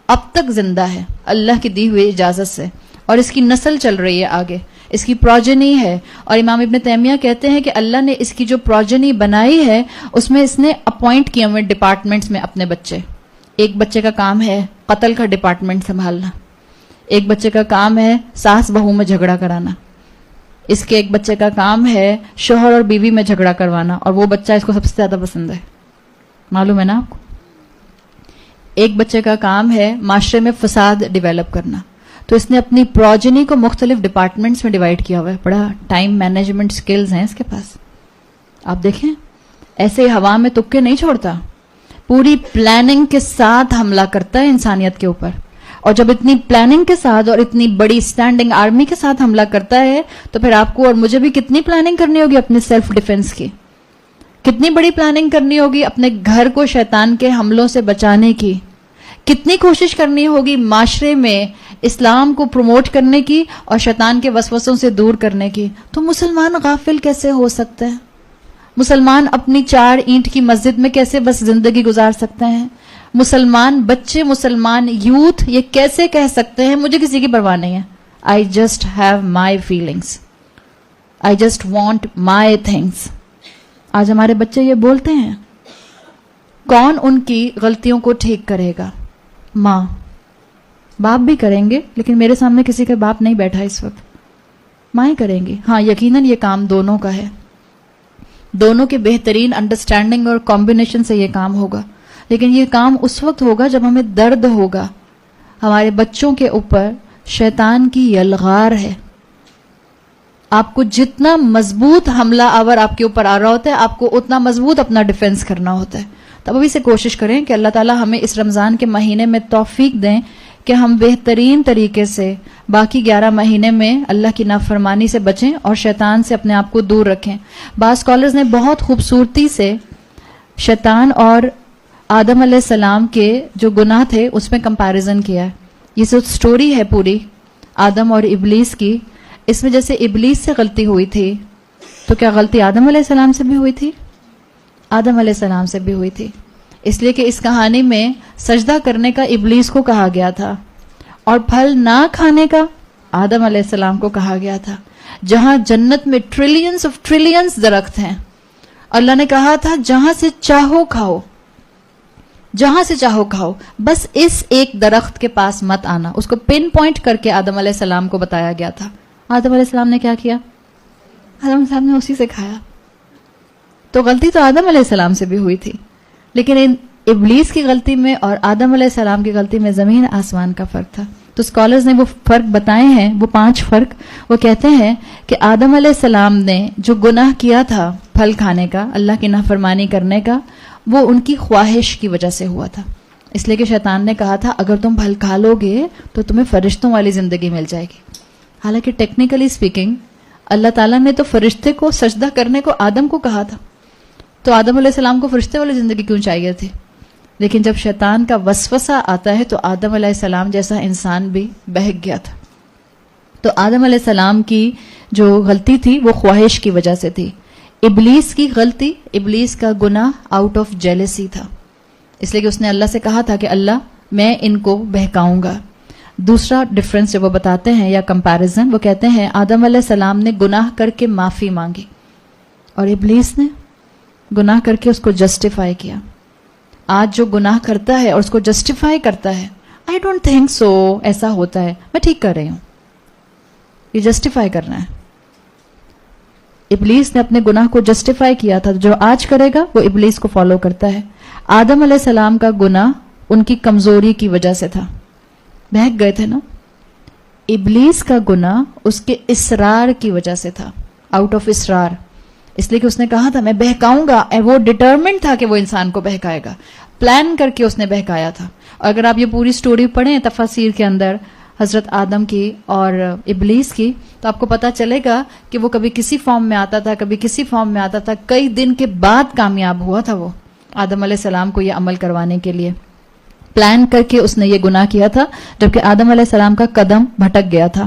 اب تک زندہ ہے اللہ کی دی ہوئی اجازت سے, اور اس کی نسل چل رہی ہے آگے, اس کی پروجنی ہے. اور امام ابن تیمیہ کہتے ہیں کہ اللہ نے اس کی جو پروجنی بنائی ہے اس میں اس نے اپوائنٹ کیے ہوئے ڈپارٹمنٹس میں اپنے بچے. ایک بچے کا کام ہے قتل کا ڈپارٹمنٹ سنبھالنا, ایک بچے کا کام ہے ساس بہو میں جھگڑا کرانا, اس کے ایک بچے کا کام ہے شوہر اور بیوی میں جھگڑا کروانا, اور وہ بچہ اس کو سب سے زیادہ پسند ہے, معلوم ہے نا آپ کو. ایک بچے کا کام ہے معاشرے میں فساد ڈیولپ کرنا. تو اس نے اپنی پروجنی کو مختلف ڈپارٹمنٹس میں ڈیوائڈ کیا ہوا ہے. بڑا ٹائم مینجمنٹ سکلز ہیں اس کے پاس. آپ دیکھیں ایسے ہوا میں تکے نہیں چھوڑتا, پوری پلاننگ کے ساتھ حملہ کرتا ہے انسانیت کے اوپر. اور جب اتنی پلاننگ کے ساتھ اور اتنی بڑی اسٹینڈنگ آرمی کے ساتھ حملہ کرتا ہے تو پھر آپ کو اور مجھے بھی کتنی پلاننگ کرنی ہوگی اپنے سیلف ڈیفنس کی, کتنی بڑی پلاننگ کرنی ہوگی اپنے گھر کو شیطان کے حملوں سے بچانے کی, کتنی کوشش کرنی ہوگی معاشرے میں اسلام کو پروموٹ کرنے کی اور شیطان کے وسوسوں سے دور کرنے کی. تو مسلمان غافل کیسے ہو سکتے ہیں؟ مسلمان اپنی 4 اینٹ کی مسجد میں کیسے بس زندگی گزار سکتے ہیں؟ مسلمان بچے, مسلمان یوتھ یہ کیسے کہہ سکتے ہیں مجھے کسی کی پرواہ نہیں ہے, I just have my feelings, I just want my things. آج ہمارے بچے یہ بولتے ہیں. کون ان کی غلطیوں کو ٹھیک کرے گا؟ ماں. باپ بھی کریں گے, لیکن میرے سامنے کسی کا باپ نہیں بیٹھا اس وقت, مائیں کریں گی. ہاں یقیناً یہ کام دونوں کا ہے, دونوں کے بہترین انڈرسٹینڈنگ اور کمبینیشن سے یہ کام ہوگا. لیکن یہ کام اس وقت ہوگا جب ہمیں درد ہوگا. ہمارے بچوں کے اوپر شیطان کی یلغار ہے. آپ کو جتنا مضبوط حملہ آور آپ کے اوپر آ رہا ہوتا ہے آپ کو اتنا مضبوط اپنا ڈیفنس کرنا ہوتا ہے. تب ابھی سے کوشش کریں کہ اللہ تعالیٰ ہمیں اس رمضان کے مہینے میں توفیق دیں کہ ہم بہترین طریقے سے باقی 11 مہینے میں اللہ کی نافرمانی سے بچیں اور شیطان سے اپنے آپ کو دور رکھیں. بعض اسکالرز نے بہت خوبصورتی سے شیطان اور آدم علیہ السلام کے جو گناہ تھے اس میں کمپیریزن کیا ہے. یہ جو سٹوری ہے پوری آدم اور ابلیس کی, اس میں جیسے ابلیس سے غلطی ہوئی تھی تو کیا غلطی آدم علیہ السلام سے بھی ہوئی تھی؟ آدم علیہ السلام سے بھی ہوئی تھی. اس لیے کہ اس کہانی میں سجدہ کرنے کا ابلیس کو کہا گیا تھا اور پھل نہ کھانے کا آدم علیہ السلام کو کہا گیا تھا. جہاں جنت میں ٹریلینز آف ٹریلینز درخت ہیں, اللہ نے کہا تھا جہاں سے چاہو کھاؤ, جہاں سے چاہو کھاؤ, بس اس ایک درخت کے پاس مت آنا. اس کو پن پوائنٹ کر کے آدم علیہ السلام کو بتایا گیا تھا. آدم علیہ السلام نے کیا کیا؟ آدم علیہ السلام نے اسی سے کھایا. تو غلطی تو آدم علیہ السلام سے بھی ہوئی تھی, لیکن ان ابلیس کی غلطی میں اور آدم علیہ السلام کی غلطی میں زمین آسمان کا فرق تھا. تو اسکالرز نے وہ فرق بتائے ہیں, وہ 5 فرق. وہ کہتے ہیں کہ آدم علیہ السلام نے جو گناہ کیا تھا پھل کھانے کا, اللہ کی نافرمانی کرنے کا, وہ ان کی خواہش کی وجہ سے ہوا تھا. اس لیے کہ شیطان نے کہا تھا اگر تم پھل کھا لو گے تو تمہیں فرشتوں والی زندگی مل جائے گی. حالانکہ ٹیکنیکلی اسپیکنگ اللہ تعالیٰ نے تو فرشتے کو سجدہ کرنے کو آدم کو کہا تھا, تو آدم علیہ السلام کو فرشتے والی زندگی کیوں چاہیے تھی؟ لیکن جب شیطان کا وسوسہ آتا ہے تو آدم علیہ السلام جیسا انسان بھی بہک گیا تھا. تو آدم علیہ السلام کی جو غلطی تھی وہ خواہش کی وجہ سے تھی. ابلیس کی غلطی, ابلیس کا گناہ آؤٹ آف جیلسی تھا, اس لیے کہ اس نے اللہ سے کہا تھا کہ اللہ میں ان کو بہکاؤں گا. دوسرا ڈفرنس جو وہ بتاتے ہیں یا کمپیریزن, وہ کہتے ہیں آدم علیہ السلام نے گناہ کر کے معافی مانگی اور ابلیس نے گناہ کر کے اس کو جسٹیفائی کیا. آج جو گناہ کرتا ہے اور اس کو جسٹیفائی کرتا ہے, آئی ڈونٹ تھنک سو ایسا ہوتا ہے, میں ٹھیک کر رہی ہوں, یہ جسٹیفائی کرنا ہے. ابلیس نے اپنے گناہ کو جسٹیفائی کیا تھا, جو آج کرے گا وہ ابلیس کو فالو کرتا ہے. آدم علیہ السلام کا گناہ ان کی کمزوری کی وجہ سے تھا, بہک گئے تھے نا. ابلیس کا گناہ اس کے اصرار کی وجہ سے تھا, آؤٹ آف اصرار, اس لیے کہ اس نے کہا تھا میں بہکاؤں گا, وہ ڈٹرمنٹ تھا کہ وہ انسان کو بہکائے گا, پلان کر کے اس نے بہکایا تھا. اور اگر آپ یہ پوری سٹوری پڑھیں تفاسیر کے اندر, حضرت آدم کی اور ابلیس کی، تو آپ کو پتا چلے گا کہ وہ کبھی کسی فارم میں آتا تھا، کبھی کسی فارم میں آتا تھا، کئی دن کے بعد کامیاب ہوا تھا وہ آدم علیہ السلام کو یہ عمل کروانے کے لیے پلان کر کے اس نے یہ گناہ کیا تھا، جبکہ آدم علیہ السلام کا قدم بھٹک گیا تھا۔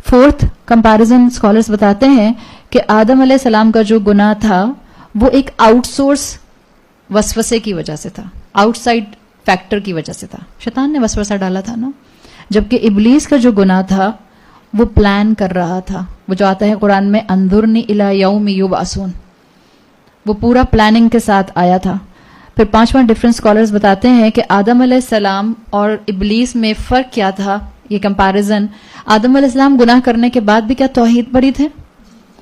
فورتھ کمپیریزن اسکالرز بتاتے ہیں کہ آدم علیہ السلام کا جو گناہ تھا وہ ایک آؤٹ سورس وسوسے کی وجہ سے تھا، آؤٹ سائڈ فیکٹر کی وجہ سے تھا، شیطان نے وسوسہ ڈالا تھا نا، جبکہ ابلیس کا جو گناہ تھا وہ پلان کر رہا تھا، وہ جو آتا ہے قرآن میں انظرنی الی یوم یبعثون، وہ پورا پلاننگ کے ساتھ آیا تھا۔ پھر پانچواں ڈفرنٹ اسکالرز بتاتے ہیں کہ آدم علیہ السلام اور ابلیس میں فرق کیا تھا، یہ کمپیریزن۔ آدم علیہ السلام گناہ کرنے کے بعد بھی کیا توحید پڑھی تھے؟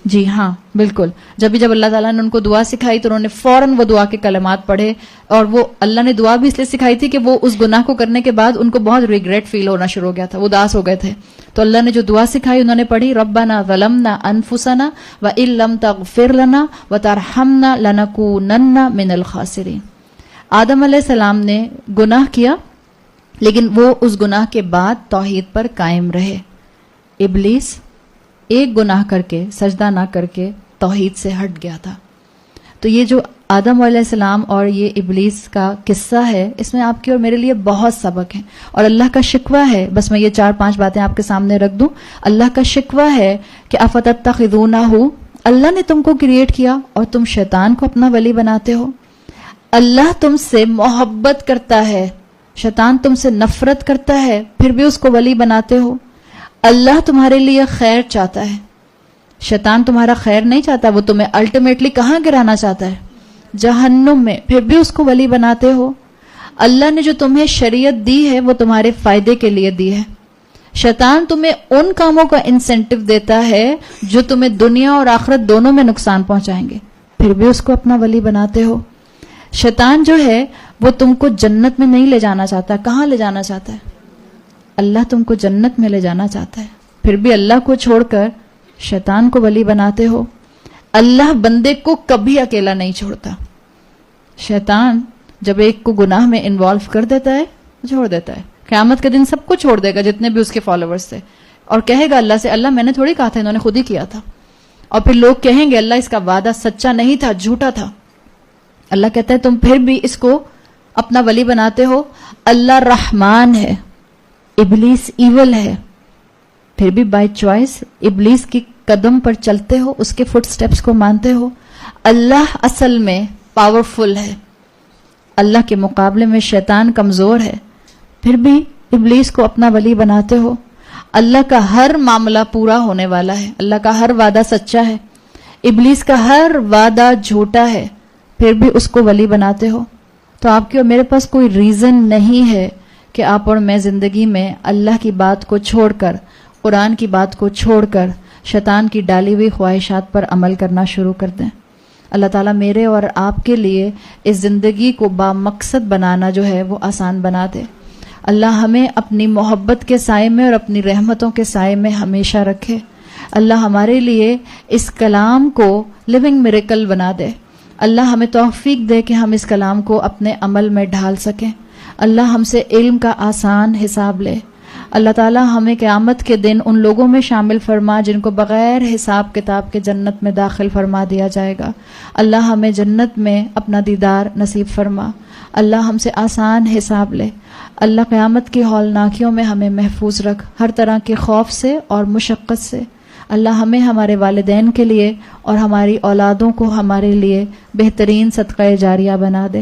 جی ہاں بالکل، جب اللہ تعالیٰ نے ان کو دعا سکھائی تو انہوں نے فوراً وہ دعا کے کلمات پڑھے، اور وہ اللہ نے دعا بھی اس لیے سکھائی تھی کہ وہ اس گناہ کو کرنے کے بعد ان کو بہت ریگریٹ فیل ہونا شروع ہو گیا تھا، وہ اداس ہو گئے تھے، تو اللہ نے جو دعا سکھائی انہوں نے پڑھی، ربنا ظلمنا انفسنا وان لم تغفر لنا وترحمنا لنکونن من الخاسرین۔ آدم علیہ السلام نے گناہ کیا لیکن وہ اس گناہ کے بعد توحید پر قائم رہے۔ ابلیس ایک گناہ کر کے، سجدہ نہ کر کے توحید سے ہٹ گیا تھا۔ تو یہ جو آدم علیہ السلام اور یہ ابلیس کا قصہ ہے، اس میں آپ کی اور میرے لیے بہت سبق ہیں، اور اللہ کا شکوہ ہے، بس میں یہ 4-5 باتیں آپ کے سامنے رکھ دوں۔ اللہ کا شکوہ ہے کہ افتتخذونہ، اللہ نے تم کو کریٹ کیا اور تم شیطان کو اپنا ولی بناتے ہو۔ اللہ تم سے محبت کرتا ہے، شیطان تم سے نفرت کرتا ہے، پھر بھی اس کو ولی بناتے ہو۔ اللہ تمہارے لیے خیر چاہتا ہے، شیطان تمہارا خیر نہیں چاہتا، وہ تمہیں الٹیمیٹلی کہاں گرانا چاہتا ہے؟ جہنم میں، پھر بھی اس کو ولی بناتے ہو۔ اللہ نے جو تمہیں شریعت دی ہے وہ تمہارے فائدے کے لیے دی ہے۔ شیطان تمہیں ان کاموں کا انسینٹیو دیتا ہے جو تمہیں دنیا اور آخرت دونوں میں نقصان پہنچائیں گے، پھر بھی اس کو اپنا ولی بناتے ہو۔ شیطان جو ہے وہ تم کو جنت میں نہیں لے جانا چاہتا، کہاں لے جانا چاہتا ہے؟ اللہ تم کو جنت میں لے جانا چاہتا ہے، پھر بھی اللہ کو چھوڑ کر شیطان کو ولی بناتے ہو۔ اللہ بندے کو کبھی اکیلا نہیں چھوڑتا، شیطان جب ایک کو گناہ میں انوالو کر دیتا ہے چھوڑ دیتا ہے، قیامت کے دن سب کو چھوڑ دے گا جتنے بھی اس کے فالوورز تھے، اور کہے گا اللہ سے، اللہ میں نے تھوڑی کہا تھا، انہوں نے خود ہی کیا تھا۔ اور پھر لوگ کہیں گے اللہ اس کا وعدہ سچا نہیں تھا، جھوٹا تھا۔ اللہ کہتا ہے تم پھر بھی اس کو اپنا ولی بناتے ہو۔ اللہ رحمان ہے، ابلیس ایول ہے، پھر بھی بائی چوائس ابلیس کی قدم پر چلتے ہو، اس کے فٹ سٹیپس کو مانتے ہو۔ اللہ اصل میں پاورفل ہے، اللہ کے مقابلے میں شیطان کمزور ہے، پھر بھی ابلیس کو اپنا ولی بناتے ہو۔ اللہ کا ہر معاملہ پورا ہونے والا ہے، اللہ کا ہر وعدہ سچا ہے، ابلیس کا ہر وعدہ جھوٹا ہے، پھر بھی اس کو ولی بناتے ہو۔ تو آپ کی اور میرے پاس کوئی ریزن نہیں ہے کہ آپ اور میں زندگی میں اللہ کی بات کو چھوڑ کر، قرآن کی بات کو چھوڑ کر شیطان کی ڈالی ہوئی خواہشات پر عمل کرنا شروع کر دیں۔ اللہ تعالیٰ میرے اور آپ کے لیے اس زندگی کو با مقصد بنانا جو ہے وہ آسان بنا دے۔ اللہ ہمیں اپنی محبت کے سائے میں اور اپنی رحمتوں کے سائے میں ہمیشہ رکھے۔ اللہ ہمارے لیے اس کلام کو لیونگ میریکل بنا دے۔ اللہ ہمیں توفیق دے کہ ہم اس کلام کو اپنے عمل میں ڈھال سکیں۔ اللہ ہم سے علم کا آسان حساب لے۔ اللہ تعالیٰ ہمیں قیامت کے دن ان لوگوں میں شامل فرما جن کو بغیر حساب کتاب کے جنت میں داخل فرما دیا جائے گا۔ اللہ ہمیں جنت میں اپنا دیدار نصیب فرما۔ اللہ ہم سے آسان حساب لے۔ اللہ قیامت کی ہولناکیوں میں ہمیں محفوظ رکھ، ہر طرح کے خوف سے اور مشقت سے۔ اللہ ہمیں ہمارے والدین کے لیے اور ہماری اولادوں کو ہمارے لیے بہترین صدقہ جاریہ بنا دے۔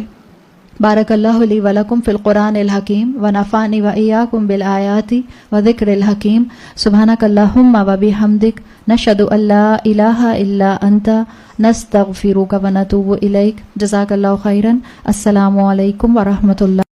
بارک اللہ لی ولکم فی القرآن الحکیم ونفعنی وإیاکم بالآیات وذکر الحکیم۔ سبحانک اللہم وبحمدک نشہد ان لا الہ الا انت نستغفرک ونتوب الیک۔ جزاک اللہ خیرا۔ السلام علیکم ورحمۃ اللہ۔